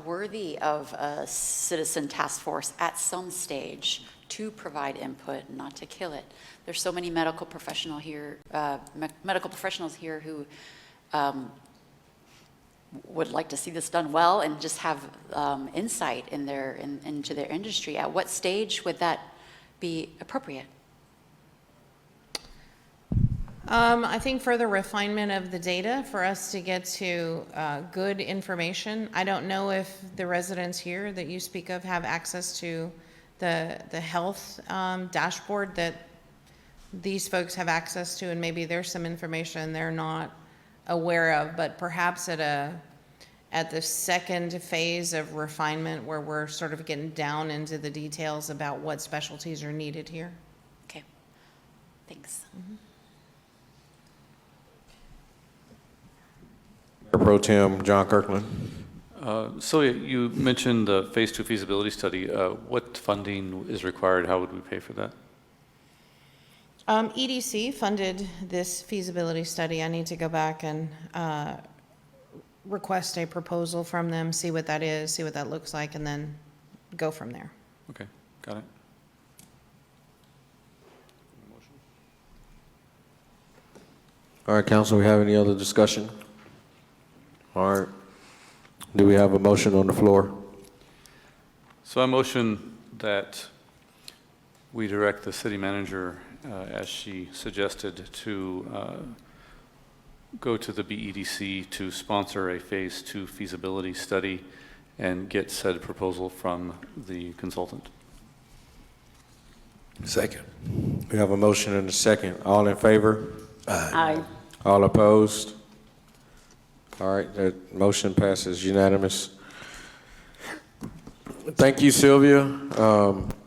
worthy of a citizen task force at some stage to provide input, not to kill it. There's so many medical professionals here who would like to see this done well and just have insight into their industry. At what stage would that be appropriate? I think further refinement of the data for us to get to good information. I don't know if the residents here that you speak of have access to the health dashboard that these folks have access to, and maybe there's some information they're not aware of, but perhaps at the second phase of refinement, where we're sort of getting down into the details about what specialties are needed here. Okay, thanks. Pro Tem John Kirkland. So you mentioned the Phase 2 feasibility study. What funding is required? How would we pay for that? EDC funded this feasibility study. I need to go back and request a proposal from them, see what that is, see what that looks like, and then go from there. Okay, got it. All right, council, we have any other discussion? All right. Do we have a motion on the floor? So I motion that we direct the city manager, as she suggested, to go to the BEDC to sponsor a Phase 2 feasibility study and get said proposal from the consultant. Second. We have a motion and a second. All in favor? Aye. All opposed? All right, that motion passes unanimous. Thank you, Sylvia.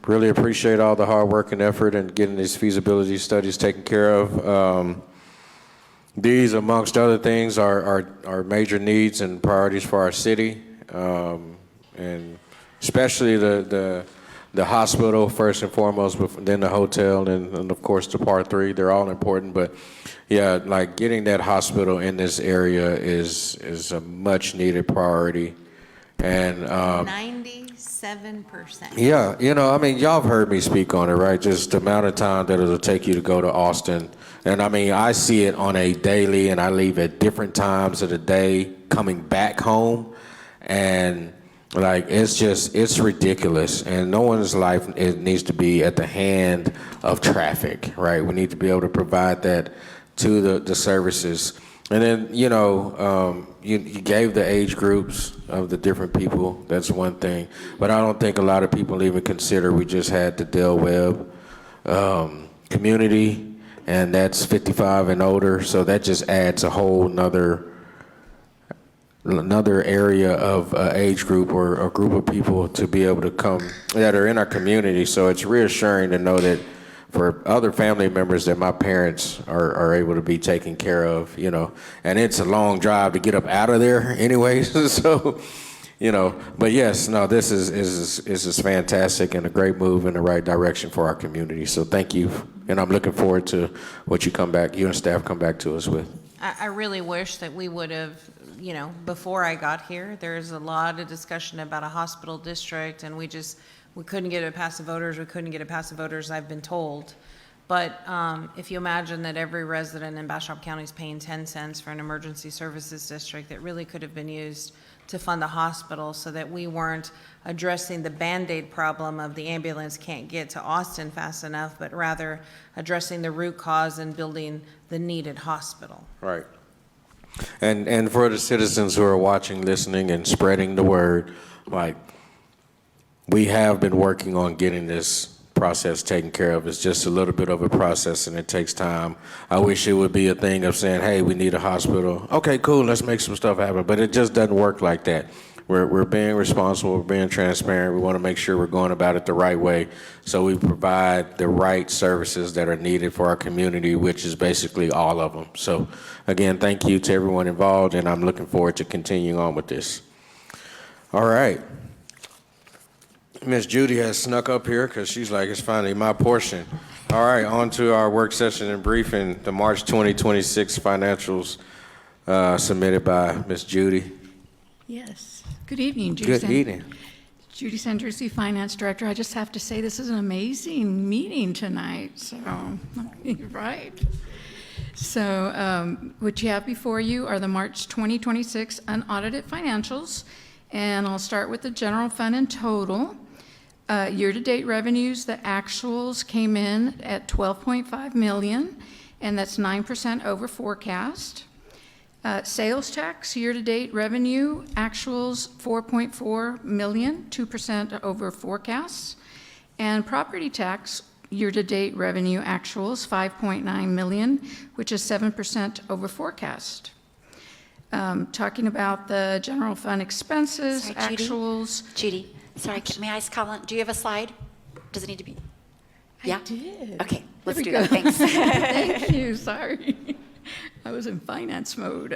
Really appreciate all the hard work and effort in getting these feasibility studies taken care of. These, amongst other things, are major needs and priorities for our city, and especially the hospital first and foremost, but then the hotel, and of course the Part 3. They're all important, but yeah, like getting that hospital in this area is a much needed priority. And 97%. yeah, I mean, y'all have heard me speak on it, right? Just the amount of time that it'll take you to go to Austin. And I mean, I see it on a daily, and I leave at different times of the day coming back home. And like, it's ridiculous. And no one's life needs to be at the hand of traffic, right? We need to be able to provide that to the services. And then, you gave the age groups of the different people. That's one thing. But I don't think a lot of people even consider we just had the Del Webb community, and that's 55 and older. So that just adds a whole nother another area of age group or a group of people to be able to come that are in our community. So it's reassuring to know that for other family members that my parents are able to be taken care of, you know, and it's a long drive to get up out of there anyways. So, you know, but yes, no, this is fantastic and a great move in the right direction for our community. So thank you. And I'm looking forward to what you and staff come back to us with. I really wish that we would have, you know, before I got here, there's a lot of discussion about a hospital district, and we couldn't get it past the voters, I've been told. But if you imagine that every resident in Bastrop County is paying 10 cents for an emergency services district that really could have been used to fund the hospital, so that we weren't addressing the Band-Aid problem of the ambulance can't get to Austin fast enough, but rather addressing the root cause and building the needed hospital. Right. And for the citizens who are watching, listening, and spreading the word, like, we have been working on getting this process taken care of. It's just a little bit of a process, and it takes time. I wish it would be a thing of saying, hey, we need a hospital. Okay, cool, let's make some stuff happen. But it just doesn't work like that. We're being responsible, we're being transparent. We want to make sure we're going about it the right way, so we provide the right services that are needed for our community, which is basically all of them. So again, thank you to everyone involved, and I'm looking forward to continuing on with this. All right. Miss Judy has snuck up here because she's like, it's finally my portion. All right, on to our work session and briefing, the March 2026 financials submitted by Miss Judy. Yes. Good evening, Judy. Good evening. Judy Sandrusi, Finance Director. I just have to say this is an amazing meeting tonight. So, right. So what you have before you are the March 2026 unaudited financials. And I'll start with the general fund in total. Year-to-date revenues, the actuals came in at $12.5 million, and that's 9% over forecast. Sales tax, year-to-date revenue, actuals $4.4 million, 2% over forecast. And property tax, year-to-date revenue, actuals $5.9 million, which is 7% over forecast. Talking about the general fund expenses, Sorry, Judy? actuals. Judy, sorry, may I ask Colin, do you have a slide? Does it need to be? Yeah? I did. Okay, let's There we do go. that, thanks. Thank you, sorry. I was in finance mode.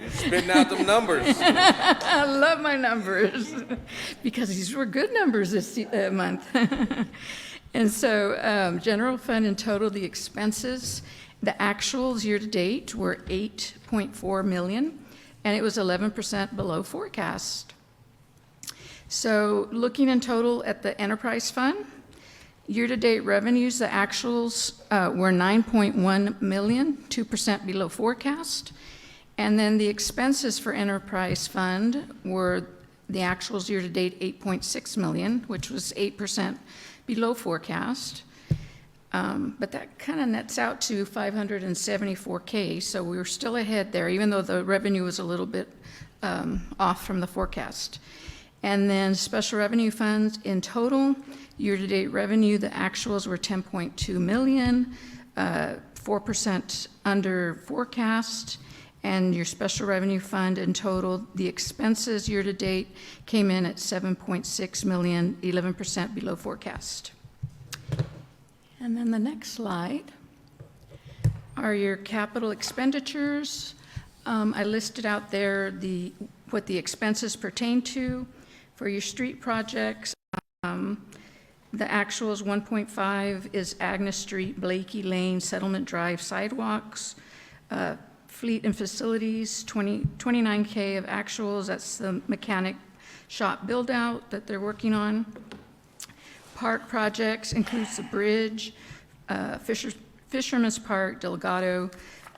Spitting out them numbers. I love my numbers because these were good numbers this month. And so general fund in total, the expenses, the actuals year-to-date were $8.4 million, and it was 11% below forecast. So looking in total at the enterprise fund, year-to-date revenues, the actuals were $9.1 million, 2% below forecast. And then the expenses for enterprise fund were the actuals year-to-date $8.6 million, which was 8% below forecast. But that kind of nets out to $574K, so we were still ahead there, even though the revenue was a little bit off from the forecast. And then special revenue funds in total, year-to-date revenue, the actuals were $10.2 million, 4% under forecast. And your special revenue fund in total, the expenses year-to-date came in at $7.6 million, 11% below forecast. And then the next slide are your capital expenditures. I listed out there what the expenses pertain to. For your street projects, the actuals 1.5 is Agnes Street, Blakey Lane, Settlement Drive sidewalks. Fleet and facilities, 29K of actuals. That's the mechanic shop build out that they're working on. Park projects includes the bridge, Fisherman's Park, Delgado,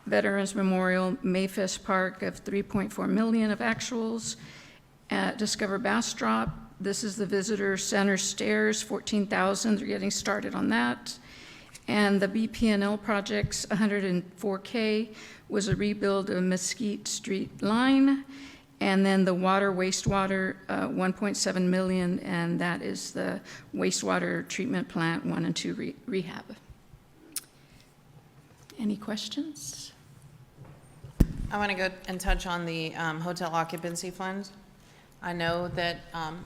Veterans Memorial, Mayfest Park of $3.4 million of actuals. Discover Bastrop, this is the visitor center stairs, $14,000. They're getting started on that. And the BPNL projects, $104K, was a rebuild of Mesquite Street line. And then the water, wastewater, $1.7 million, and that is the wastewater treatment plant 1 and 2 rehab. Any questions? I want to go and touch on the hotel occupancy fund. I know that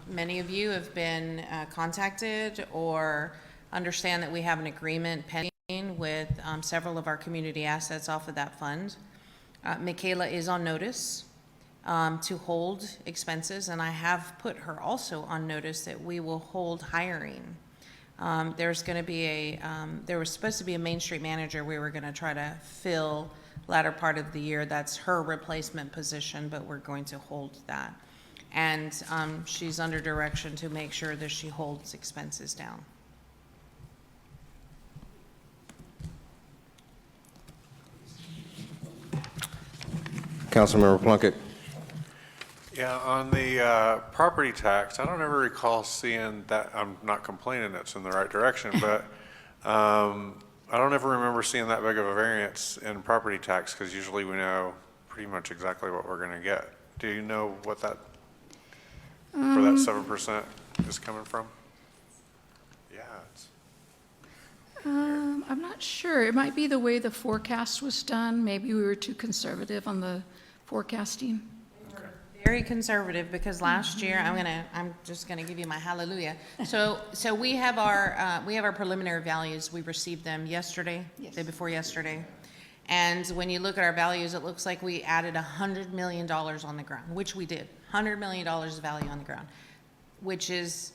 many of you have been contacted or understand that we have an agreement pending with several of our community assets off of that fund. Michaela is on notice to hold expenses, and I have put her also on notice that we will hold hiring. There's going to be there was supposed to be a Main Street manager we were going to try to fill latter part of the year. That's her replacement position, but we're going to hold that. And she's under direction to make sure that she holds expenses down. Councilmember Plunkett. Yeah, on the property tax, I don't ever recall seeing that. I'm not complaining it's in the right direction, but I don't ever remember seeing that big of a variance in property tax, because usually we know pretty much exactly what we're going to get. Do you know what that, where that 7% is coming from? Yeah. I'm not sure. It might be the way the forecast was done. Maybe we were too conservative on the forecasting. Very conservative, because last year, I'm just gonna give you my hallelujah. So we have our preliminary values. We received them yesterday, day before yesterday. And when you look at our values, it looks like we added $100 million on the ground, which we did. $100 million of value on the ground, which is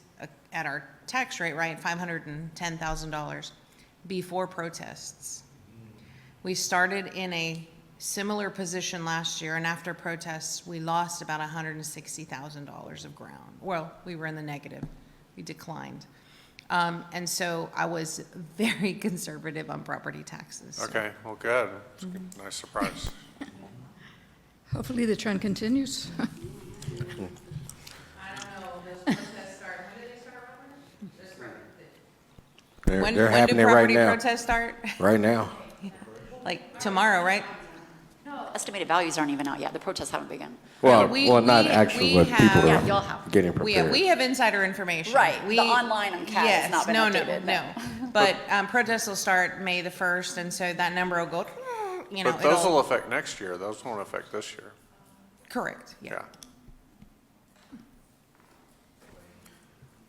at our tax rate, right, $510,000 before protests. We started in a similar position last year, and after protests, we lost about $160,000 of ground. Well, we were in the negative. We declined. And so I was very conservative on property taxes. So. Okay, well, good. It's a nice surprise. Hopefully the trend continues. I don't know, does protests start, when do they start, Robert? They're happening right When do now. property protests start? Right now. Like Tomorrow, right? estimated values aren't even out yet. The protests haven't begun. Well, we- not we- actually, we but have- people Yeah, are y'all have. getting prepared. We have insider information. Right, We, the online on CAD has not been updated. No. But protests will start May the 1st, and so that number will go, you know, But those it'll- will affect next year. Those won't affect this year. Correct, yeah. Yeah.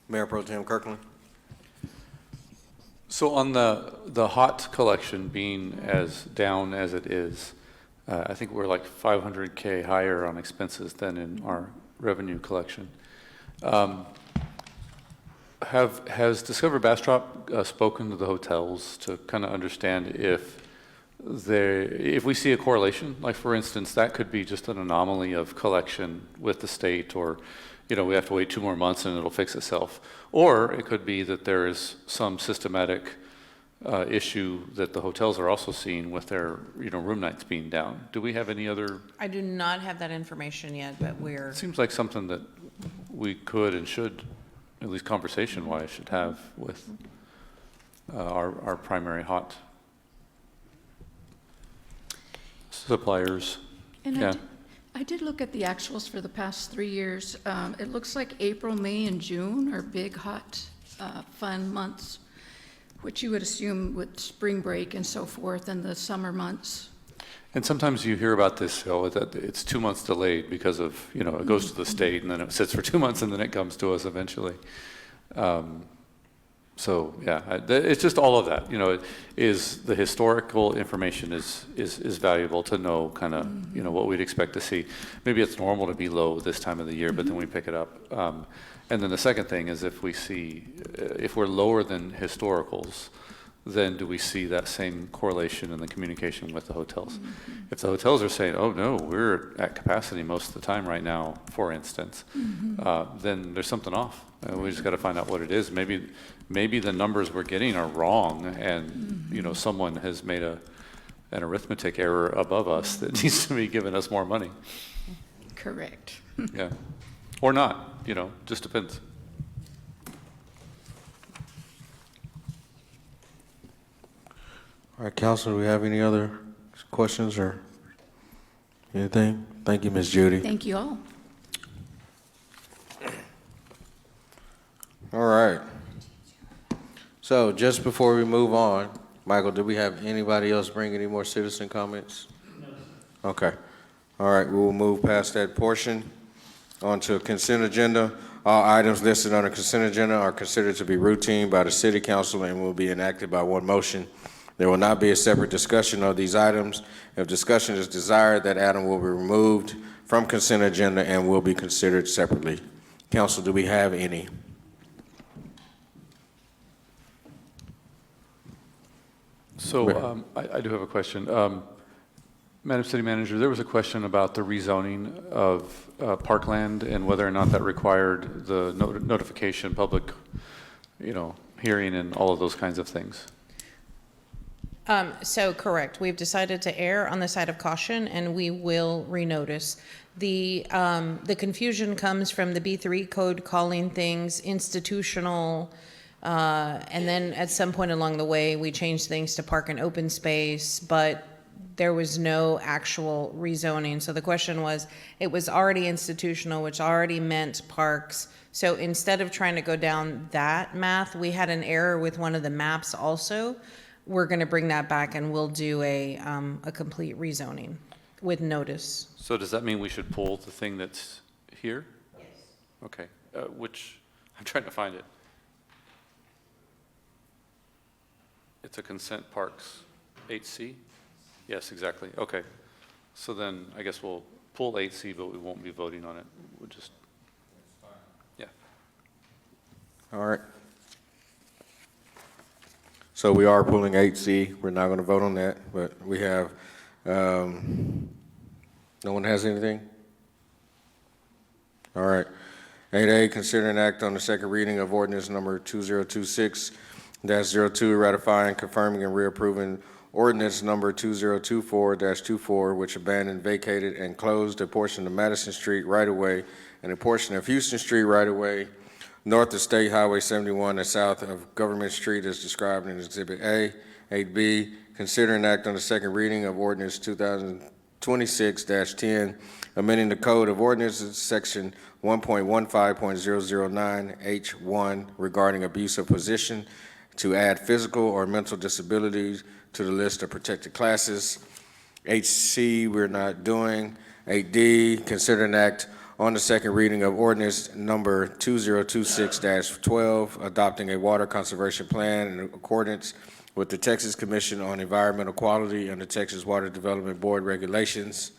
Mayor Pro Tem Kirkland. So on the hot collection being as down as it is, I think we're like 500K higher on expenses than in our revenue collection. Has Discover Bastrop spoken to the hotels to kind of understand if we see a correlation? Like, for instance, that could be just an anomaly of collection with the state, or we have to wait 2 more months and it'll fix itself. Or it could be that there is some systematic issue that the hotels are also seeing with their, room nights being down. Do we have any other? I do not have that information yet, but we're, It seems like something that we could and should, at least conversation-wise, should have with our primary hot suppliers. And Yeah. I did look at the actuals for the past 3 years. It looks like April, May, and June are big, hot, fun months, which you would assume with spring break and so forth, and the summer months. And sometimes you hear about this, that it's 2 months delayed because of, it goes to the state and then it sits for 2 months and then it comes to us eventually. So yeah, it's just all of that. It is the historical information is valuable to know kind of what we'd expect to see. Maybe it's normal to be low this time of the year, but then we pick it up. And then the second thing is if we're lower than historicals, then do we see that same correlation in the communication with the hotels? If the hotels are saying, oh no, we're at capacity most of the time right now, for instance, then there's something off. We just got to find out what it is. Maybe the numbers we're getting are wrong, and someone has made an arithmetic error above us that needs to be giving us more money. Correct. Yeah, or not. Just depends. All right, Council, do we have any other questions or anything? Thank you, Ms. Judy. Thank you all. All right. So just before we move on, Michael, do we have anybody else bring any more citizen comments? No. Okay. All right, we will move past that portion. On to consent agenda. All items listed on the consent agenda are considered to be routine by the city council and will be enacted by one motion. There will not be a separate discussion of these items. If discussion is desired, that item will be removed from consent agenda and will be considered separately. Council, do we have any? So I do have a question. Madam City Manager, there was a question about the rezoning of parkland and whether or not that required the notification, public, hearing and all of those kinds of things. So correct. We've decided to err on the side of caution, and we will renotice. The confusion comes from the B3 code calling things institutional, and then at some point along the way, we changed things to park and open space, but there was no actual rezoning. So the question was, it was already institutional, which already meant parks. So instead of trying to go down that math, we had an error with one of the maps also. We're going to bring that back, and we'll do a complete rezoning with notice. So does that mean we should pull the thing that's here? Yes. Okay, which, I'm trying to find it. It's a consent parks, 8C? Yes, exactly, okay. So then I guess we'll pull 8C, but we won't be voting on it. We'll just, yeah. All right. So we are pulling 8C. We're not going to vote on that, but we have, no one has anything? All right. 8A, consider an act on the second reading of ordinance number 2026-02, ratifying, confirming, and reapproving ordinance number 2024-24, which abandoned, vacated, and closed a portion of Madison Street right-of-way and a portion of Houston Street right-of-way north of State Highway 71 and south of Government Street as described in Exhibit A. 8B, consider an act on the second reading of ordinance 2026-10, amending the Code of Ordinances, Section 1.15.009H1 regarding abuse of position to add physical or mental disabilities to the list of protected classes. 8C, we're not doing. 8D, consider an act on the second reading of ordinance number 2026-12, adopting a water conservation plan in accordance with the Texas Commission on Environmental Quality and the Texas Water Development Board regulations.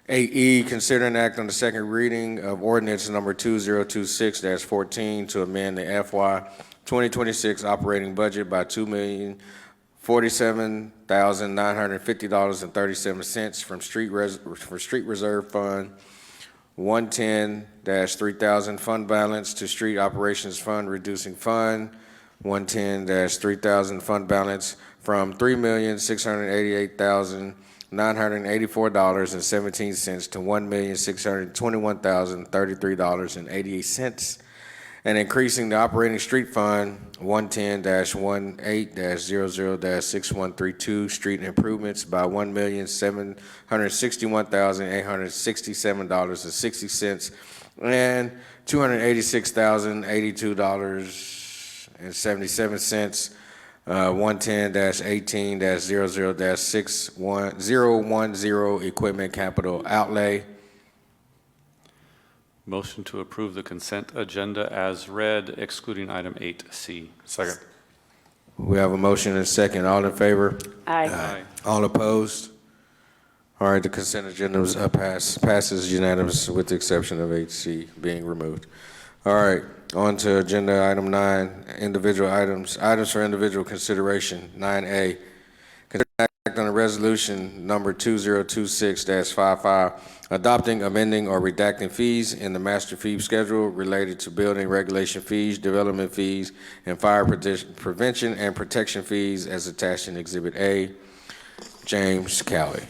8E, consider an act on the second reading of ordinance number 2026-14 to amend the FY 2026 operating budget by $2,047,950.37 from Street Reserve Fund 110-3000 fund balance to Street Operations Fund reducing fund 110-3000 fund balance from $3,688,984.17 to $1,621,033.88, and increasing the operating street fund 110-18-00-6132 street improvements by $1,761,867.60 and $286,082.77 110-18-00-6010 equipment capital outlay. Motion to approve the consent agenda as read, excluding item 8C. Second. We have a motion and a second. All in favor? Aye. All opposed? All right, the consent agenda was passes unanimous with the exception of 8C being removed. All right, on to agenda item 9, individual items. Items for individual consideration, 9A. Consider act on a resolution number 2026-55, adopting, amending, or redacting fees in the master fee schedule related to building regulation fees, development fees, and fire prevention and protection fees as attached in Exhibit A. James Cowie.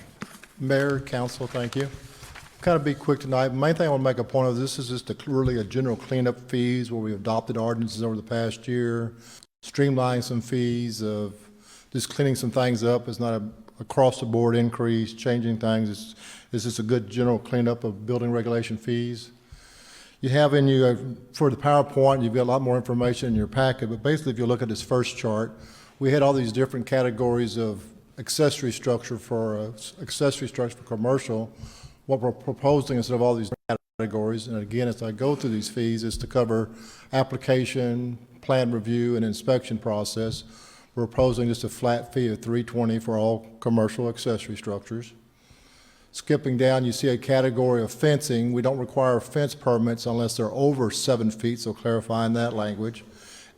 Mayor, council, thank you. Kind of be quick tonight. Main thing I want to make a point of, this is just really a general cleanup fees where we adopted ordinances over the past year, streamlining some fees of just cleaning some things up. It's not a across-the-board increase, changing things. It's just a good general cleanup of building regulation fees. You have in you, for the PowerPoint, you've got a lot more information in your packet, but basically if you look at this first chart, we had all these different categories of accessory structure for commercial, What we're proposing instead of all these categories, and again, as I go through these fees, is to cover application, plan review, and inspection process. We're proposing just a flat fee of $320 for all commercial accessory structures. Skipping down, you see a category of fencing. We don't require fence permits unless they're over 7 feet, so clarifying that language.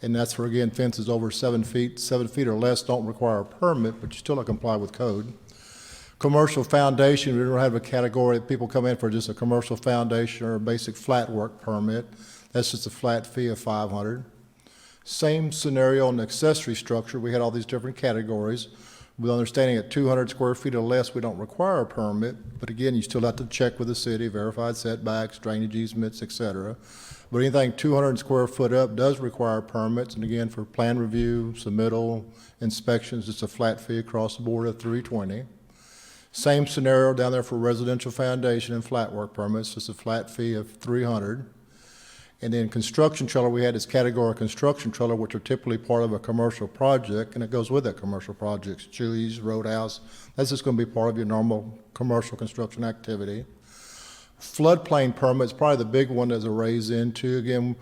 And that's for, again, fences over 7 feet. 7 feet or less don't require a permit, but you still don't comply with code. Commercial foundation, we don't have a category that people come in for just a commercial foundation or a basic flat work permit. That's just a flat fee of $500. Same scenario on the accessory structure. We had all these different categories. With understanding at 200 square feet or less, we don't require a permit, but again, you still have to check with the city, verified setbacks, drainage easements, et cetera. But anything 200 square foot up does require permits, and again, for plan review, submittal, inspections, it's a flat fee across the board of $320. Same scenario down there for residential foundation and flat work permits, it's a flat fee of $300. And then construction trailer, we had this category of construction trailer, which are typically part of a commercial project, and it goes with that commercial projects, Chewy's, Roadhouse. That's just going to be part of your normal commercial construction activity. Floodplain permits, probably the big one that's a raise into. Again,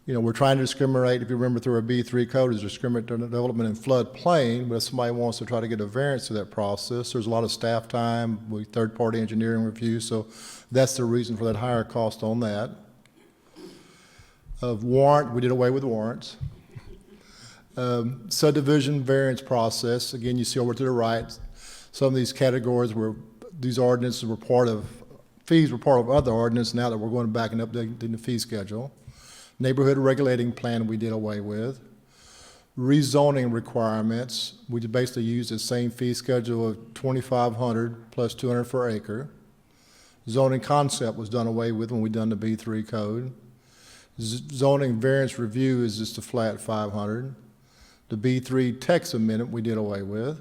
you know, we're trying to discriminate, if you remember through our B3 code, is discriminate development in floodplain, but if somebody wants to try to get a variance to that process, there's a lot of staff time, third-party engineering review, so that's the reason for that higher cost on that. Of warrant, we did away with warrants. Subdivision variance process, again, you see over to the right, some of these categories where these ordinances were part of, fees were part of other ordinances, now that we're going back and updating the fee schedule. Neighborhood regulating plan we did away with. Rezoning requirements, we basically used the same fee schedule of $2,500 plus $200 per acre. Zoning concept was done away with when we done the B3 code. Zoning variance review is just a flat $500. The B3 text amendment we did away with.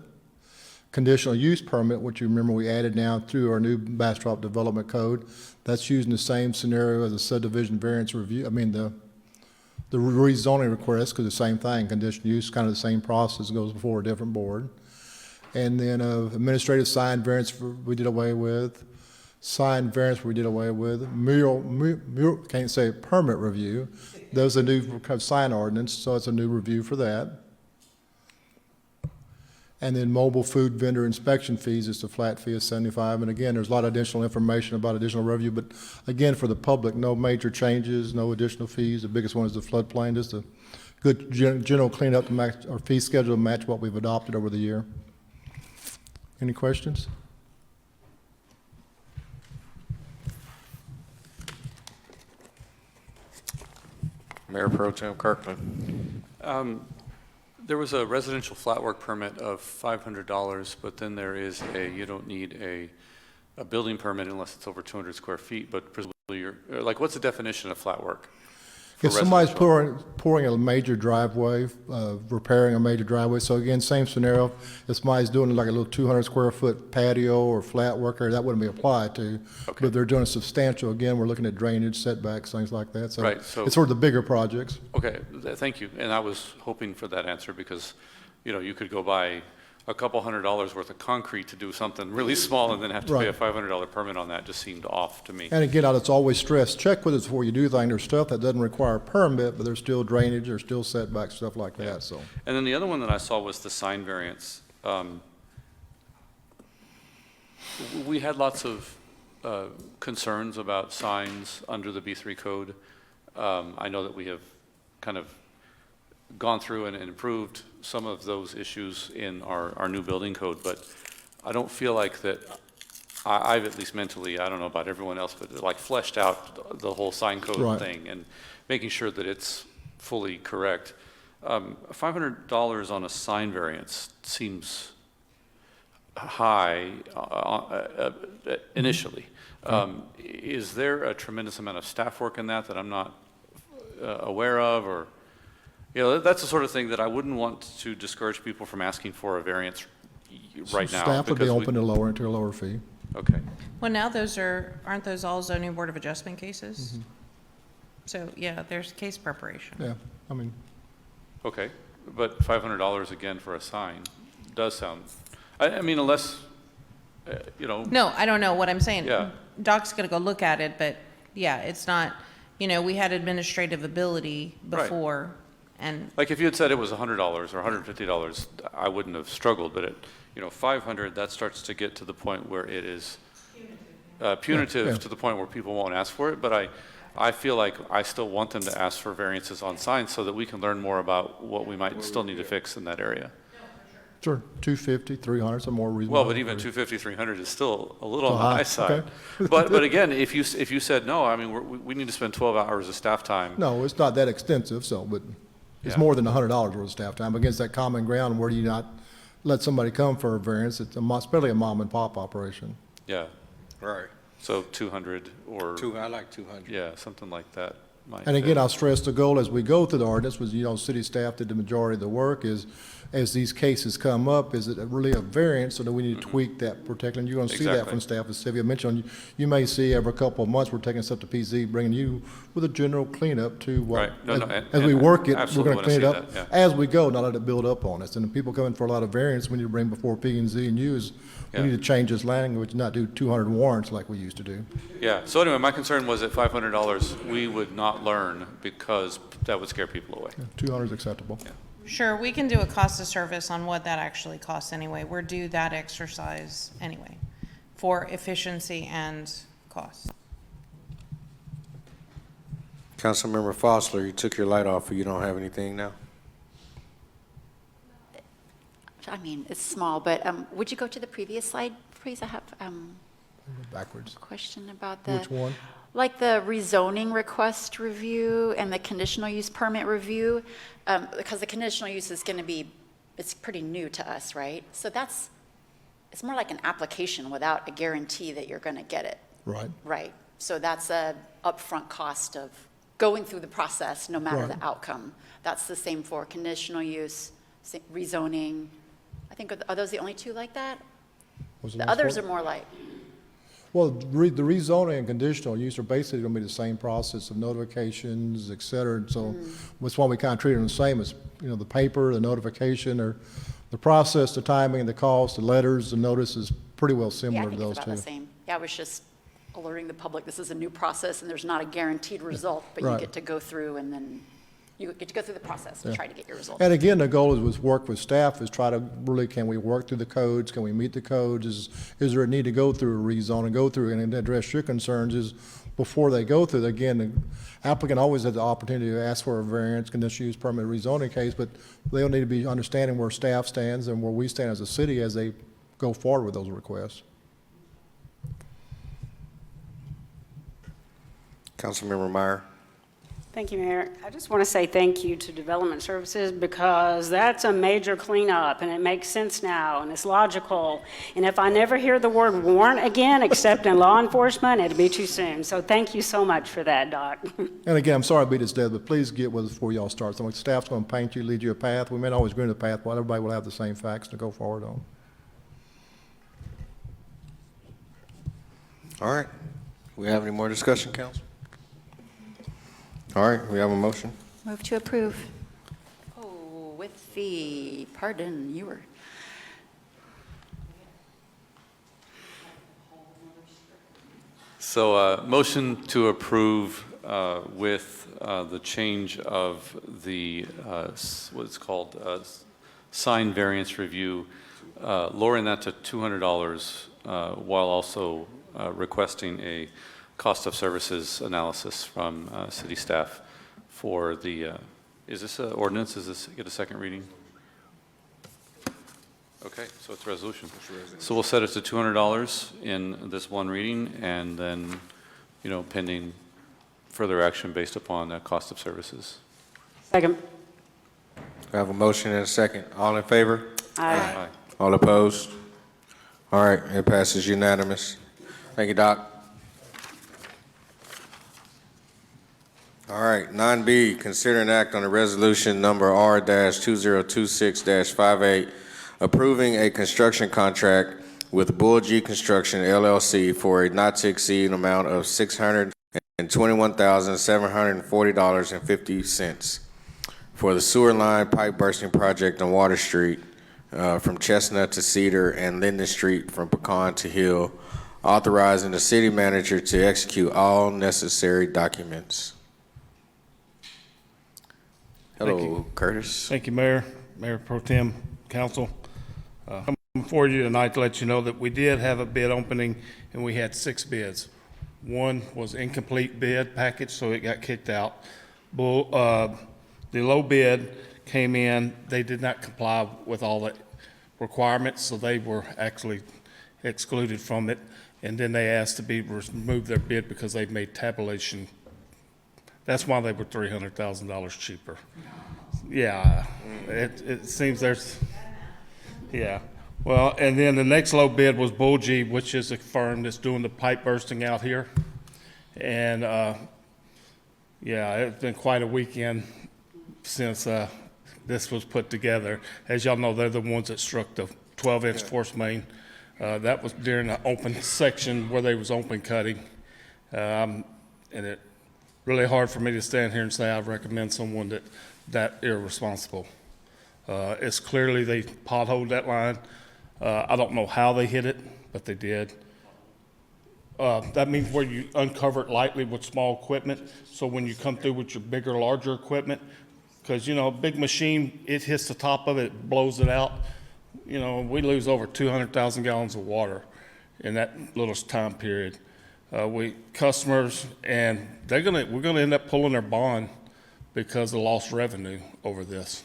Conditional use permit, which you remember we added now through our new Bastrop Development Code, that's using the same scenario as a subdivision variance review. I mean, the rezoning request, because the same thing, conditional use, kind of the same process, goes before a different board. And then administrative sign variance we did away with. Sign variance we did away with. Mural, can't say permit review. Those are new sign ordinance, so it's a new review for that. And then mobile food vendor inspection fees is a flat fee of $75. And again, there's a lot of additional information about additional revenue, but again, for the public, no major changes, no additional fees. The biggest one is the floodplain, just a good general cleanup to match our fee schedule to match what we've adopted over the year. Any questions? Mayor Pro Tem Kirkland. There was a residential flat work permit of $500, but then there is you don't need a building permit unless it's over 200 square feet, but presumably like, what's the definition of flat work? If somebody's pouring a major driveway, repairing a major driveway, so again, same scenario, if somebody's doing like a little 200 square foot patio or flat worker, that wouldn't be applied to. Okay. But if they're doing substantial, again, we're looking at drainage, setbacks, things like that. So Right, so- it's sort of the bigger projects. Okay, thank you. And I was hoping for that answer because, you know, you could go buy a couple $100 worth of concrete to do something really small and then have to pay a $500 permit on that. Just seemed off to me. And again, it's always stressed, check with us before you do things. There's stuff that doesn't require a permit, but there's still drainage, there's still setbacks, stuff like that, so. And then the other one that I saw was the sign variance. We had lots of concerns about signs under the B3 code. I know that we have kind of gone through and improved some of those issues in our new building code, but I don't feel like that, I've at least mentally, I don't know about everyone else, but like fleshed out the whole sign code thing and making sure that it's fully correct. $500 on a sign variance seems high initially. Is there a tremendous amount of staff work in that I'm not aware of, or? You know, that's the sort of thing that I wouldn't want to discourage people from asking for a variance right now. Staff would be open to lower into a lower fee. Okay. Well, now aren't those all zoning board of adjustment cases? So, yeah, there's case preparation. Yeah, I mean. Okay, but $500 again for a sign does sound, I mean, unless, you know. No, I don't know what I'm saying. Yeah. Doc's gonna go look at it, but yeah, it's not, we had administrative ability Right. before, and Like if you had said it was $100 or $150, I wouldn't have struggled, but at, 500, that starts to get to the point where it is punitive Yeah. to the point where people won't ask for it, but I feel like I still want them to ask for variances on signs so that we can learn more about what we might still need to fix in that area. Sure, 250, 300, some more reasonable. Well, but even 250, 300 is still a little on the high, high side. okay. But again, if you said, no, I mean, we need to spend 12 hours of staff time. No, it's not that extensive, so, but it's Yeah. more than $100 worth of staff time. Against that common ground, where do you not let somebody come for a variance? It's especially a mom and pop operation. Yeah, Right. so 200 or, I like 200. yeah, something like that might And again, fit. I'll stress the goal as we go through the ordinance was, city staff did the majority of the work is, as these cases come up, is it really a variance, so that we need to tweak that particular, and you're gonna see that Exactly. from staff, as Sylvia mentioned, you may see every couple of months, we're taking stuff to PZ, bringing you with a general cleanup to what, Right. No, no, and- as we and work it, we're absolutely gonna wanna clean it see up that, yeah. as we go, not let it build up on us, and if people come in for a lot of variance, we need to bring before P and Z and you is, we Yeah. need to change this language, not do 200 warrants like we used to do. Yeah, so anyway, my concern was at $500, we would not learn because that would scare people away. 200 is acceptable. sure, we can do a cost of service on what that actually costs anyway. We're due that exercise anyway, for efficiency and cost. Councilmember Fosler, you took your light off, or you don't have anything now? I mean, it's small, but would you go to the previous slide, please? I have Backwards. a question about the. Which one? Like the rezoning request review and the conditional use permit review, because the conditional use is going to be, it's pretty new to us, right? So it's more like an application without a guarantee that you're going to get it. Right. Right. So that's a upfront cost of going through the process, no matter Right. the outcome. That's the same for conditional use, rezoning. I think, are those the only two like that? Was The last others one? are more like, Well, the rezoning and conditional use are basically going to be the same process of notifications, et cetera. And so that's why we kind of treat them the same as, the paper, the notification, or the process, the timing, the cost, the letters, the notice is pretty well yeah, I similar to think those it's two. about the same. Yeah, I was just alerting the public, this is a new process, and there's not a guaranteed result, but you Right. get to go through, and then you get to go through the process and Yeah. try to get your result. And again, the goal is work with staff, is try to really, can we work through the codes? Can we meet the codes? Is there a need to go through a rezone and go through and address your concerns is before they go through, again, the applicant always has the opportunity to ask for a variance, conditional use permit, rezoning case, but they'll need to be understanding where staff stands and where we stand as a city as they go forward with those requests. Councilmember Meyer? Thank you, Mayor. I just want to say thank you to Development Services because that's a major cleanup and it makes sense now and it's logical. And if I never hear the word warrant again, except in law enforcement, it'll be too soon. So thank you so much for that, Doc. And again, I'm sorry to beat this dead, but please get with us before y'all start. So staff's going to paint you, lead you a path. We may not always agree on the path, but everybody will have the same facts to go forward on. All right. We have any more discussion, council? All right, we have a motion. Move to approve. Oh, with the, pardon, you were. So, motion to approve with the change of the, what's called, sign variance review, lowering that to $200 while also requesting a cost of services analysis from city staff for the, is this an ordinance? Is this get a second reading? Okay, so it's a resolution. So we'll set it to $200 in this one reading and then, pending further action based upon that cost of services. Second. We have a motion and a second. All in favor? Aye. All opposed? All right, it passes unanimous. Thank you, Doc. All right, 9B, consider an act on a resolution number R-2026-58, approving a construction contract with Bull G Construction LLC for a not-to-exceed amount of $621,740.50 for the sewer line pipe bursting project on Water Street from Chestnut to Cedar and Linden Street from Pecan to Hill authorizing the city manager to execute all necessary documents. Hello, Curtis. Thank you, Mayor, Mayor Pro Tem, Council. I'm before you tonight to let you know that we did have a bid opening, and we had 6 bids. One was incomplete bid package, so it got kicked out. The low bid came in, they did not comply with all the requirements, so they were actually excluded from it. And then they asked to be remove their bid because they'd made tabulation. That's why they were $300,000 cheaper. Yeah, it seems there's, yeah. Well, and then the next low bid was Bulgy, which is a firm that's doing the pipe bursting out here. And, yeah, it's been quite a weekend since this was put together. As y'all know, they're the ones that struck the 12-inch force main. That was during the open section where they was open cutting. And it really hard for me to stand here and say I recommend someone that irresponsible. It's clearly they potholed that line. I don't know how they hit it, but they did. That means where you uncover it lightly with small equipment, so when you come through with your bigger, larger equipment, because, you know, a big machine, it hits the top of it, it blows it out. You know, we lose over 200,000 gallons of water in that little time period. Customers, and we're gonna end up pulling their bond because of lost revenue over this.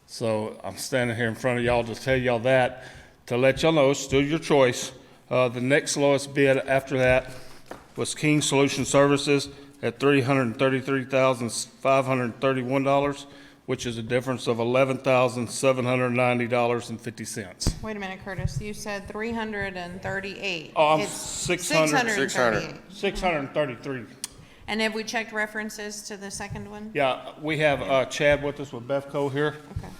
So I'm standing here in front of y'all to tell y'all that, to let y'all know it's still your choice. The next lowest bid after that was King Solution Services at $333,531, which is a difference of $11,790.50. Wait a minute, Curtis, you said 338. Oh, I'm It's 633. And have we checked references to the second one? Yeah, we have Chad with us with Bevco here. Okay,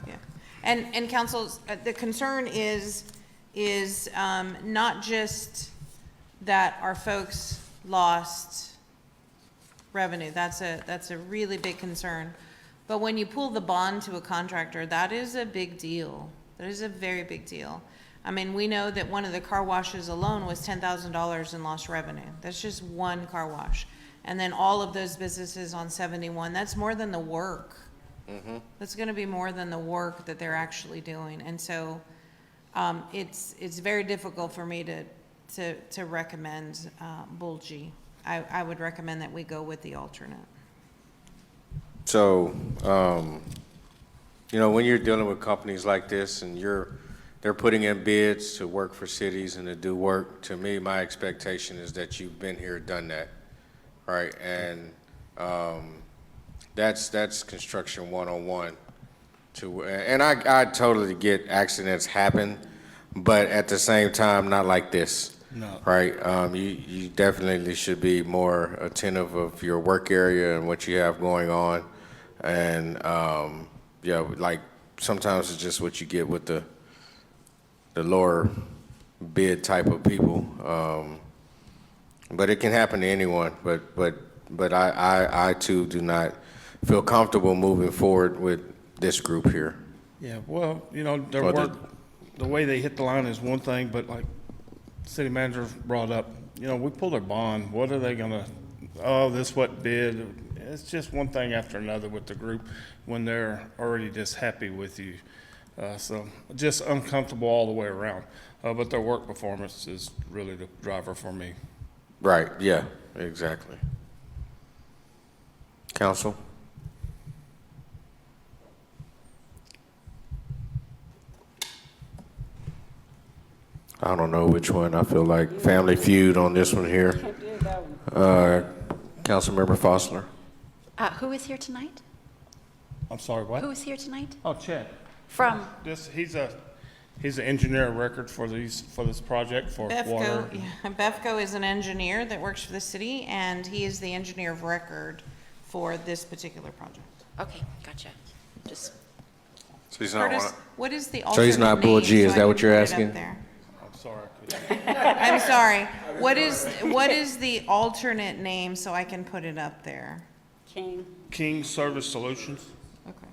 yeah. And councils, the concern is not just that our folks lost revenue. That's a really big concern. But when you pull the bond to a contractor, that is a big deal. That is a very big deal. I mean, we know that one of the car washes alone was $10,000 in lost revenue. That's just one car wash. And then all of those businesses on 71, that's more than the work. Mm-hmm. That's gonna be more than the work that they're actually doing. And so, it's very difficult for me to recommend, Bulgy. I would recommend that we go with the alternate. So, you know, when you're dealing with companies like this and they're putting in bids to work for cities and to do work, to me, my expectation is that you've been here, done that, right? And that's construction 101. And I totally get accidents happen, but at the same time, not like this. No. Right, you definitely should be more attentive of your work area and what you have going on. And, yeah, like, sometimes it's just what you get with the lower bid type of people. But it can happen to anyone, but I too do not feel comfortable moving forward with this group here. Yeah, well, you know, their Or work, the way they hit the line is one thing, but like city manager brought up, you know, we pull their bond, what are they gonna, oh, this what bid? It's just one thing after another with the group when they're already just happy with you. So just uncomfortable all the way around. But their work performance is really the driver for me. Right, yeah, exactly. Council? I don't know which one. I feel like Family Feud on this one here. Councilmember Fossler. Who is here tonight? I'm sorry, what? Uh, Who is here tonight? Oh, Chad. From? He's an engineer of record for this project for water. Bevco, yeah, Bevco is an engineer that works for the city, and he is the engineer of record for this particular project. Okay, gotcha. Just. So he's not Curtis, one. what is the So alternate he's not Bull name G. so Is I that can what you're put it up asking? there? I'm sorry. I'm sorry. What is the alternate name so I can put it up there? King Service Solutions. Okay.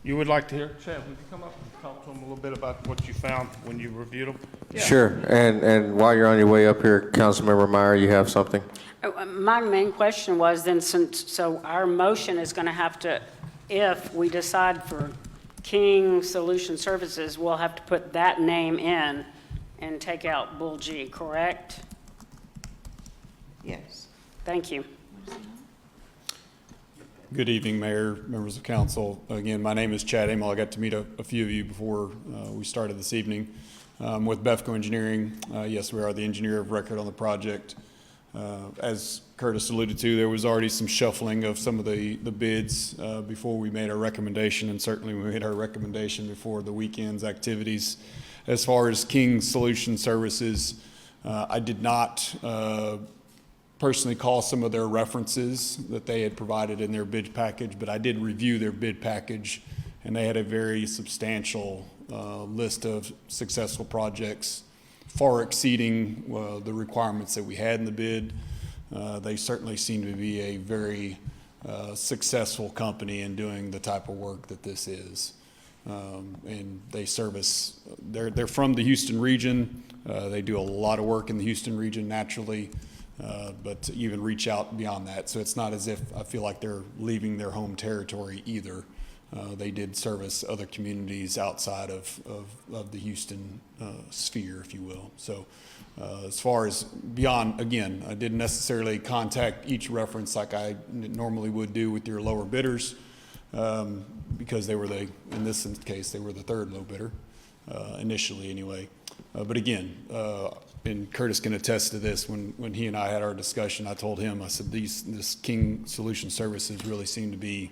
You would like to hear? Chad, would you come up and talk to them a little bit about what you found when you reviewed them? Sure, and while you're on your way up here, Councilmember Meyer, you have something? My main question was then, so our motion is going to have to, if we decide for King Solution Services, we'll have to put that name in and take out Bull G, correct? Yes. Thank you. Good evening, Mayor, members of council. Again, my name is Chad Amel. I got to meet a few of you before we started this evening. With Befco Engineering, yes, we are the engineer of record on the project. As Curtis alluded to, there was already some shuffling of some of the bids before we made our recommendation, and certainly we made our recommendation before the weekend's activities. As far as King Solution Services, I did not personally call some of their references that they had provided in their bid package, but I did review their bid package, and they had a very substantial list of successful projects, far exceeding the requirements that we had in the bid. They certainly seem to be a very successful company in doing the type of work that this is. And they service, they're from the Houston region. They do a lot of work in the Houston region naturally, but to even reach out beyond that. So it's not as if I feel like they're leaving their home territory either. They did service other communities outside of the Houston sphere, if you will. So as far as beyond, again, I didn't necessarily contact each reference like I normally would do with your lower bidders, because they were in this case, they were the third low bidder, initially anyway. But again, and Curtis can attest to this, when he and I had our discussion, I told him, I said, this King Solution Services really seem to be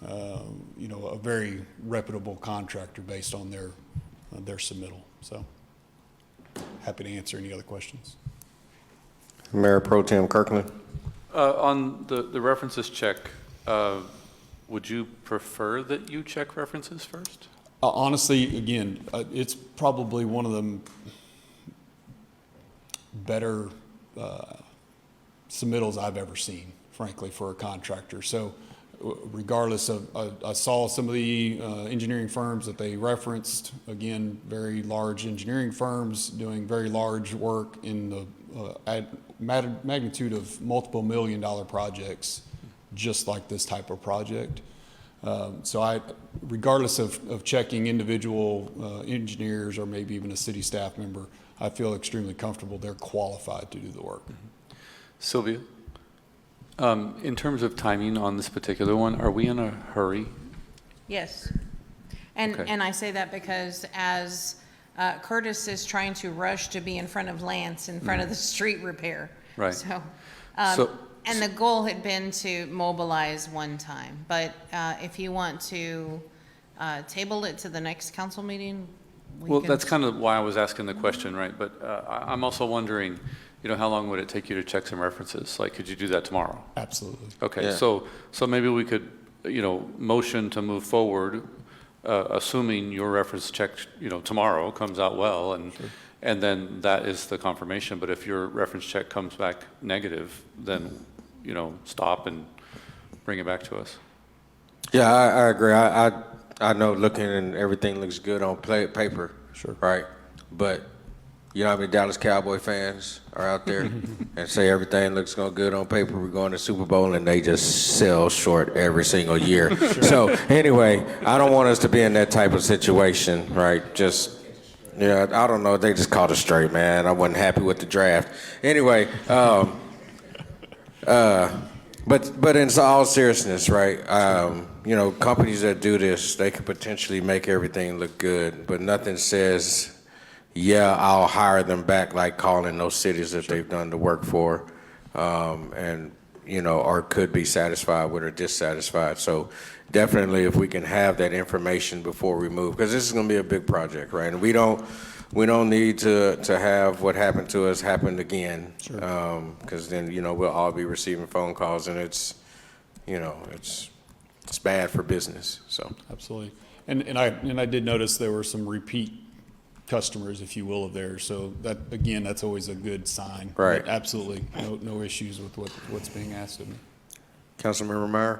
a very reputable contractor based on their submittal. So happy to answer any other questions. Mayor Pro Tem Kirkland. On the references check, would you prefer that you check references first? Honestly, again, it's probably one of the better submittals I've ever seen, frankly, for a contractor. So regardless of, I saw some of the engineering firms that they referenced, again, very large engineering firms doing very large work in the magnitude of multiple $million projects, just like this type of project. So regardless of checking individual engineers or maybe even a city staff member, I feel extremely comfortable they're qualified to do the work. Sylvia? In terms of timing on this particular one, are we in a hurry? Yes. And Okay. I say that because as Curtis is trying to rush to be in front of Lance, in front of the street repair. Right. So, So- and the goal had been to mobilize one time. But if you want to table it to the next council meeting, we Well, can- that's kind of why I was asking the question, right? But I'm also wondering, how long would it take you to check some references? Like, could you do that tomorrow? Absolutely. Okay, Yeah. so maybe we could, motion to move forward, assuming your reference check, tomorrow comes out well, and then that is the confirmation. But if your reference check comes back negative, then, stop and bring it back to us. Yeah, I agree. I know looking and everything looks good on paper. Sure. Right? But you know how many Dallas Cowboy fans are out there and say everything looks good on paper, we're going to Super Bowl, and they just sell short every single year. So anyway, I don't want us to be in that type of situation, right? Just, I don't know. They just called it straight, man. I wasn't happy with the draft. Anyway, but in all seriousness, right? Companies that do this, they could potentially make everything look good, but nothing says, yeah, I'll hire them back, like calling those cities that they've done the work for, or could be satisfied with or dissatisfied. So definitely, if we can have that information before we move, because this is going to be a big project, right? And we don't need to have what happened to us happen again, because then we'll all be receiving phone calls, and it's bad for business. So Absolutely. And I did notice there were some repeat customers, if you will, of theirs. So that, again, that's always a good sign. Right. But absolutely, no issues with what's being asked of me. Councilmember Meyer?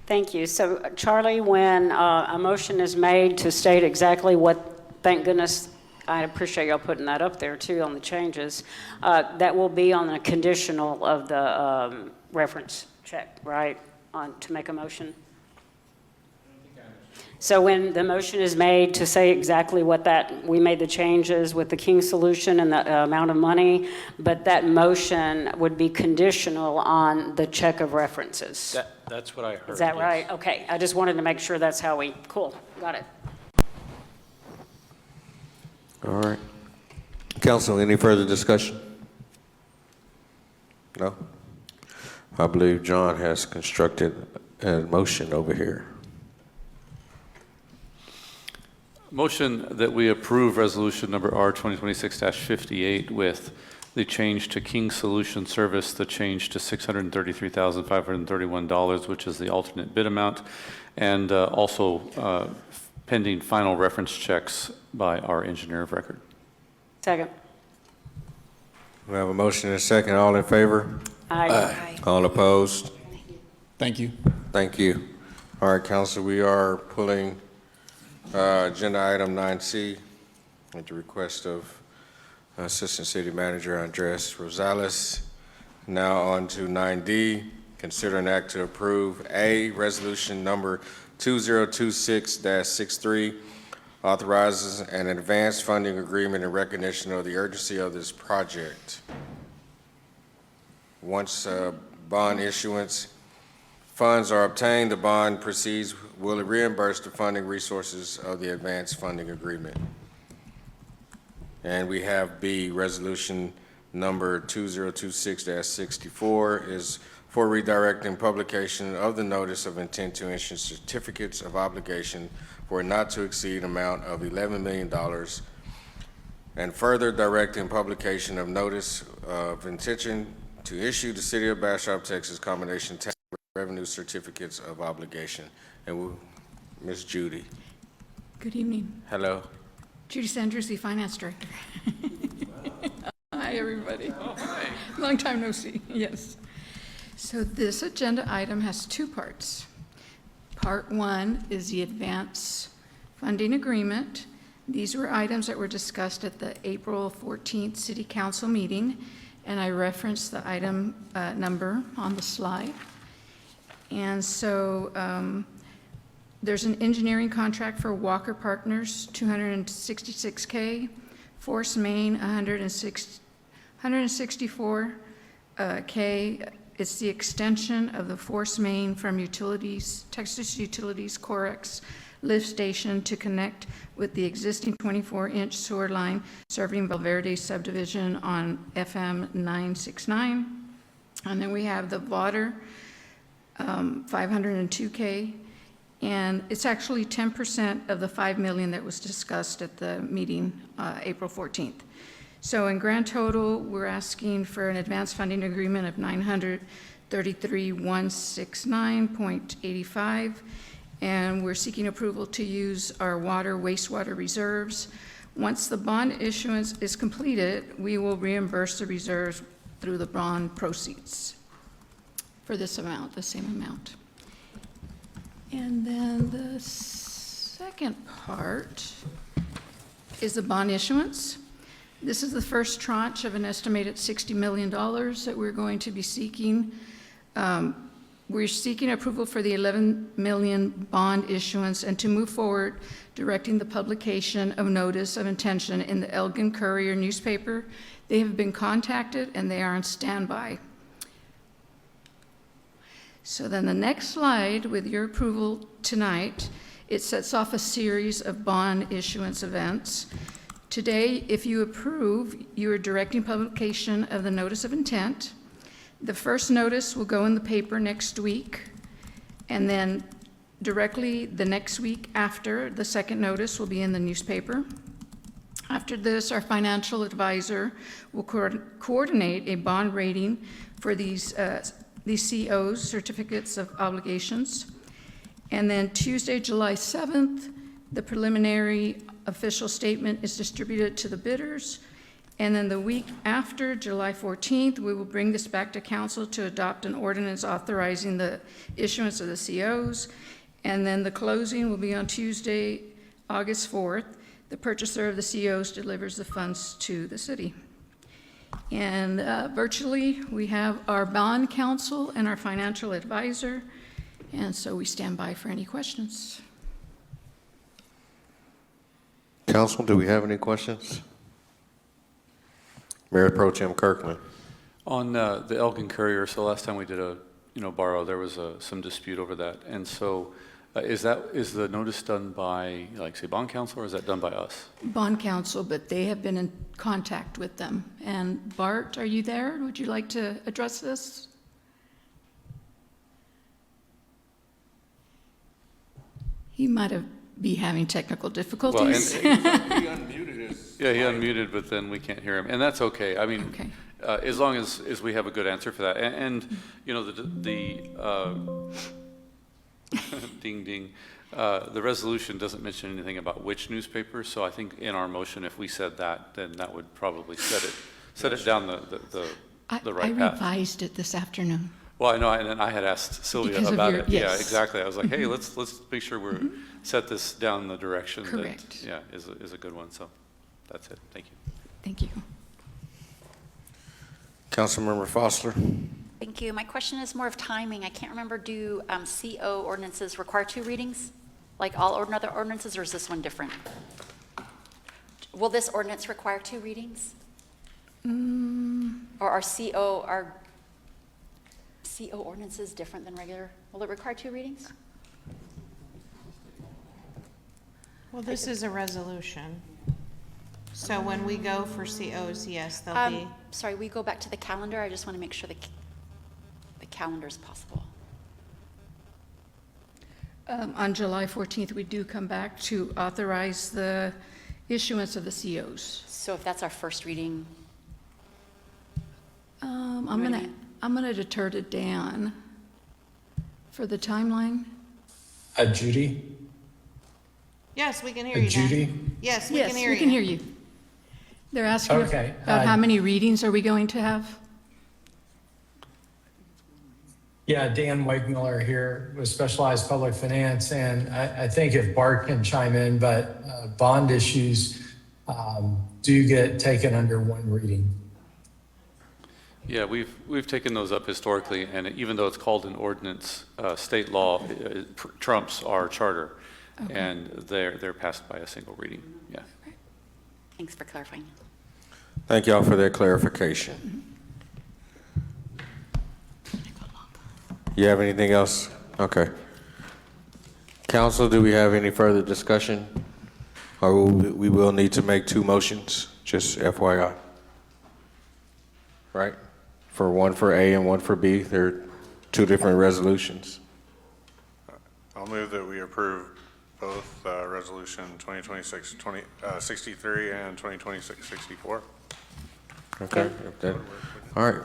Thank you. So, Charlie, when a motion is made to state exactly what, thank goodness, I appreciate y'all putting that up there too on the changes, that will be on the conditional of the reference check, right, to make a motion? So when the motion is made to say exactly what we made the changes with the King solution and the amount of money, but that motion would be conditional on the check of references. That's what I heard. Is that yes. right? Okay, I just wanted to make sure that's how cool, got it. All right. Council, any further discussion? No? I believe John has constructed a motion over here. Motion that we approve resolution number R 2026-58 with the change to King Solution Service, the change to $633,531, which is the alternate bid amount, and also pending final reference checks by our engineer of record. Second. We have a motion and a second. All in favor? Aye. All opposed? Thank you. Thank you. All right, Council, we are pulling agenda item 9C at the request of Assistant City Manager Andres Rosales. Now on to 9D, consider an act to approve A, resolution number 2026-63, authorizes an advanced funding agreement in recognition of the urgency of this project. Once bond issuance funds are obtained, the bond proceeds will reimburse the funding resources of the advanced funding agreement. And we have B, resolution number 2026-64 is for redirecting publication of the notice of intent to issue certificates of obligation for a not to exceed amount of $11 million and further directing publication of notice of intention to issue the City of Bastrop, Texas combination tax revenue certificates of obligation. And Ms. Judy. Good evening. Hello. Judy Sanders, the Finance Director. Hi, everybody. Long time no see, yes. So this agenda item has two parts. Part one is the advance funding agreement. These were items that were discussed at the April 14th City Council meeting, and I referenced the item number on the slide. And so there's an engineering contract for Walker Partners, $266K, Force Main, $164K. It's the extension of the Force Main from Utilities, Texas Utilities Corex lift station to connect with the existing 24-inch sewer line serving Valverde subdivision on FM 969. And then we have the water, $502K. And it's actually 10% of the $5 million that was discussed at the meeting April 14th. So in grand total, we're asking for an advance funding agreement of $933,169.85, and we're seeking approval to use our water wastewater reserves. Once the bond issuance is completed, we will reimburse the reserves through the bond proceeds for this amount, the same amount. And then the second part is the bond issuance. This is the first tranche of an estimated $60 million that we're going to be seeking. We're seeking approval for the $11 million bond issuance and to move forward directing the publication of notice of intention in the Elgin Courier newspaper. They have been contacted and they are on standby. So then the next slide, with your approval tonight, it sets off a series of bond issuance events. Today, if you approve, you are directing publication of the notice of intent. The first notice will go in the paper next week, and then directly the next week after, the second notice will be in the newspaper. After this, our financial advisor will coordinate a bond rating for these COs, certificates of obligations. And then Tuesday, July 7th, the preliminary official statement is distributed to the bidders, And then the week after, July 14th, we will bring this back to council to adopt an ordinance authorizing the issuance of the COs. And then the closing will be on Tuesday, August 4th. The purchaser of the COs delivers the funds to the city. And virtually, we have our bond counsel and our financial advisor. And so we stand by for any questions. Council, do we have any questions? Mayor Pro Tem Kirkland. On the Elgin Courier, so last time we did a, borrow, there was some dispute over that. And so is the notice done by, like, say, bond counsel, or is that done by us? Bond counsel, but they have been in contact with them. And Bart, are you there? Would you like to address this? He might be having technical difficulties. Well, and he unmuted us. Yeah, he unmuted, but then we can't hear him, and that's okay. I mean, Okay. As long as we have a good answer for that, and ding ding, the resolution doesn't mention anything about which newspaper. So I think in our motion, if we said that, then that would probably set it down the right I path. revised it this afternoon. Well, I know, and then I had asked Sylvia Because of about your- it. Yeah, yes. exactly. I was like, hey, let's make sure we're set this down the direction Correct. that is a good one. So that's it. Thank you. Thank you. Councilmember Foster. Thank you. My question is more of timing. I can't remember, do CO ordinances require 2 readings? Like all other ordinances, or is this one different? Will this ordinance require 2 readings? Or are CO ordinances different than regular? Will it require 2 readings? Well, this is a resolution. So when we go for COs, yes, they'll be. Sorry, we go back to the calendar. I just want to make sure the calendar is possible. On July 14th, we do come back to authorize the issuance of the COs. So if that's our first reading, I'm gonna defer to Dan for the timeline. Judy? Yes, we can hear you, Judy? Dan. Yes, we Yes, can hear you. we can hear you. They're asking Okay, about how many readings are we going to have? Yeah, Dan Wegmiller here with Specialized Public Finance, and I think if Bart can chime in, but bond issues do get taken under 1 reading. Yeah, we've taken those up historically, and even though it's called an ordinance, state law trumps our charter, and they're passed by a single reading. Yeah. thanks for clarifying. Thank y'all for that clarification. You have anything else? Okay. Council, do we have any further discussion? Or we will need to make 2 motions, just FYI. Right? For one for A and one for B, they're 2 different resolutions. I'll move that we approve both Resolution 2026-63 and 2026-64. Okay. All right.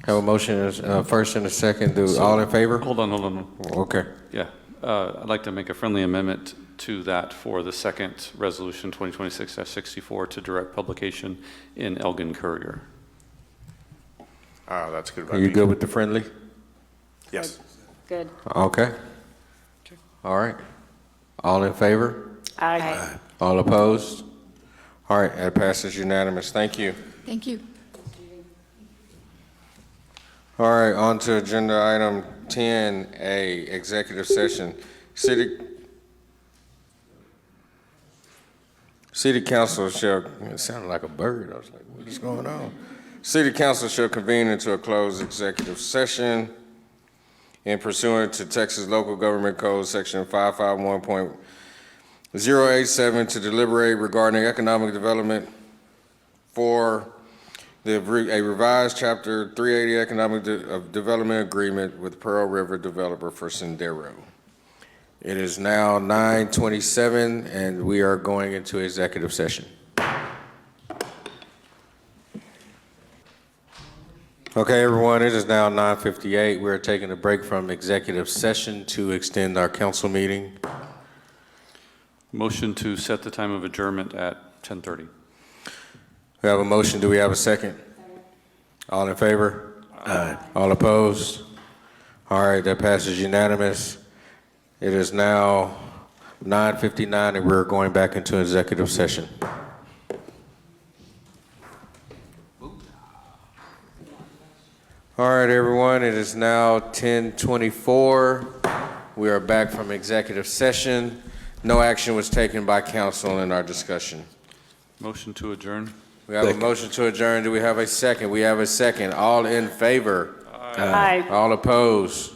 Have a motion, first and a second. All in favor? Hold on. Okay. Yeah. I'd like to make a friendly amendment to that for the second resolution, 2026-64, to direct publication in Elgin Courier. That's good. Are you good with the friendly? Yes. Good. Okay. All right. All in favor? Aye. All opposed? All right, that passes unanimous. Thank you. Thank you. All right, on to agenda item 10A, executive session. City Council shall, it sounded like a bird. I was like, what is going on? City Council shall convene into a closed executive session in pursuant to Texas Local Government Code, Section 551.087, to deliberate regarding economic development for a revised Chapter 380 Economic Development Agreement with Pearl River Developer for Sendero. It is now 9:27, and we are going into executive session. Okay, everyone, it is now 9:58. We're taking a break from executive session to extend our council meeting. Motion to set the time of adjournment at 10:30. We have a motion. Do we have a second? All in favor? Aye. All opposed? All right, that passes unanimous. It is now 9:59 and we're going back into executive session. All right, everyone, it is now 10:24. We are back from executive session. No action was taken by council in our discussion. Motion to adjourn. We have a motion to adjourn. Do we have a second? We have a second. All in favor? Aye. All opposed?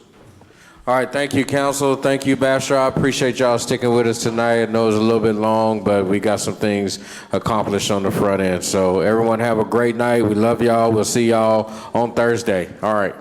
All right, thank you, council. Thank you, Bastrop. Appreciate y'all sticking with us tonight. I know it was a little bit long, but we got some things accomplished on the front end. So everyone have a great night. We love y'all. We'll see y'all on Thursday. All right.